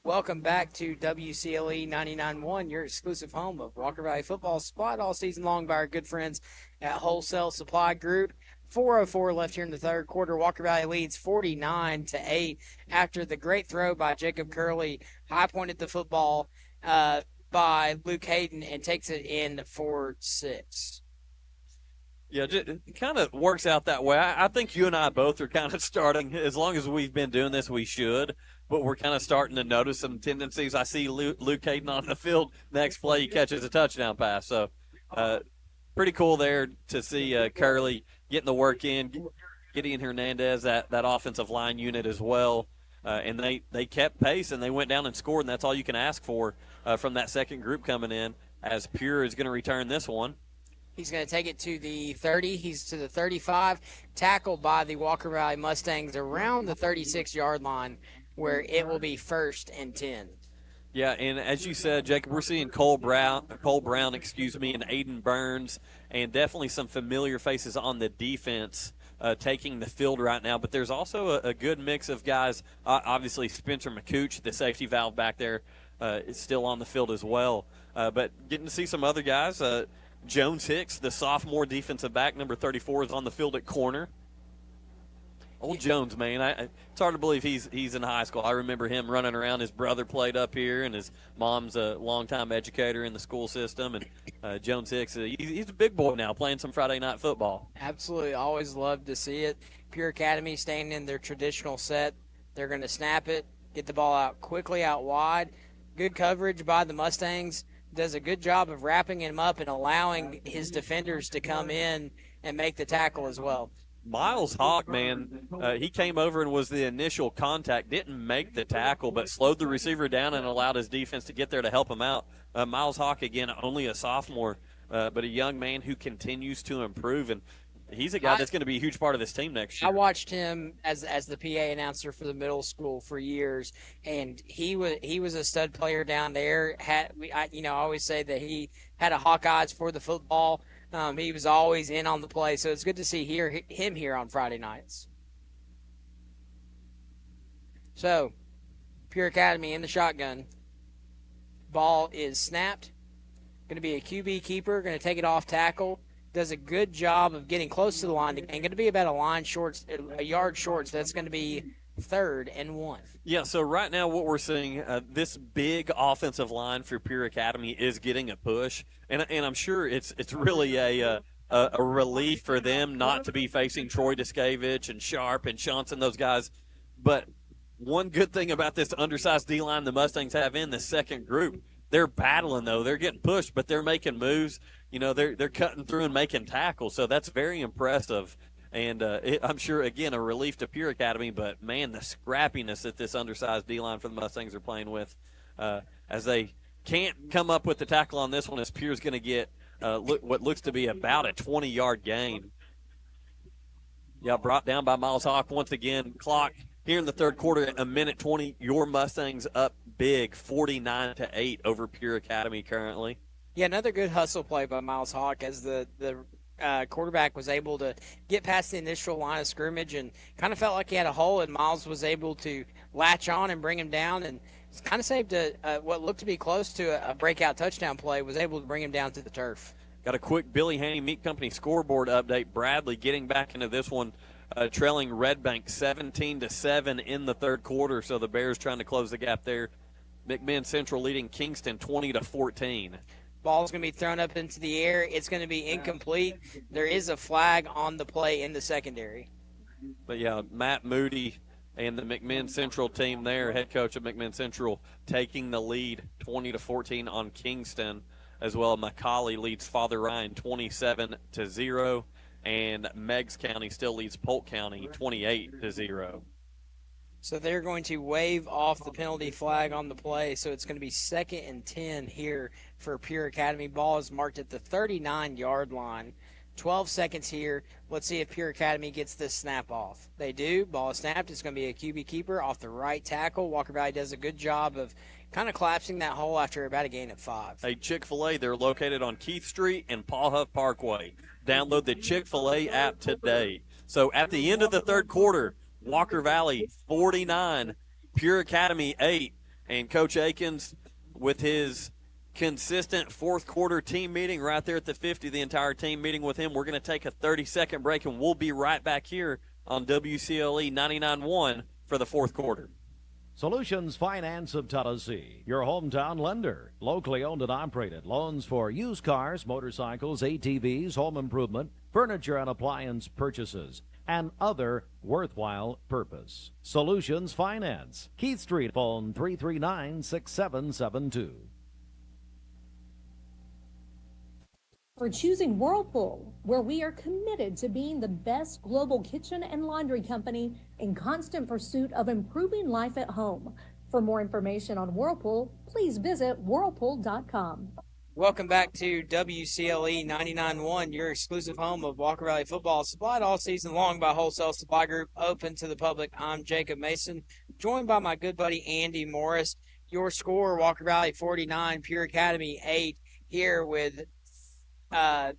Welcome back to WCLE 99.1, your exclusive home of Walker Valley football, supplied all season long by our good friends at Wholesale Supply Group. 4:04 left here in the third quarter. Walker Valley leads 49-8 after the great throw by Jacob Curley. High pointed the football by Luke Hayden and takes it in for 6. Yeah, it kind of works out that way. I think you and I both are kind of starting, as long as we've been doing this, we should, but we're kind of starting to notice some tendencies. I see Luke Hayden on the field. Next play, he catches a touchdown pass. So pretty cool there to see Curley getting the work in, Gideon Hernandez, that offensive line unit as well. And they kept pace, and they went down and scored, and that's all you can ask for from that second group coming in, as Pure is going to return this one. He's going to take it to the 30. He's to the 35, tackled by the Walker Valley Mustangs around the 36-yard line, where it will be 1st and 10. Yeah, and as you said, Jacob, we're seeing Cole Brown, and Aiden Burns, and definitely some familiar faces on the defense taking the field right now. But there's also a good mix of guys. Obviously, Spencer McCooch, the safety valve back there, is still on the field as well. But getting to see some other guys. Jones Hicks, the sophomore defensive back, number 34, is on the field at corner. Old Jones, man, it's hard to believe he's in high school. I remember him running around. His brother played up here, and his mom's a longtime educator in the school system. And Jones Hicks, he's a big boy now, playing some Friday night football. Absolutely, always love to see it. Pure Academy staying in their traditional set. They're going to snap it, get the ball out quickly out wide. Good coverage by the Mustangs. Does a good job of wrapping him up and allowing his defenders to come in and make the tackle as well. Miles Hawk, man, he came over and was the initial contact, didn't make the tackle, but slowed the receiver down and allowed his defense to get there to help him out. Miles Hawk, again, only a sophomore, but a young man who continues to improve, and he's a guy that's going to be a huge part of this team next year. I watched him as the PA announcer for the middle school for years, and he was a stud player down there. I always say that he had a Hawkeyes for the football. He was always in on the play, so it's good to see him here on Friday nights. So, Pure Academy in the shotgun. Ball is snapped. Going to be a QB keeper. Going to take it off tackle. Does a good job of getting close to the line. And going to be about a yard short, so that's going to be 3rd and 1. Yeah, so right now what we're seeing, this big offensive line for Pure Academy is getting a push, and I'm sure it's really a relief for them not to be facing Troy Duskevich and Sharp and Johnson, those guys. But one good thing about this undersized D-line the Mustangs have in the second group, they're battling, though. They're getting pushed, but they're making moves. You know, they're cutting through and making tackles, so that's very impressive. And I'm sure, again, a relief to Pure Academy, but, man, the scrappiness that this undersized D-line for the Mustangs are playing with, as they can't come up with the tackle on this one, as Pure's going to get what looks to be about a 20-yard gain. Yeah, brought down by Miles Hawk once again. Clock here in the third quarter, a minute 20. Your Mustangs up big, 49-8 over Pure Academy currently. Yeah, another good hustle play by Miles Hawk as the quarterback was able to get past the initial line of scrimmage and kind of felt like he had a hole, and Miles was able to latch on and bring him down, and kind of saved what looked to be close to a breakout touchdown play, was able to bring him down to the turf. Got a quick Billy Haney Meat Company scoreboard update. Bradley getting back into this one, trailing Red Bank 17-7 in the third quarter, so the Bears trying to close the gap there. McMinn Central leading Kingston 20-14. Ball's going to be thrown up into the air. It's going to be incomplete. There is a flag on the play in the secondary. But, yeah, Matt Moody and the McMinn Central team there, head coach of McMinn Central, taking the lead 20-14 on Kingston. As well, McCallie leads Father Ryan 27-0, and Meigs County still leads Polk County 28-0. So they're going to wave off the penalty flag on the play. So it's going to be 2nd and 10 here for Pure Academy. Ball is marked at the 39-yard line. 12 seconds here. Let's see if Pure Academy gets this snap off. They do. Ball is snapped. It's going to be a QB keeper off the right tackle. Walker Valley does a good job of kind of collapsing that hole after about a gain of 5. Hey, Chick-fil-A, they're located on Keith Street and Paul Huff Parkway. Download the Chick-fil-A app today. So at the end of the third quarter, Walker Valley 49, Pure Academy 8, and Coach Akins with his consistent fourth quarter team meeting right there at the 50, the entire team meeting with him. We're going to take a 30-second break, and we'll be right back here on WCLE 99.1 for the fourth quarter. Solutions Finance of Tennessee, your hometown lender. Locally owned and operated. Loans for used cars, motorcycles, ATVs, home improvement, furniture and appliance purchases, and other worthwhile purpose. Solutions Finance. Keith Street, phone 339-6772. For choosing Whirlpool, where we are committed to being the best global kitchen and laundry company in constant pursuit of improving life at home. For more information on Whirlpool, please visit whirlpool.com. Welcome back to WCLE 99.1, your exclusive home of Walker Valley football, supplied all season long by Wholesale Supply Group, open to the public. I'm Jacob Mason, joined by my good buddy Andy Morris. Your score, Walker Valley 49, Pure Academy 8, here with the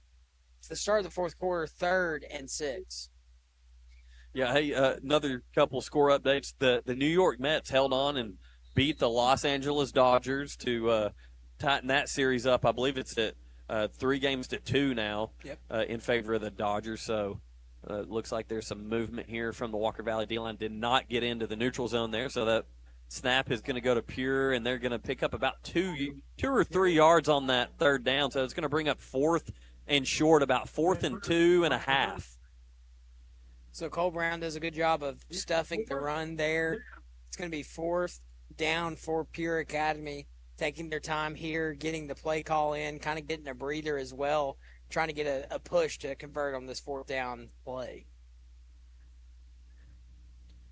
start of the fourth quarter, 3rd and 6. Yeah, hey, another couple score updates. The New York Mets held on and beat the Los Angeles Dodgers to tighten that series up. I believe it's at 3-2 now. Yep. In favor of the Dodgers. So it looks like there's some movement here from the Walker Valley D-line. Did not get into the neutral zone there, so that snap is going to go to Pure, and they're going to pick up about 2 or 3 yards on that 3rd down. So it's going to bring up 4th and short, about 4th and 2.5. So Cole Brown does a good job of stuffing the run there. It's going to be 4th down for Pure Academy, taking their time here, getting the play call in, kind of getting a breather as well, trying to get a push to convert on this 4th down play.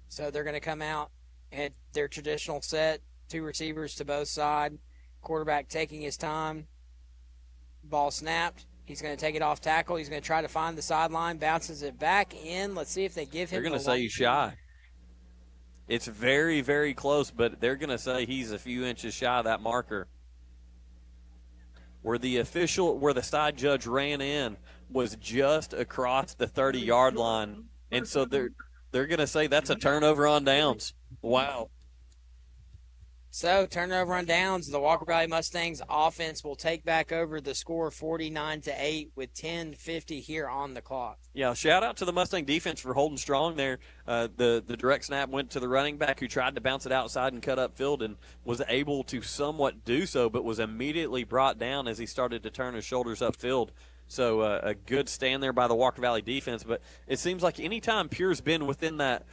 So they're going to come out at their traditional set, 2 receivers to both sides, quarterback taking his time, ball snapped. He's going to take it off tackle. He's going to try to find the sideline, bounces it back in. Let's see if they give him. They're going to say he's shy. It's very, very close, but they're going to say he's a few inches shy of that marker. Where the side judge ran in was just across the 30-yard line, and so they're going to say that's a turnover on downs. Wow. So, turnover on downs, the Walker Valley Mustangs offense will take back over the score 49-8 with 10:50 here on the clock. Yeah, shout out to the Mustang defense for holding strong there. The direct snap went to the running back who tried to bounce it outside and cut upfield and was able to somewhat do so, but was immediately brought down as he started to turn his shoulders upfield. So a good stand there by the Walker Valley defense. But it seems like anytime Pure's been within that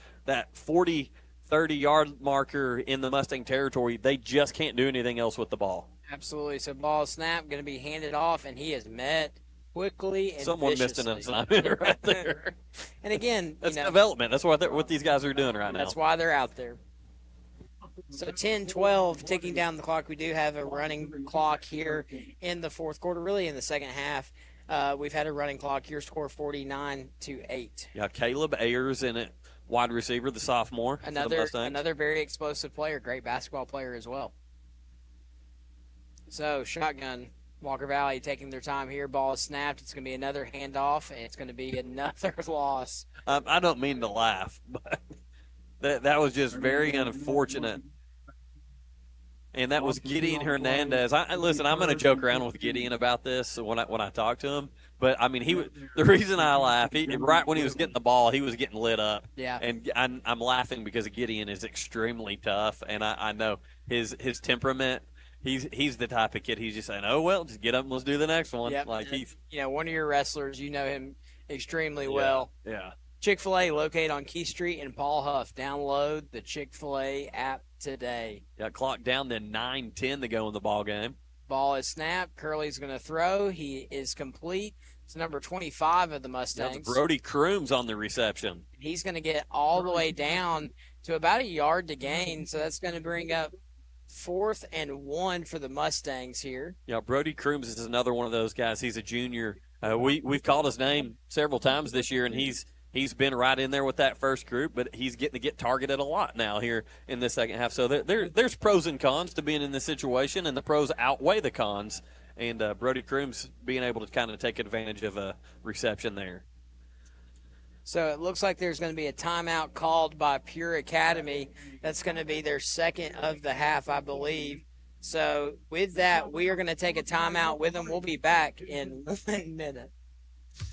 30-yard marker in the Mustang territory, they just can't do anything else with the ball. Absolutely. So ball snap, going to be handed off, and he is met quickly and Someone viciously. missed an assignment right there. And again, that's development. That's what these guys are doing right now. That's why they're out there. So 10-12 ticking down the clock. We do have a running clock here in the fourth quarter, really in the second half. We've had a running clock. Your score 49-8. Yeah, Caleb Ayers in it. Wide receiver, the sophomore. Another very explosive player, great basketball player as well. So, shotgun, Walker Valley taking their time here. Ball is snapped. It's going to be another handoff, and it's going to be another loss. I don't mean to laugh, but that was just very unfortunate. And that was Gideon Hernandez. Listen, I'm going to joke around with Gideon about this when I talk to him. But, I mean, the reason I laugh, right when he was getting the ball, he was getting lit up. Yeah. And I'm laughing because Gideon is extremely tough, and I know his temperament. He's the type of kid, he's just saying, oh, well, just get up and let's do the next one. Yep. Like one of your wrestlers, you know him extremely well. Yeah. Chick-fil-A located on Key Street in Paul Huff. Download the Chick-fil-A app today. Yeah, clock down to 9:10 to go in the ball game. Ball is snapped. Curley's going to throw. He is complete. It's number 25 of the Mustangs. That's Brody Crooms on the reception. He's going to get all the way down to about a yard to gain, so that's going to bring up 4th and 1 for the Mustangs here. Yeah, Brody Crooms is another one of those guys. He's a junior. We've called his name several times this year, and he's been right in there with that first group, but he's getting to get targeted a lot now here in the second half. So there's pros and cons to being in this situation, and the pros outweigh the cons. And Brody Crooms being able to kind of take advantage of a reception there. So it looks like there's going to be a timeout called by Pure Academy. That's going to be their second of the half, I believe. So with that, we are going to take a timeout with them. We'll be back in 1 minute.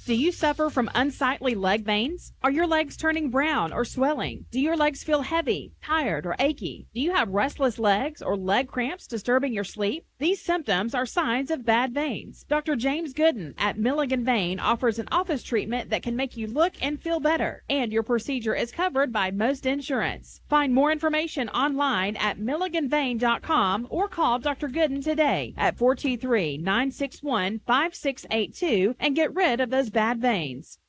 Do you suffer from unsightly leg veins? Are your legs turning brown or swelling? Do your legs feel heavy, tired, or achy? Do you have restless legs or leg cramps disturbing your sleep? These symptoms are signs of bad veins. Dr. James Gooden at Milligan Vein offers an office treatment that can make you look and feel better, and your procedure is covered by most insurance. Find more information online at milliganvein.com or call Dr. Gooden today at 423-961-5682 and get rid of those bad veins.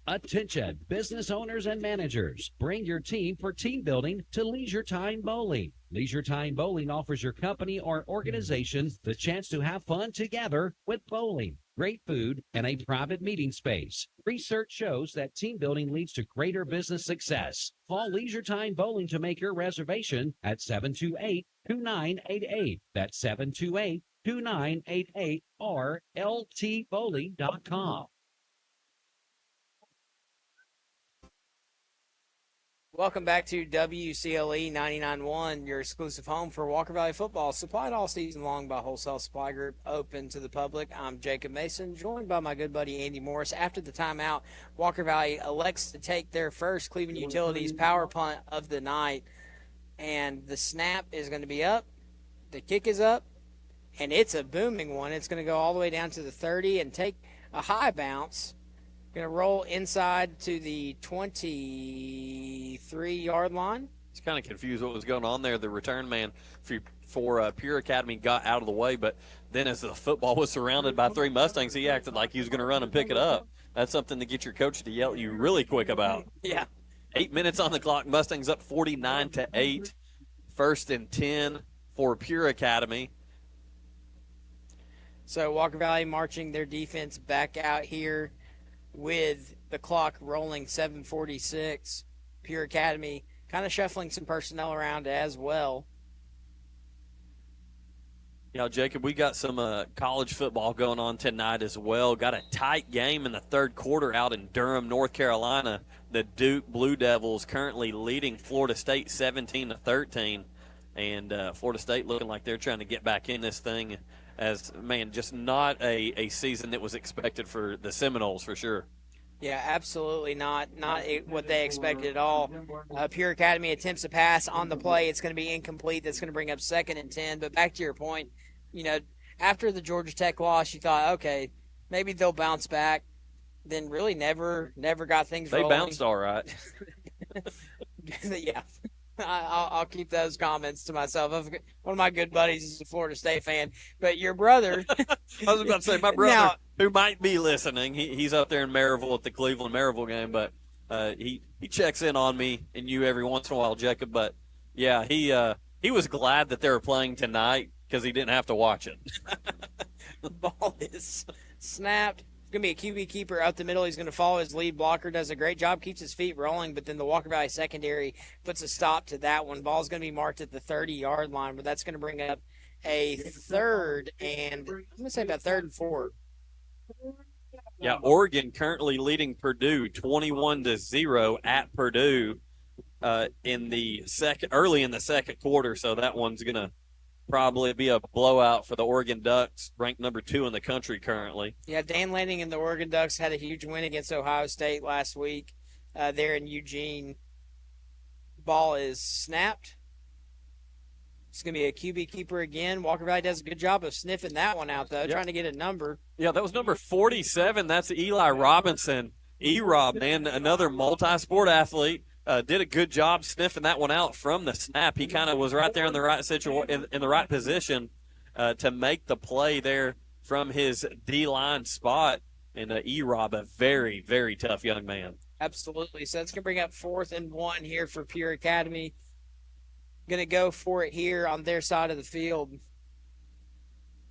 Attention, business owners and managers. Bring your team for team building to Leisure Time Bowling. Leisure Time Bowling offers your company or organization the chance to have fun together with bowling, great food, and a private meeting space. Research shows that team building leads to greater business success. Call Leisure Time Bowling to make your reservation at 728-2988. That's 728-2988 or ltbowling.com. Welcome back to WCLE 99.1, your exclusive home for Walker Valley football. Supplied all season long by Wholesale Supply Group, open to the public. I'm Jacob Mason, joined by my good buddy Andy Morris. After the timeout, Walker Valley elects to take their first Cleveland Utilities power punt of the night. And the snap is going to be up, the kick is up, and it's a booming one. It's going to go all the way down to the 30 and take a high bounce. Going to roll inside to the 23-yard line. It's kind of confused what was going on there. The return man for Pure Academy got out of the way, but then as the football was surrounded by three Mustangs, he acted like he was going to run and pick it up. That's something to get your coach to yell at you really quick about. Yeah. 8 minutes on the clock. Mustangs up 49-8. 1st and 10 for Pure Academy. So Walker Valley marching their defense back out here with the clock rolling 7:46. Pure Academy kind of shuffling some personnel around as well. You know, Jacob, we got some college football going on tonight as well. Got a tight game in the third quarter out in Durham, North Carolina. The Duke Blue Devils currently leading Florida State 17-13. And Florida State looking like they're trying to get back in this thing as, man, just not a season that was expected for the Seminoles for sure. Yeah, absolutely not what they expected at all. Pure Academy attempts a pass on the play. It's going to be incomplete. That's going to bring up 2nd and 10. But back to your point, you know, after the Georgia Tech loss, you thought, okay, maybe they'll bounce back. Then really never got things rolling. They bounced all right. Yeah. I'll keep those comments to myself. One of my good buddies is a Florida State fan, but your brother. I was about to say, my brother, now, who might be listening, he's up there in Maryville at the Cleveland-Maryville game, but he checks in on me and you every once in a while, Jacob. But, yeah, he was glad that they were playing tonight because he didn't have to watch it. The ball is snapped. It's going to be a QB keeper out the middle. He's going to follow his lead blocker, does a great job, keeps his feet rolling, but then the Walker Valley secondary puts a stop to that one. Ball's going to be marked at the 30-yard line, but that's going to bring up a 3rd and, I'm going to say about 3rd and 4. Yeah, Oregon currently leading Purdue 21-0 at Purdue early in the second quarter, so that one's going to probably be a blowout for the Oregon Ducks, ranked number 2 in the country currently. Yeah, Dan Lanning and the Oregon Ducks had a huge win against Ohio State last week there in Eugene. Ball is snapped. It's going to be a QB keeper again. Walker Valley does a good job of sniffing that one out, though, trying to get a number. Yeah, that was number 47. That's Eli Robinson. E-Rob, man, another multi-sport athlete. Did a good job sniffing that one out from the snap. He kind of was right there in the right in the right position to make the play there from his D-line spot. And E-Rob, a very, very tough young man. Absolutely. So it's going to bring up 4th and 1 here for Pure Academy. Going to go for it here on their side of the field.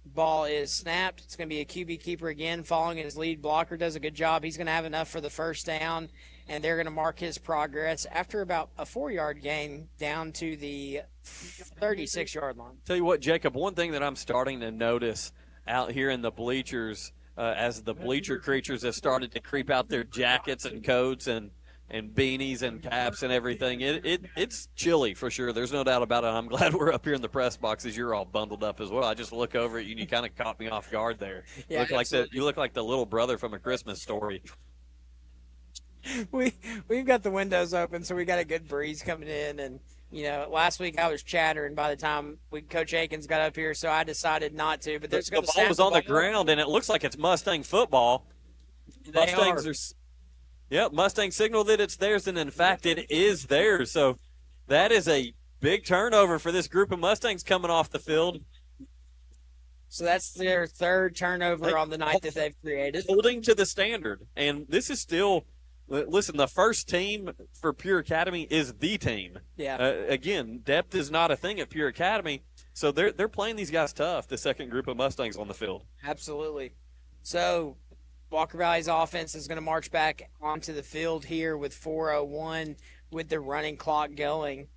Ball is snapped. It's going to be a QB keeper again, following his lead blocker. Does a good job. He's going to have enough for the first down, and they're going to mark his progress after about a 4-yard gain down to the 36-yard line. Tell you what, Jacob, one thing that I'm starting to notice out here in the bleachers as the bleacher creatures have started to creep out their jackets and coats and and beanies and caps and everything. It's chilly for sure. There's no doubt about it. I'm glad we're up here in the press boxes. You're all bundled up as well. I just look over at you and you kind of caught me off guard there. Yeah, You look like the little brother from A Christmas Story. We've got the windows open, so we got a good breeze coming in. And last week I was chattering by the time Coach Akins got up here, so I decided not to. But there's The ball was on the ground, and it looks like it's Mustang football. Mustang signaled that it's theirs, and in fact, it is theirs. So that is a big turnover for this group of Mustangs coming off the field. So that's their third turnover on the night that they've created. Holding to the standard. And this is still, listen, the first team for Pure Academy is the team. Yeah. Again, depth is not a thing at Pure Academy. So they're playing these guys tough, the second group of Mustangs on the field. Absolutely. So Walker Valley's offense is going to march back onto the field here with 4:01 with the running clock going.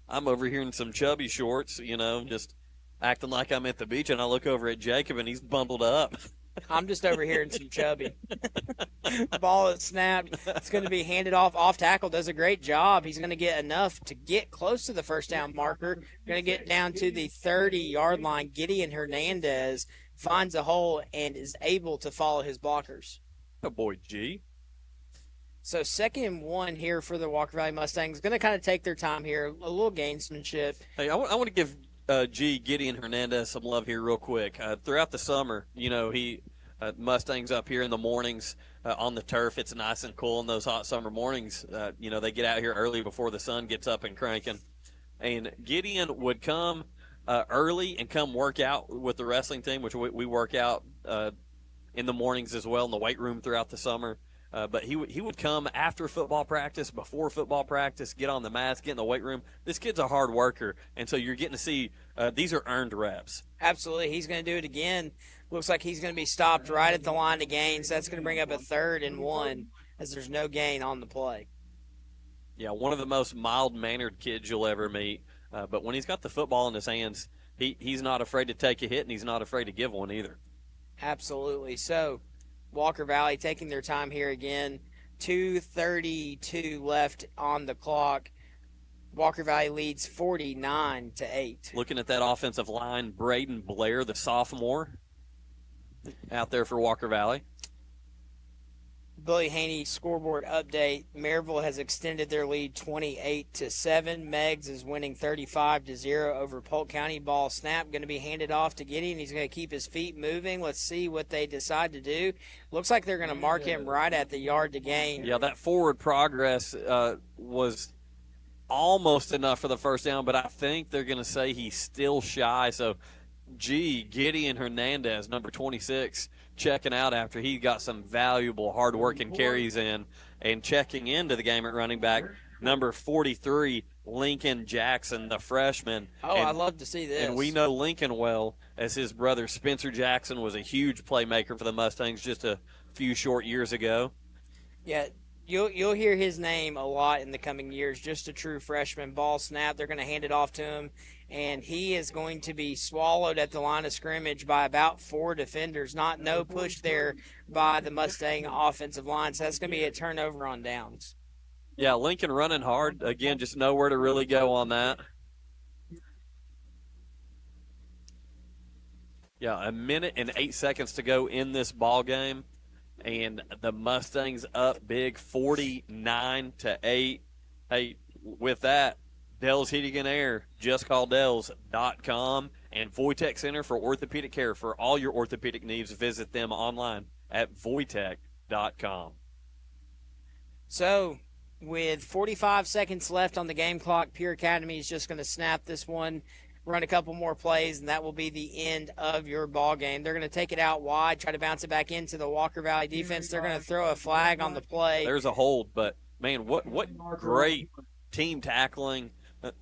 I'm over here in some chubby shorts, just acting like I'm at the beach, and I look over at Jacob, and he's bundled up. I'm just over here in some chubby. Ball is snapped. It's going to be handed off. Off tackle does a great job. He's going to get enough to get close to the first down marker. Going to get down to the 30-yard line. Gideon Hernandez finds a hole and is able to follow his blockers. Oh, boy, G. So 2nd and 1 here for the Walker Valley Mustangs. Going to kind of take their time here. A little gamesmanship. Hey, I want to give Gideon Hernandez some love here real quick. Throughout the summer, Mustangs up here in the mornings on the turf. It's nice and cool in those hot summer mornings. They get out here early before the sun gets up and cranking. And Gideon would come early and come work out with the wrestling team, which we work out in the mornings as well in the weight room throughout the summer. But he would come after football practice, before football practice, get on the mats, get in the weight room. This kid's a hard worker, and so you're getting to see these are earned reps. Absolutely. He's going to do it again. Looks like he's going to be stopped right at the line of gain, so that's going to bring up a 3rd and 1 as there's no gain on the play. Yeah, one of the most mild-mannered kids you'll ever meet. But when he's got the football in his hands, he's not afraid to take a hit, and he's not afraid to give one either. Absolutely. So Walker Valley taking their time here again. 2:32 left on the clock. Walker Valley leads 49-8. Looking at that offensive line, Braden Blair, the sophomore, out there for Walker Valley. Billy Haney scoreboard update. Maryville has extended their lead 28-7. Meggs is winning 35-0 over Polk County. Ball snap going to be handed off to Gideon. He's going to keep his feet moving. Let's see what they decide to do. Looks like they're going to mark him right at the yard to gain. Yeah, that forward progress was almost enough for the first down, but I think they're going to say he's still shy. So, Gideon Hernandez, number 26, checking out after he got some valuable hard-working carries in, and checking into the game at running back, number 43, Lincoln Jackson, the freshman. Oh, I'd love to see this. And we know Lincoln well, as his brother Spencer Jackson was a huge playmaker for the Mustangs just a few short years ago. Yeah, you'll hear his name a lot in the coming years. Just a true freshman. Ball snap. They're going to hand it off to him, and he is going to be swallowed at the line of scrimmage by about 4 defenders. No push there by the Mustang offensive line, so that's going to be a turnover on downs. Yeah, Lincoln running hard. Again, just nowhere to really go on that. Yeah, 1 minute and 8 seconds to go in this ball game. And the Mustangs up big, 49-8. Hey, with that, Dell's Heating and Air, justcalldells.com, and Voitech Center for Orthopedic Care. For all your orthopedic needs, visit them online at voitech.com. So, with 45 seconds left on the game clock, Pure Academy is just going to snap this one, run a couple more plays, and that will be the end of your ball game. They're going to take it out wide, try to bounce it back into the Walker Valley defense. They're going to throw a flag on the play. There's a hold, but, man, what great team tackling.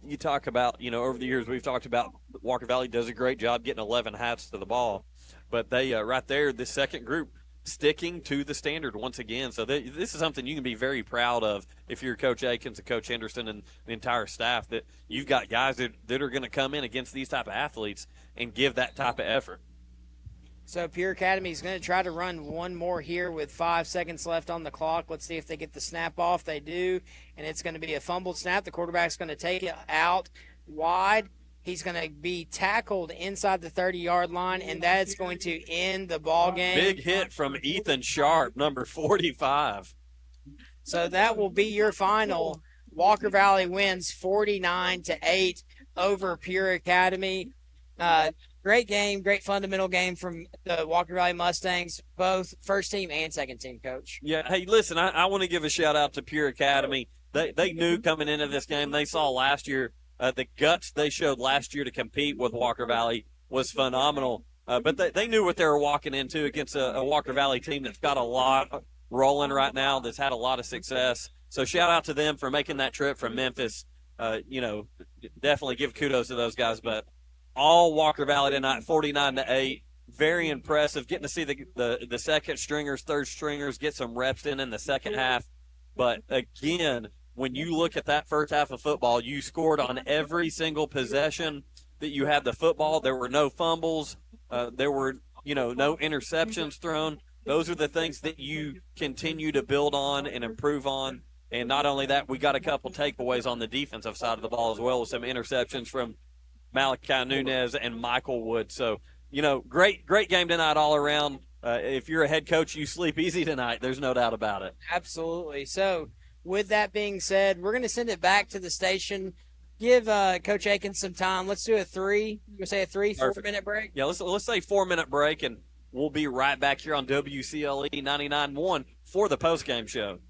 You talk about, over the years we've talked about Walker Valley does a great job getting 11 hats to the ball. But they, right there, this second group, sticking to the standard once again. So this is something you can be very proud of if you're Coach Akins and Coach Henderson and the entire staff, that you've got guys that are going to come in against these type of athletes and give that type of effort. So Pure Academy is going to try to run one more here with 5 seconds left on the clock. Let's see if they get the snap off. They do, and it's going to be a fumbled snap. The quarterback's going to take it out wide. He's going to be tackled inside the 30-yard line, and that's going to end the ball game. Big hit from Ethan Sharp, number 45. So that will be your final. Walker Valley wins 49-8 over Pure Academy. Great game, great fundamental game from the Walker Valley Mustangs, both first team and second team, Coach. Yeah, hey, listen, I want to give a shout-out to Pure Academy. They knew coming into this game, they saw last year, the guts they showed last year to compete with Walker Valley was phenomenal. But they knew what they were walking into against a Walker Valley team that's got a lot rolling right now, that's had a lot of success. So shout-out to them for making that trip from Memphis. Definitely give kudos to those guys, but all Walker Valley tonight, 49-8. Very impressive. Getting to see the second stringers, third stringers get some reps in the second half. But again, when you look at that first half of football, you scored on every single possession that you had the football. There were no fumbles. There were, no interceptions thrown. Those are the things that you continue to build on and improve on. And not only that, we got a couple takeaways on the defensive side of the ball as well with some interceptions from Malachi Nunez and Michael Wood. So, great game tonight all around. If you're a head coach, you sleep easy tonight. There's no doubt about it. Absolutely. So, with that being said, we're going to send it back to the station. Give Coach Akins some time. Let's do a 4-minute break? Yeah, let's say 4-minute break, and we'll be right back here on WCLE 99.1 for the postgame show.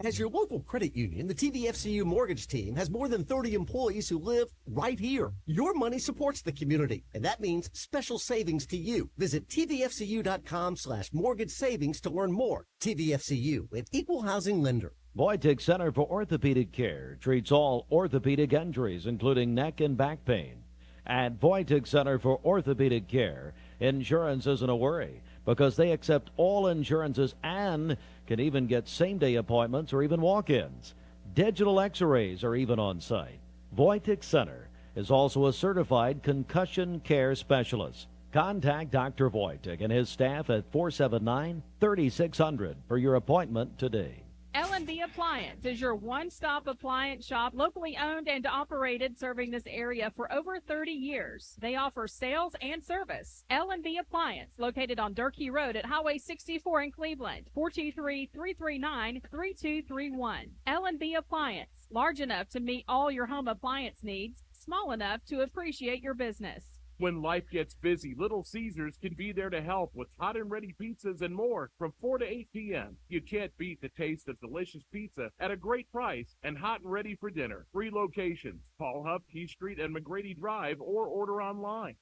As your local credit union, the TVFCU mortgage team has more than 30 employees who live right here. Your money supports the community, and that means special savings to you. Visit tvfcu.com/mortgage savings to learn more. TVFCU, an equal housing lender. Voitech Center for Orthopedic Care treats all orthopedic injuries, including neck and back pain. At Voitech Center for Orthopedic Care, insurance isn't a worry because they accept all insurances and can even get same-day appointments or even walk-ins. Digital x-rays are even on site. Voitech Center is also a certified concussion care specialist. Contact Dr. Voitech and his staff at 479-3600 for your appointment today. L&B Appliance is your one-stop appliance shop, locally owned and operated, serving this area for over 30 years. They offer sales and service. L&B Appliance, located on Durkee Road at Highway 64 in Cleveland, 423-339-3231. L&B Appliance, large enough to meet all your home appliance needs, small enough to appreciate your business. When life gets busy, Little Caesars can be there to help with hot and ready pizzas and more from 4 to 8 p.m. You can't beat the taste of delicious pizza at a great price and hot and ready for dinner. 3 locations, Paul Huff, Key Street, and McGrady Drive, or order online.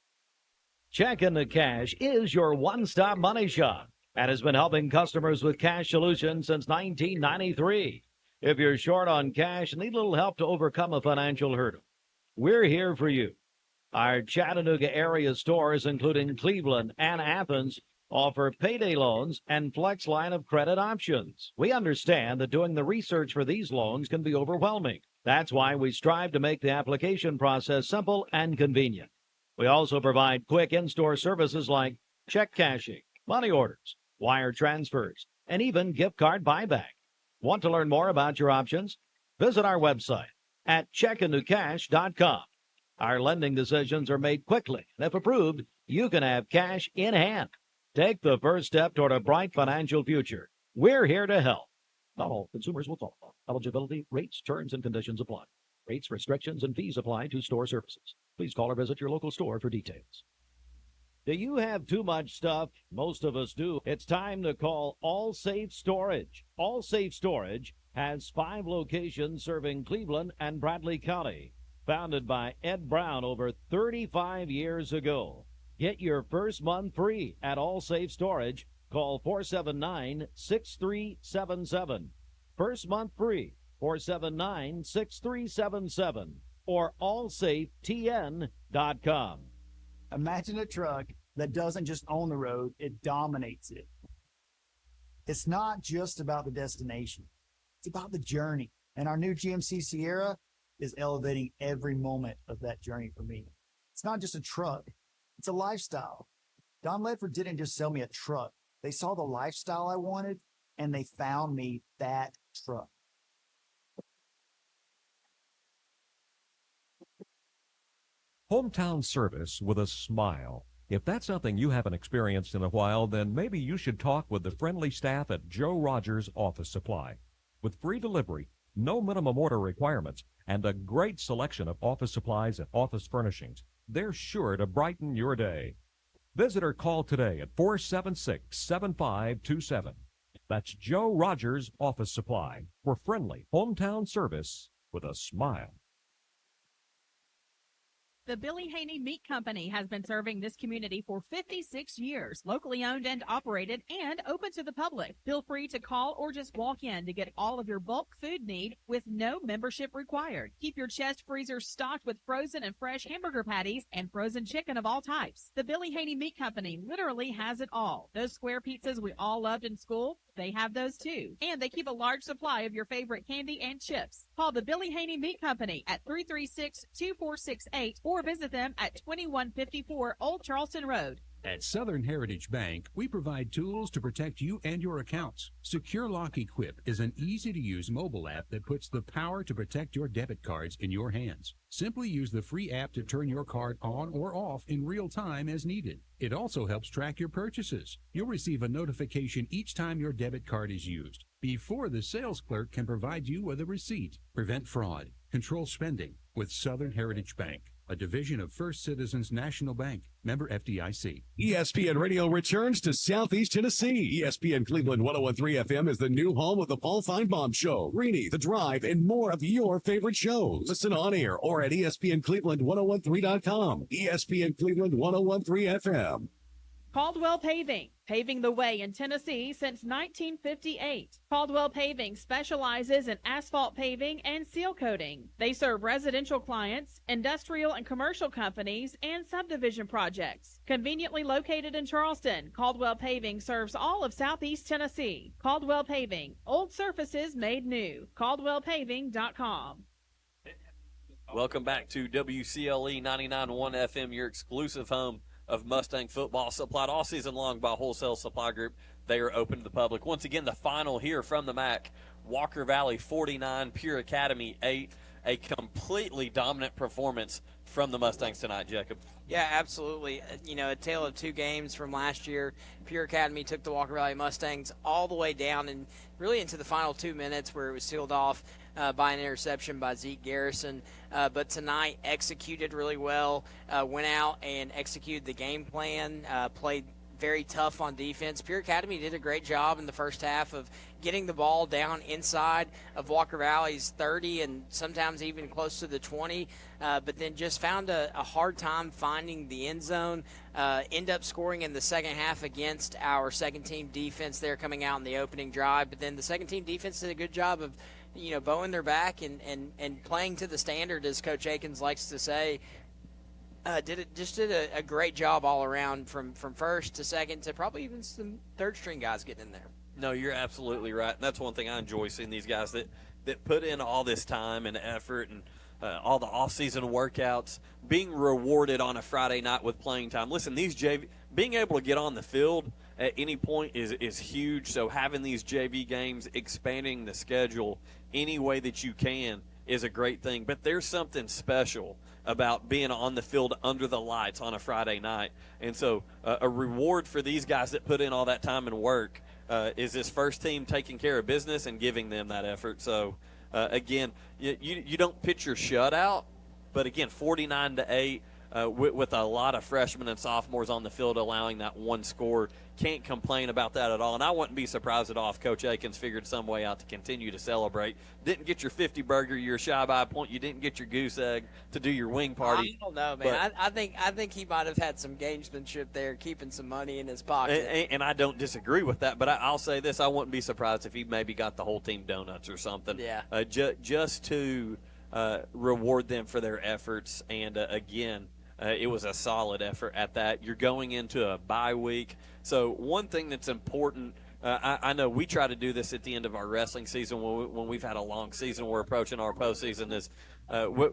Checkin' the Cash is your one-stop money shop and has been helping customers with cash solutions since 1993. If you're short on cash and need a little help to overcome a financial hurdle, we're here for you. Our Chattanooga area stores, including Cleveland and Athens, offer payday loans and flex line of credit options. We understand that doing the research for these loans can be overwhelming. That's why we strive to make the application process simple and convenient. We also provide quick in-store services like check cashing, money orders, wire transfers, and even gift card buyback. Want to learn more about your options? Visit our website at checkintocash.com. Our lending decisions are made quickly, and if approved, you can have cash in hand. Take the first step toward a bright financial future. We're here to help. Not all consumers will qualify. Eligibility, rates, terms, and conditions apply. Rates, restrictions, and fees apply to store services. Please call or visit your local store for details. Do you have too much stuff? Most of us do. It's time to call All Safe Storage. All Safe Storage has 5 locations serving Cleveland and Bradley County. Founded by Ed Brown over 35 years ago. Get your first month free at All Safe Storage. Call 479-6377. First month free, 479-6377. Or allsafetn.com. Imagine a truck that doesn't just own the road, it dominates it. It's not just about the destination. It's about the journey. And our new GMC Sierra is elevating every moment of that journey for me. It's not just a truck, it's a lifestyle. Don Ledford didn't just sell me a truck. They saw the lifestyle I wanted, and they found me that truck. Hometown service with a smile. If that's something you haven't experienced in a while, then maybe you should talk with the friendly staff at Joe Rogers Office Supply. With free delivery, no minimum order requirements, and a great selection of office supplies and office furnishings, they're sure to brighten your day. Visit or call today at 476-7527. That's Joe Rogers Office Supply for friendly hometown service with a smile. The Billy Haney Meat Company has been serving this community for 56 years, locally owned and operated, and open to the public. Feel free to call or just walk in to get all of your bulk food need with no membership required. Keep your chest freezer stocked with frozen and fresh hamburger patties and frozen chicken of all types. The Billy Haney Meat Company literally has it all. Those square pizzas we all loved in school, they have those too. And they keep a large supply of your favorite candy and chips. Call the Billy Haney Meat Company at 336-2468 or visit them at 2154 Old Charleston Road. At Southern Heritage Bank, we provide tools to protect you and your accounts. Secure Lock Equip is an easy-to-use mobile app that puts the power to protect your debit cards in your hands. Simply use the free app to turn your card on or off in real time as needed. It also helps track your purchases. You'll receive a notification each time your debit card is used, before the sales clerk can provide you with a receipt. Prevent fraud. Control spending with Southern Heritage Bank, a division of First Citizens National Bank, member FDIC. ESPN Radio returns to Southeast Tennessee. ESPN Cleveland 101.3 FM is the new home of the Paul Feinbaum Show, Greeny, The Drive, and more of your favorite shows. Listen on air or at ESPNCleveland1013.com. ESPN Cleveland 101.3 FM. Caldwell Paving, paving the way in Tennessee since 1958. Caldwell Paving specializes in asphalt paving and seal coating. They serve residential clients, industrial and commercial companies, and subdivision projects. Conveniently located in Charleston, Caldwell Paving serves all of Southeast Tennessee. Caldwell Paving, old surfaces made new. CaldwellPaving.com. Welcome back to WCLE 99.1 FM, your exclusive home of Mustang football, supplied all season long by Wholesale Supply Group. They are open to the public. Once again, the final here from the MAC, Walker Valley 49, Pure Academy 8. A completely dominant performance from the Mustangs tonight, Jacob. Yeah, absolutely. You know, a tale of two games from last year. Pure Academy took the Walker Valley Mustangs all the way down and really into the final 2 minutes where it was sealed off by an interception by Zeke Garrison. But tonight executed really well, went out and executed the game plan, played very tough on defense. Pure Academy did a great job in the first half of getting the ball down inside of Walker Valley's 30 and sometimes even close to the 20, but then just found a hard time finding the end zone. End up scoring in the second half against our second-team defense there coming out in the opening drive, but then the second-team defense did a good job of bowing their back and playing to the standard, as Coach Akins likes to say. Did a great job all around from first to second to probably even some third-string guys getting in there. No, you're absolutely right. And that's one thing I enjoy, seeing these guys that put in all this time and effort and all the off-season workouts, being rewarded on a Friday night with playing time. Listen, these being able to get on the field at any point is huge. So having these JV games, expanding the schedule any way that you can is a great thing. But there's something special about being on the field under the lights on a Friday night. And so a reward for these guys that put in all that time and work is this first team taking care of business and giving them that effort. So, again, you don't pitch your shutout, but, again, 49-8 with a lot of freshmen and sophomores on the field allowing that one score. Can't complain about that at all. And I wouldn't be surprised at all if Coach Akins figured some way out to continue to celebrate. Didn't get your 50 burger, you're shy by a point. You didn't get your goose egg to do your wing party. I don't know, man. I think he might have had some gamesmanship there, keeping some money in his pocket. And I don't disagree with that, but I'll say this. I wouldn't be surprised if he maybe got the whole team donuts or something. Yeah. Just to reward them for their efforts. And, again, it was a solid effort at that. You're going into a bye week. So one thing that's important I know we try to do this at the end of our wrestling season when we've had a long season. We're approaching our postseason. Is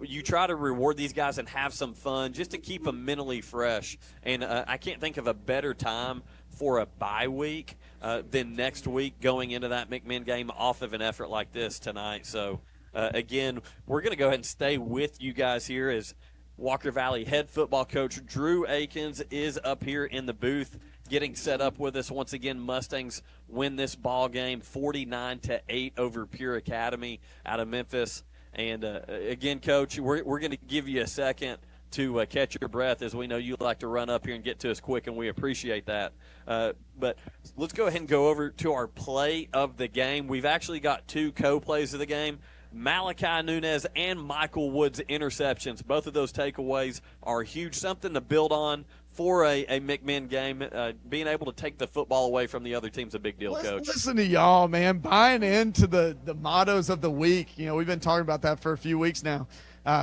you try to reward these guys and have some fun just to keep them mentally fresh. And I can't think of a better time for a bye week than next week going into that McMinn game off of an effort like this tonight. So, again, we're going to go ahead and stay with you guys here as Walker Valley head football coach Drew Akins is up here in the booth getting set up with us. Once again, Mustangs win this ball game 49-8 over Pure Academy out of Memphis. And, again, Coach, we're going to give you a second to catch your breath, as we know you like to run up here and get to us quick, and we appreciate that. But let's go ahead and go over to our play of the game. We've actually got two co-plays of the game. Malachi Nunez and Michael Wood's interceptions. Both of those takeaways are huge, something to build on for a McMinn game. Being able to take the football away from the other team's a big deal, Coach. Listen to y'all, man. Buying into the mottos of the week. You know, we've been talking about that for a few weeks now.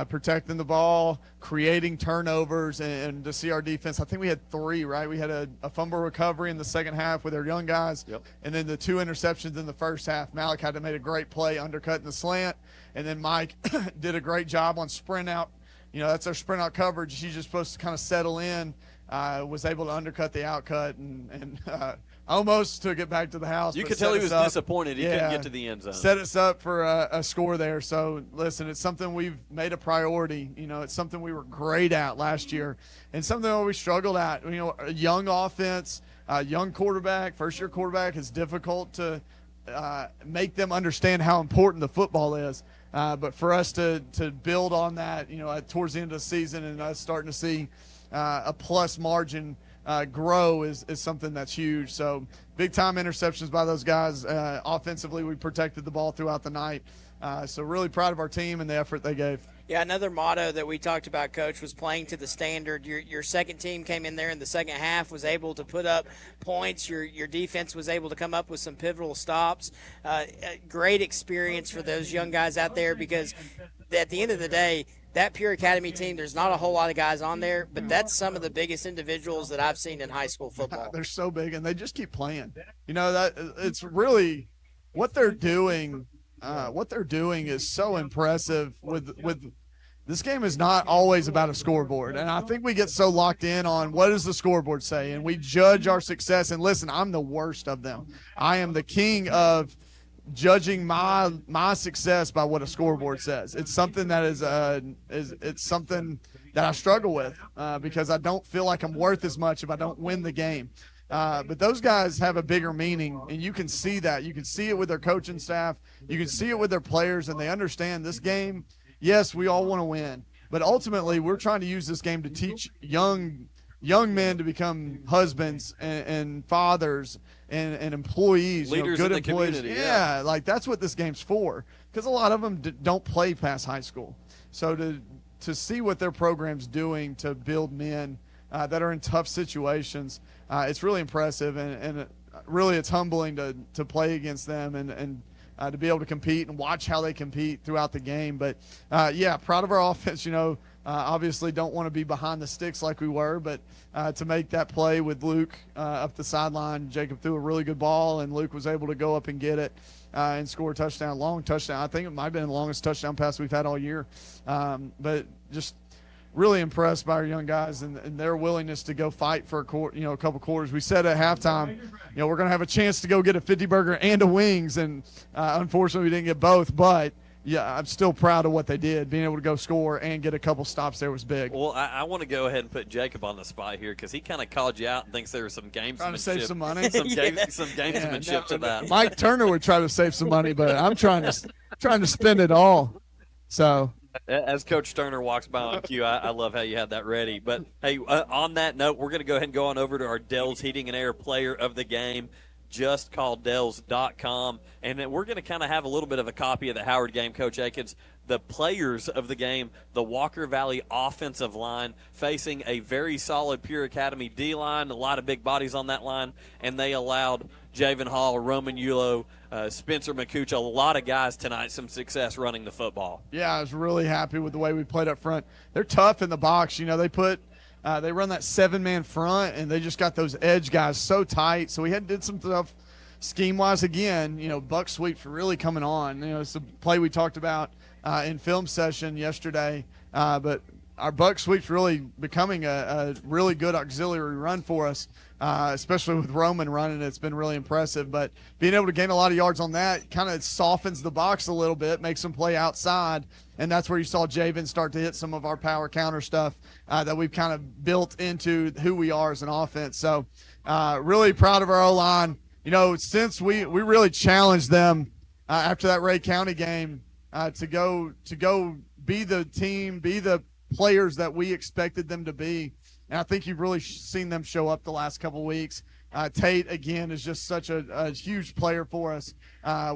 Protecting the ball, creating turnovers, and to see our defense. I think we had 3, right? We had a fumble recovery in the second half with our young guys, and then the 2 interceptions in the first half. Malachi made a great play undercutting the slant, and then Mike did a great job on sprint out. You know, that's our sprint out coverage. He's just supposed to kind of settle in. Was able to undercut the outcut and almost took it back to the house. You could tell he was disappointed he couldn't get to the end zone. Set us up for a score there. So, listen, it's something we've made a priority. You know, it's something we were great at last year and something that we struggled at. You know, a young offense, a young quarterback, first-year quarterback, is difficult to make them understand how important the football is. But for us to build on that, you know, towards the end of the season and us starting to see a plus margin grow is something that's huge. So big-time interceptions by those guys. Offensively, we protected the ball throughout the night. So really proud of our team and the effort they gave. Yeah, another motto that we talked about, Coach, was playing to the standard. Your second team came in there in the second half, was able to put up points. Your defense was able to come up with some pivotal stops. Great experience for those young guys out there because at the end of the day, that Pure Academy team, there's not a whole lot of guys on there, but that's some of the biggest individuals that I've seen in high school football. They're so big, and they just keep playing. You know, that it's really what they're doing. What they're doing is so impressive. With this game is not always about a scoreboard, and I think we get so locked in on what does the scoreboard say, and we judge our success. And listen, I'm the worst of them. I am the king of judging my success by what a scoreboard says. It's something that it's something that I struggle with because I don't feel like I'm worth as much if I don't win the game. But those guys have a bigger meaning, and you can see that. You can see it with their coaching staff. You can see it with their players, and they understand this game. Yes, we all want to win, but ultimately we're trying to use this game to teach young men to become husbands and fathers and employees, leaders good in the employees. community. Yeah, like that's what this game's for. Because a lot of them don't play past high school. So to see what their program's doing to build men that are in tough situations, it's really impressive and really it's humbling to play against them and to be able to compete and watch how they compete throughout the game. But yeah, proud of our offense. You know. Obviously don't want to be behind the sticks like we were, but to make that play with Luke up the sideline, Jacob threw a really good ball, and Luke was able to go up and get it and score a touchdown, long touchdown. I think it might have been the longest touchdown pass we've had all year. But just really impressed by our young guys and their willingness to go fight for a couple quarters. We said at halftime, we're going to have a chance to go get a 50 burger and a wings, and unfortunately we didn't get both, but yeah, I'm still proud of what they did. Being able to go score and get a couple stops there was big. Well, I want to go ahead and put Jacob on the spot here because he kind of called you out and thinks there was some gamesmanship. Trying to save some money. Some gamesmanship to that. Mike Turner would try to save some money, but I'm trying to spend it all. So as Coach Turner walks by on cue, I love how you had that ready. But, hey, on that note, we're going to go ahead and go on over to our Dell's Heating and Air player of the game. Just call Dells.com, and then we're going to kind of have a little bit of a copy of the Howard game, Coach Akins. The players of the game, the Walker Valley offensive line, facing a very solid Pure Academy D-line, a lot of big bodies on that line, and they allowed Javen Hall, Roman Yulo, Spencer McCooch, a lot of guys tonight, some success running the football. Yeah, I was really happy with the way we played up front. They're tough in the box. They run that 7-man front, and they just got those edge guys so tight. So we did some scheme-wise, again, buck sweeps really coming on. It's a play we talked about in film session yesterday, but our buck sweep's really becoming a really good auxiliary run for us, especially with Roman running. It's been really impressive. But being able to gain a lot of yards on that kind of softens the box a little bit, makes them play outside, and that's where you saw Javen start to hit some of our power counter stuff that we've kind of built into who we are as an offense. So really proud of our O-line. Since we really challenged them after that Ray County game to go be the team, be the players that we expected them to be. And I think you've really seen them show up the last couple of weeks. Tate, again, is just such a huge player for us.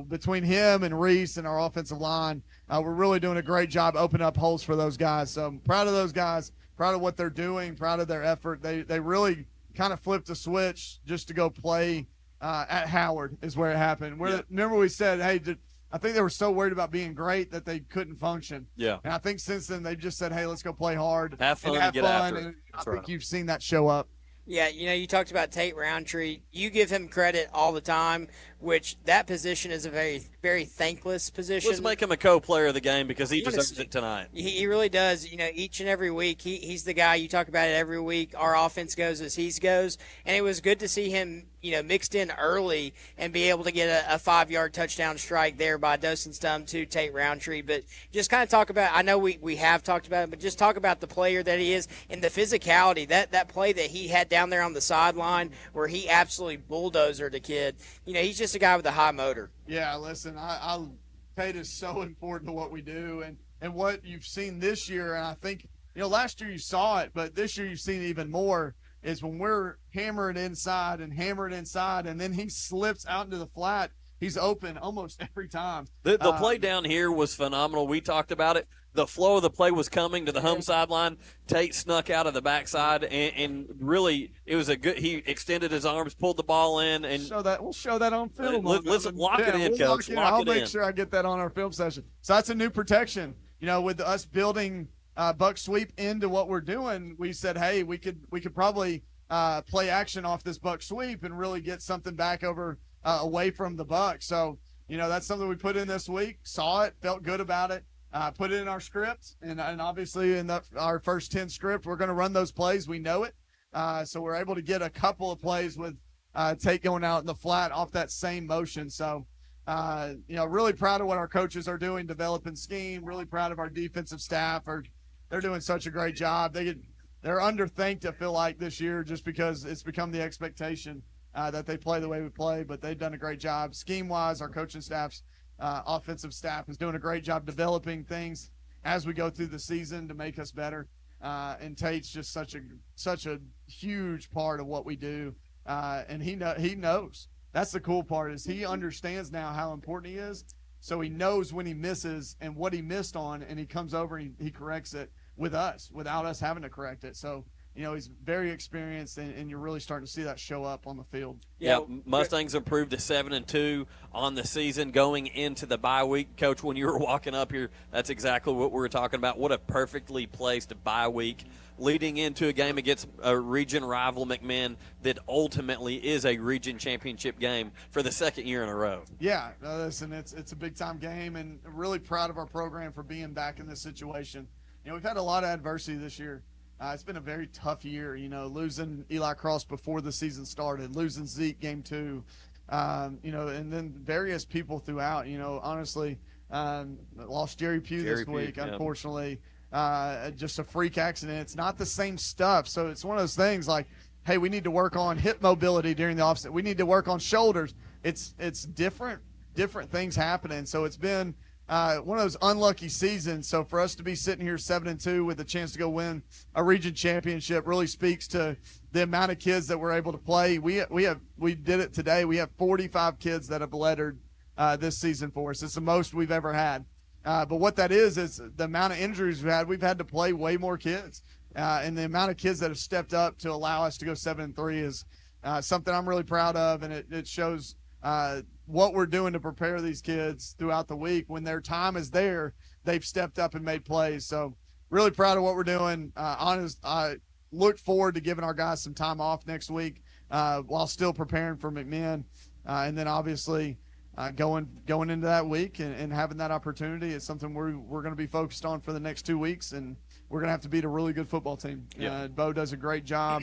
Between him and Reese and our offensive line, we're really doing a great job opening up holes for those guys. So I'm proud of those guys, proud of what they're doing, proud of their effort. They really kind of flipped a switch just to go play at Howard is where it happened. Remember we said, hey, I think they were so worried about being great that they couldn't function. Yeah. And I think since then they've just said, hey, let's go play hard. Have fun and get after it. And I That's think right. you've seen that show up. Yeah, you talked about Tate Roundtree. You give him credit all the time, which that position is a very, very thankless position. Let's make him a co-player of the game because he deserves it tonight. He really does. Each and every week, he's the guy. You talk about it every week. Our offense goes as he goes. And it was good to see him, mixed in early and be able to get a 5-yard touchdown strike there by Dawson Stum to Tate Roundtree. But just kind of talk about, I know we have talked about it, but just talk about the player that he is and the physicality. That play that he had down there on the sideline where he absolutely bulldozered a kid. He's just a guy with a high motor. Yeah, listen, Tate is so important to what we do and what you've seen this year. And I think, last year you saw it, but this year you've seen it even more, is when we're hammering inside, and then he slips out into the flat. He's open almost every time. The play down here was phenomenal. We talked about it. The flow of the play was coming to the home sideline. Tate snuck out of the backside, and really it was a good – he extended his arms, pulled the ball in. And we'll show that on film. Listen, lock it in, Coach. I'll make sure I get that on our film session. So that's a new protection. With us building buck sweep into what we're doing, we said, hey, we could probably play action off this buck sweep and really get something back over away from the buck. So, that's something we put in this week, saw it, felt good about it, put it in our script. And obviously in our first 10 script, we're going to run those plays. We know it. So we're able to get a couple of plays with Tate going out in the flat off that same motion. So, really proud of what our coaches are doing, developing scheme, really proud of our defensive staff. They're doing such a great job. They're underthanked, I feel like, this year just because it's become the expectation that they play the way we play, but they've done a great job. Scheme-wise, our coaching staff's offensive staff is doing a great job developing things as we go through the season to make us better. And Tate's just such a huge part of what we do, and he knows. That's the cool part, is he understands now how important he is, so he knows when he misses and what he missed on, and he comes over and he corrects it with us without us having to correct it. So, he's very experienced, and you're really starting to see that show up on the field. Yeah, Mustangs improved to 7-2 on the season going into the bye week. Coach, when you were walking up here, that's exactly what we were talking about. What a perfectly placed bye week leading into a game against a region rival, McMinn, that ultimately is a region championship game for the second year in a row. Yeah, listen, it's a big-time game, and really proud of our program for being back in this situation. We've had a lot of adversity this year. It's been a very tough year, losing Eli Cross before the season started, losing Zeke game 2, and then various people throughout, honestly, lost Jerry Pugh this week, unfortunately. Just a freak accident. It's not the same stuff. So it's one of those things like, hey, we need to work on hip mobility during the offseason. We need to work on shoulders. It's different things happening. So it's been one of those unlucky seasons. So for us to be sitting here 7-2 with a chance to go win a region championship really speaks to the amount of kids that we're able to play. We did it today. We have 45 kids that have lettered this season for us. It's the most we've ever had. But what that is the amount of injuries we've had. We've had to play way more kids. And the amount of kids that have stepped up to allow us to go 7-3 is something I'm really proud of. And it shows what we're doing to prepare these kids throughout the week. When their time is there, they've stepped up and made plays. So really proud of what we're doing. I look forward to giving our guys some time off next week while still preparing for McMinn. And then obviously going into that week and having that opportunity is something we're going to be focused on for the next 2 weeks, and we're going to have to beat a really good football team. Bo does a great job.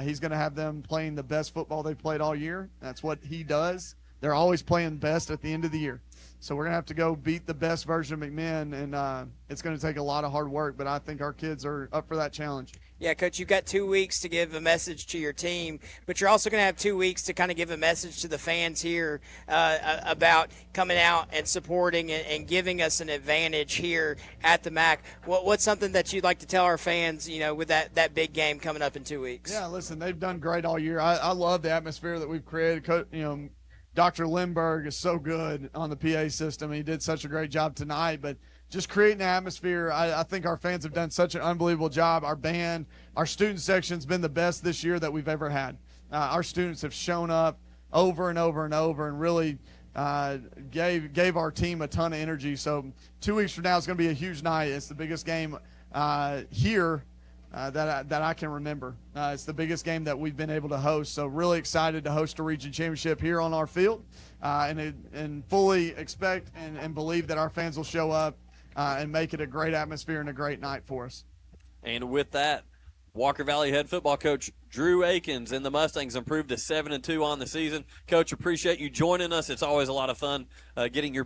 He's going to have them playing the best football they've played all year. That's what he does. They're always playing best at the end of the year. So we're going to have to go beat the best version of McMinn, and it's going to take a lot of hard work, but I think our kids are up for that challenge. Yeah, Coach, you've got 2 weeks to give a message to your team, but you're also going to have 2 weeks to kind of give a message to the fans here about coming out and supporting and giving us an advantage here at the MAC. What's something that you'd like to tell our fans, with that big game coming up in 2 weeks? Yeah, listen, they've done great all year. I love the atmosphere that we've created. Dr. Lindbergh is so good on the PA system. He did such a great job tonight, but just creating an atmosphere, I think our fans have done such an unbelievable job. Our band, our student section's been the best this year that we've ever had. Our students have shown up over and over and over and really gave our team a ton of energy. So 2 weeks from now is going to be a huge night. It's the biggest game here that I can remember. It's the biggest game that we've been able to host. So really excited to host a region championship here on our field, and fully expect and believe that our fans will show up and make it a great atmosphere and a great night for us. And with that, Walker Valley head football coach Drew Akins and the Mustangs improved to 7-2 on the season. Coach, appreciate you joining us. It's always a lot of fun getting your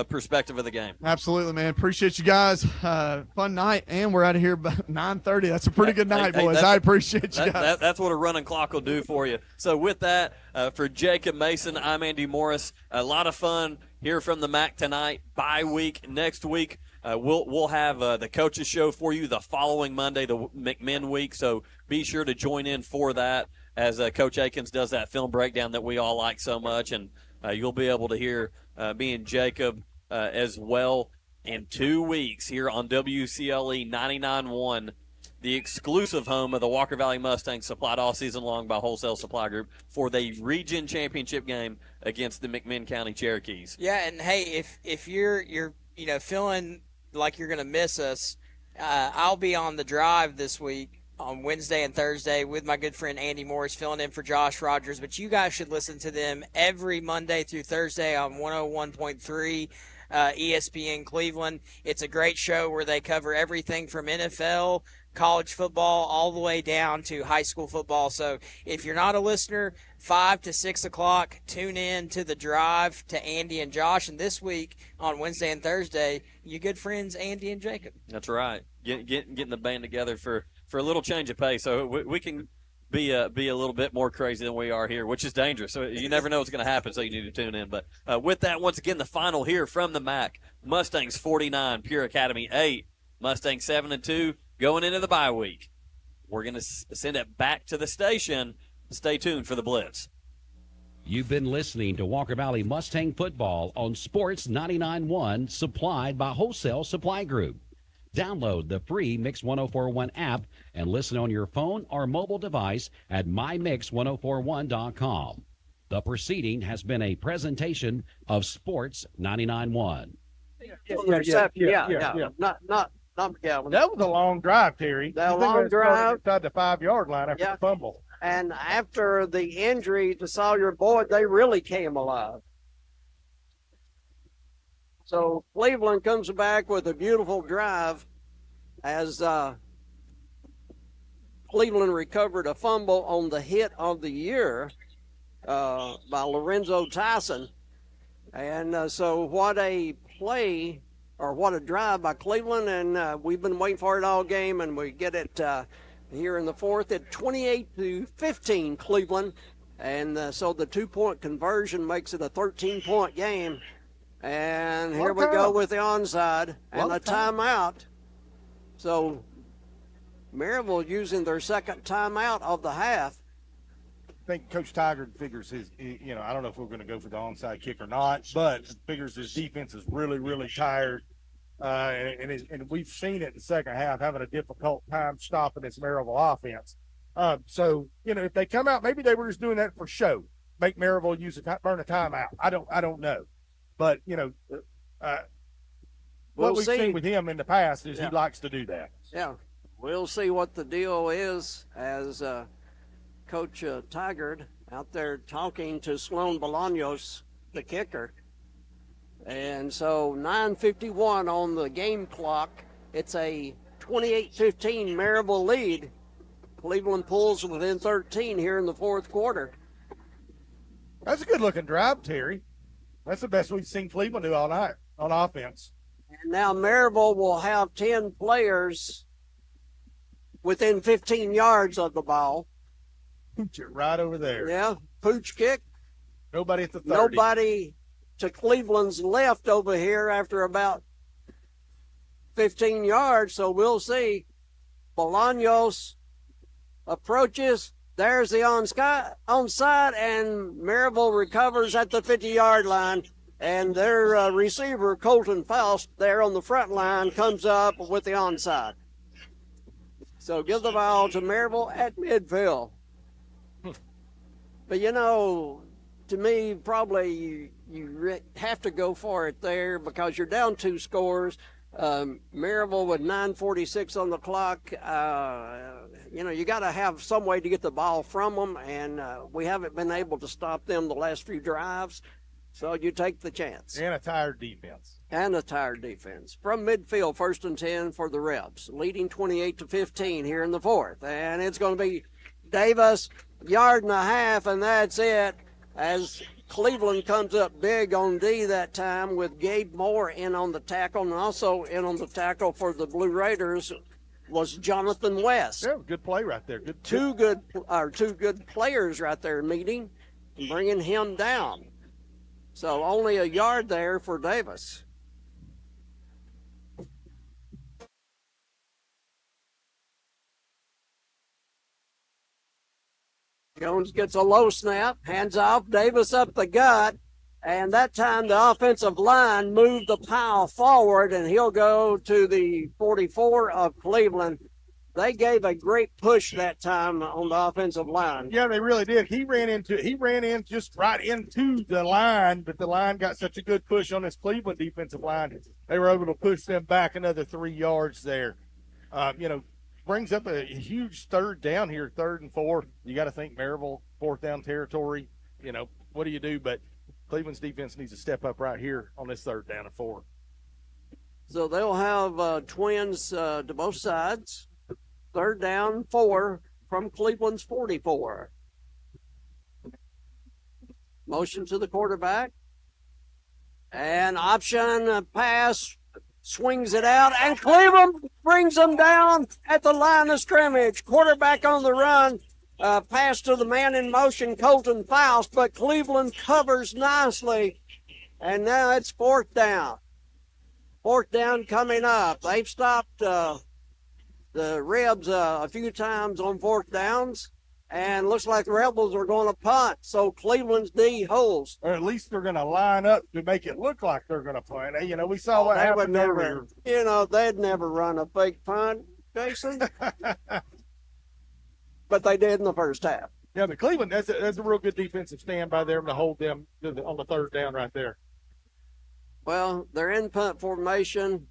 perspective of the game. Absolutely, man. Appreciate you guys. Fun night, and we're out of here by 9:30. That's a pretty good night, boys. I appreciate you guys. That's what a running clock will do for you. So with that, for Jacob Mason, I'm Andy Morris. A lot of fun here from the MAC tonight. Bye week next week. We'll have the coaches show for you the following Monday, the McMinn week. So be sure to join in for that as Coach Akins does that film breakdown that we all like so much, and you'll be able to hear me and Jacob as well in 2 weeks here on WCLE 99.1, the exclusive home of the Walker Valley Mustangs, supplied all season long by Wholesale Supply Group for the region championship game against the McMinn County Cherokees. Yeah, and hey, if you're feeling like you're going to miss us, I'll be on the drive this week on Wednesday and Thursday with my good friend Andy Morris filling in for Josh Rogers. But you guys should listen to them every Monday through Thursday on 101.3 ESPN Cleveland. It's a great show where they cover everything from NFL, college football, all the way down to high school football. So if you're not a listener, 5 to 6 o'clock, tune in to the drive to Andy and Josh. And this week on Wednesday and Thursday, your good friends Andy and Jacob. That's right. Getting the band together for a little change of pace, so we can be a little bit more crazy than we are here, which is dangerous. So you never know what's going to happen, so you need to tune in. But with that, once again, the final here from the MAC: Mustangs 49, Pure Academy 8. Mustangs 7-2 going into the bye week. We're going to send it back to the station. Stay tuned for the Blitz. You've been listening to Walker Valley Mustang football on Sports 99.1, supplied by Wholesale Supply Group. Download the free Mix 1041 app and listen on your phone or mobile device at mymix1041.com. The proceeding has been a presentation of Sports 99.1. Yeah. Not McAllen. That was a long drive, Terry. That long drive inside the 5-yard line after the fumble. And after the injury to Sawyer Boyd, they really came alive. So Cleveland comes back with a beautiful drive as Cleveland recovered a fumble on the hit of the year by Lorenzo Tyson. And so what a play, or what a drive by Cleveland. And we've been waiting for it all game, and we get it here in the fourth at 28-15 Cleveland. And so the 2-point conversion makes it a 13-point game. And here we go with the onside and a timeout. So Maryville using their second timeout of the half. I think Coach Tigard figures I don't know if we're going to go for the onside kick or not, but figures his defense is really, really tired. And we've seen it in the second half, having a difficult time stopping this Maryville offense. So, if they come out, maybe they were just doing that for show, make Maryville burn a timeout. I don't know. But, what we've seen with him in the past is he likes to do that. Yeah. We'll see what the deal is as Coach Tigard out there talking to Sloan Bolaños, the kicker. And so 9:51 on the game clock. It's a 28-15 Maryville lead. Cleveland pulls within 13 here in the fourth quarter. That's a good-looking drive, Terry. That's the best we've seen Cleveland do all night on offense. And now Maryville will have 10 players within 15 yards of the ball. Pooch it right over there. Yeah, pooch kick. Nobody at the 30. Nobody to Cleveland's left over here after about 15 yards, so we'll see. Bolaños approaches. There's the onside, and Maryville recovers at the 50-yard line. And their receiver, Colton Faust, there on the front line, comes up with the onside. So give the ball to Maryville at midfield. But, you know, to me, probably you have to go for it there because you're down 2 scores. Maryville with 9:46 on the clock. You know, you got to have some way to get the ball from them, and we haven't been able to stop them the last few drives. So you take the chance. And a tired defense. And a tired defense. From midfield, 1st and 10 for the Rebs, leading 28-15 here in the fourth. And it's going to be Davis, 1.5 yards, and that's it. As Cleveland comes up big on D that time with Gabe Moore in on the tackle, and also in on the tackle for the Blue Raiders was Jonathan West. Yeah, good play right there. Two good players right there meeting and bringing him down. So only 1 yard there for Davis. Jones gets a low snap, hands off, Davis up the gut, and that time the offensive line moved the pile forward, and he'll go to the 44 of Cleveland. They gave a great push that time on the offensive line. Yeah, they really did. He ran in just right into the line, but the line got such a good push on this Cleveland defensive line. They were able to push them back another 3 yards there. You know, brings up a huge 3rd down here, 3rd and 4. You got to think Maryville, 4th down territory. You know, what do you do? But Cleveland's defense needs to step up right here on this 3rd down and 4. So they'll have twins to both sides. 3rd down, 4 from Cleveland's 44. Motion to the quarterback. And option pass, swings it out, and Cleveland brings them down at the line of scrimmage. Quarterback on the run, pass to the man in motion, Colton Faust, but Cleveland covers nicely. And now it's 4th down. 4th down coming up. They've stopped the Rebs a few times on 4th downs, and looks like the Rebels are going to punt. So Cleveland's D holds. Or at least they're going to line up to make it look like they're going to punt. You know, we saw what happened earlier. You know, they'd never run a fake punt, Jason. But they did in the first half. Yeah, but Cleveland, that's a real good defensive stand by them to hold them on the 3rd down right there. Well, they're in punt formation.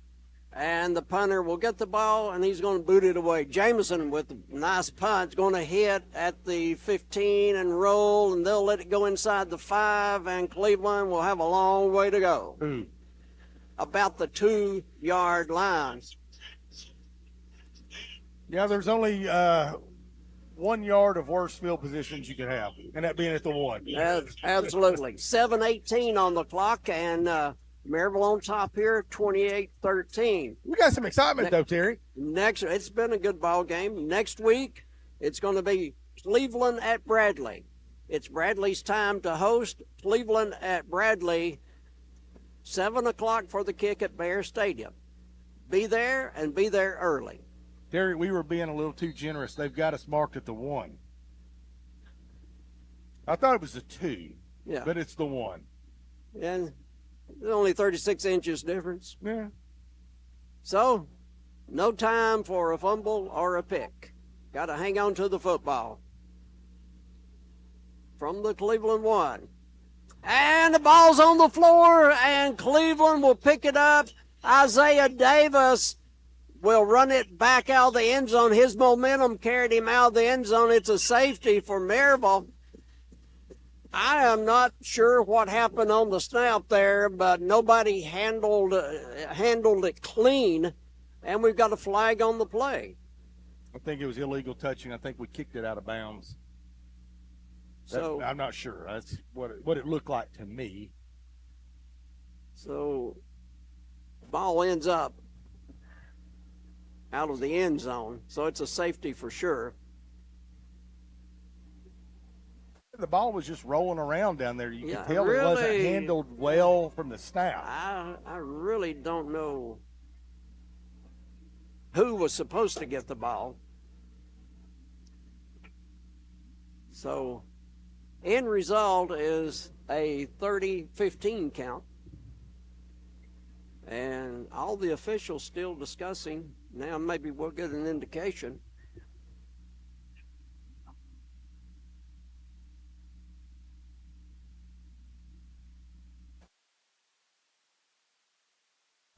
And the punter will get the ball, and he's going to boot it away. Jameson with a nice punt is going to hit at the 15 and roll, and they'll let it go inside the 5, and Cleveland will have a long way to go. About the 2-yard line. Yeah, there's only 1 yard of worse field positions you could have, and that being at the 1. Absolutely. 7:18 on the clock, and Maryville on top here, 28-13. We got some excitement, though, Terry. It's been a good ball game. Next week, it's going to be Cleveland at Bradley. It's Bradley's time to host. Cleveland at Bradley, 7 o'clock for the kick at Bear Stadium. Be there, and be there early. Terry, we were being a little too generous. They've got us marked at the 1. I thought it was a 2, but it's the 1. And there's only 36 inches difference. Yeah. So, no time for a fumble or a pick. Got to hang on to the football. From the Cleveland 1. And the ball's on the floor, and Cleveland will pick it up. Isaiah Davis will run it back out of the end zone. His momentum carried him out of the end zone. It's a safety for Maryville. I am not sure what happened on the snap there, but nobody handled it clean, and we've got a flag on the play. I think it was illegal touching. I think we kicked it out of bounds. So I'm not sure. That's what it looked like to me. So ball ends up out of the end zone, so it's a safety for sure. The ball was just rolling around down there. You Yeah, could tell it wasn't handled well from the snap. I really don't know who was supposed to get the ball. So end result is a 30-15 count. And all the officials still discussing. Now maybe we'll get an indication.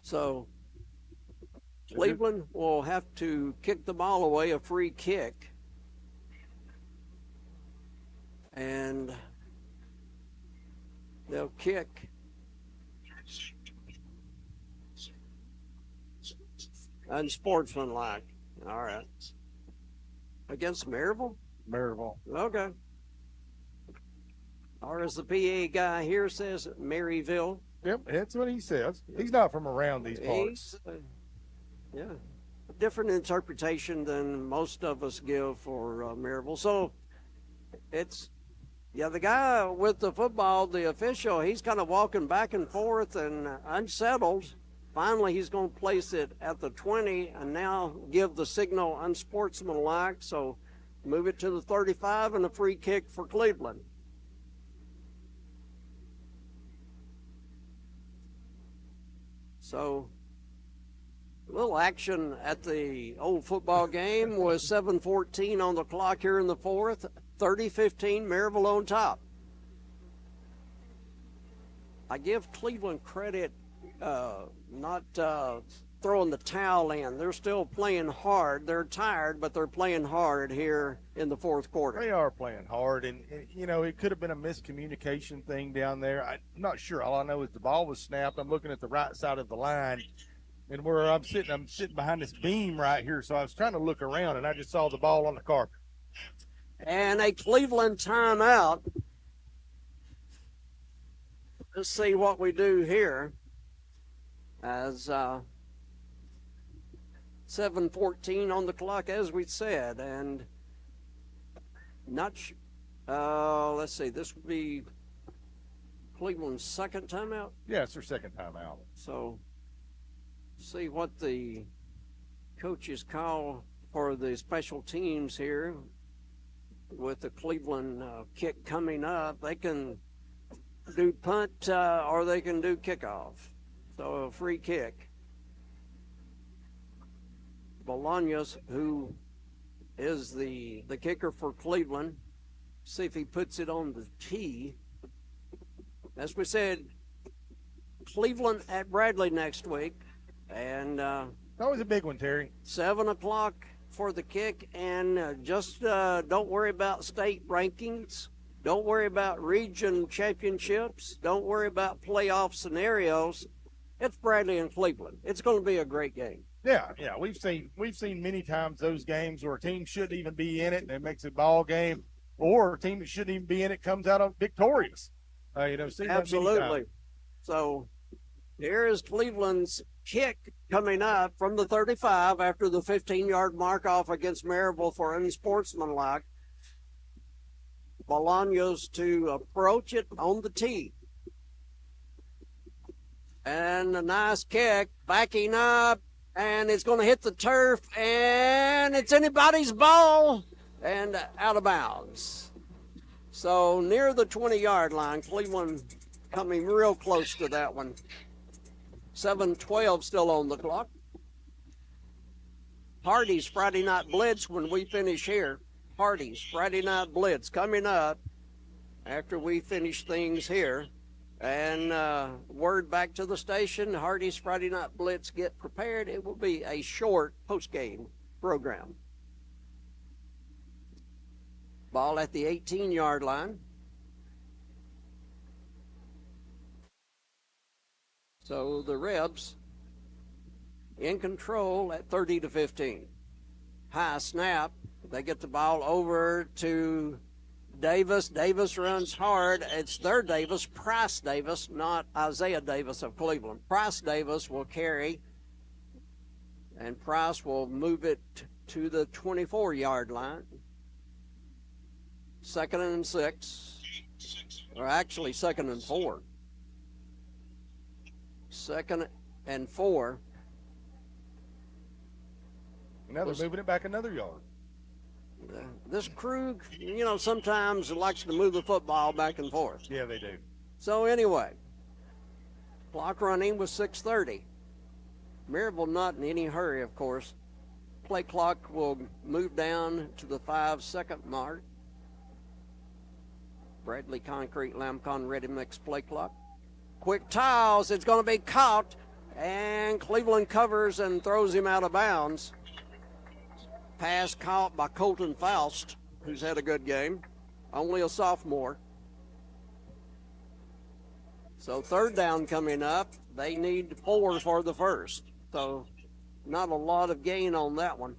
So Cleveland will have to kick the ball away, a free kick. And they'll kick. Unsportsmanlike. All right. Against Maryville? Maryville. Okay. Or as the PA guy here says, Maryville. Yep, that's what he says. He's not from around these parts. Yeah. Different interpretation than most of us give for Maryville. So it's, yeah, the guy with the football, the official, he's kind of walking back and forth and unsettled. Finally, he's going to place it at the 20 and now give the signal unsportsmanlike. So move it to the 35 and a free kick for Cleveland. So a little action at the old football game was 7:14 on the clock here in the fourth. 30-15, Maryville on top. I give Cleveland credit not throwing the towel in. They're still playing hard. They're tired, but they're playing hard here in the fourth quarter. They are playing hard, and you know, it could have been a miscommunication thing down there. I'm not sure. All I know is the ball was snapped. I'm looking at the right side of the line, and where I'm sitting behind this beam right here, so I was trying to look around, and I just saw the ball on the carpet. And a Cleveland timeout. Let's see what we do here. As 7:14 on the clock, as we said, and let's see, this would be Cleveland's second timeout. Yeah, it's their second timeout. So, see what the coaches call for the special teams here. With the Cleveland kick coming up, they can do punt or they can do kickoff. So a free kick. Bolaños, who is the kicker for Cleveland, see if he puts it on the tee. As we said, Cleveland at Bradley next week. And that was a big one, Terry. 7 o'clock for the kick. And just don't worry about state rankings. Don't worry about region championships. Don't worry about playoff scenarios. It's Bradley and Cleveland. It's going to be a great game. Yeah. We've seen many times those games where a team shouldn't even be in it and it makes a ball game, or a team that shouldn't even be in it comes out victorious. Absolutely. So here is Cleveland's kick coming up from the 35 after the 15-yard mark off against Maryville for unsportsmanlike. Bolaños to approach it on the tee. And a nice kick, backing up, and it's going to hit the turf, and it's anybody's ball, and out of bounds. So near the 20-yard line, Cleveland coming real close to that one. 7:12 still on the clock. Hardy's Friday Night Blitz when we finish here. Hardy's Friday Night Blitz coming up after we finish things here. And word back to the station, Hardy's Friday Night Blitz, get prepared. It will be a short post-game program. Ball at the 18-yard line. So the Rebs in control at 30-15. High snap. They get the ball over to Davis. Davis runs hard. It's their Davis, Price Davis, not Isaiah Davis of Cleveland. Price Davis will carry, and Price will move it to the 24-yard line. 2nd and 6, or actually 2nd and 4. 2nd and 4. Now they're moving it back another yard. This Krug, you know, sometimes likes to move the football back and forth. Yeah, they do. So anyway, clock running with 6:30. Maryville not in any hurry, of course. Play clock will move down to the 5-second mark. Bradley Concrete Lamcon Ready Mix play clock. Quick tiles, it's going to be caught, and Cleveland covers and throws him out of bounds. Pass caught by Colton Faust, who's had a good game, only a sophomore. So 3rd down coming up. They need 4 for the first. So not a lot of gain on that one.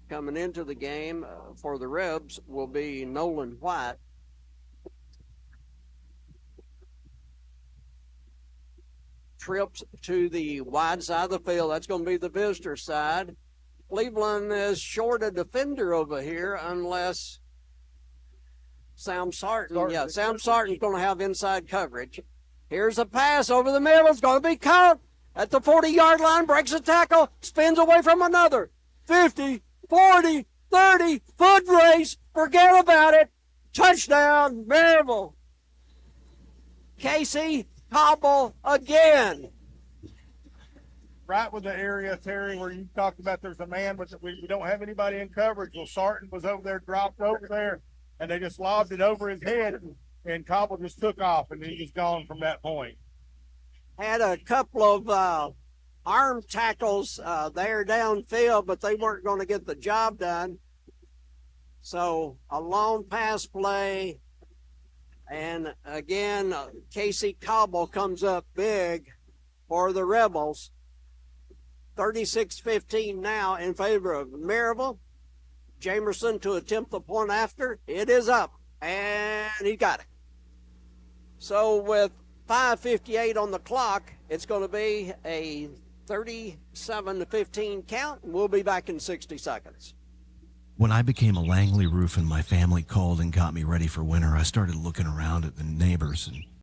Coming into the game for the Rebs will be Nolan White. Trips to the wide side of the field. That's going to be the visitor side. Cleveland is short a defender over here unless Sam Sarton. Yeah, Sam Sarton's going to have inside coverage. Here's a pass over the middle. It's going to be caught at the 40-yard line. Breaks a tackle. Spins away from another. 50, 40, 30. Foot race. Forget about it. Touchdown, Maryville. Casey Cobble again. Right with the area, Terry, where you talked about there's a man, but we don't have anybody in coverage. Well, Sarton was over there, dropped over there, and they just lobbed it over his head, and Cobble just took off, and he was gone from that point. Had a couple of arm tackles there downfield, but they weren't going to get the job done. So a long pass play. And again, Casey Cobble comes up big for the Rebels. 36-15 now in favor of Maryville. Jamerson to attempt the point after. It is up, and he got it. So with 5:58 on the clock, it's going to be a 37-15 count, and we'll be back in 60 seconds. When I became a Langley roof and my family called and got me ready for winter, I started looking around at the neighbors and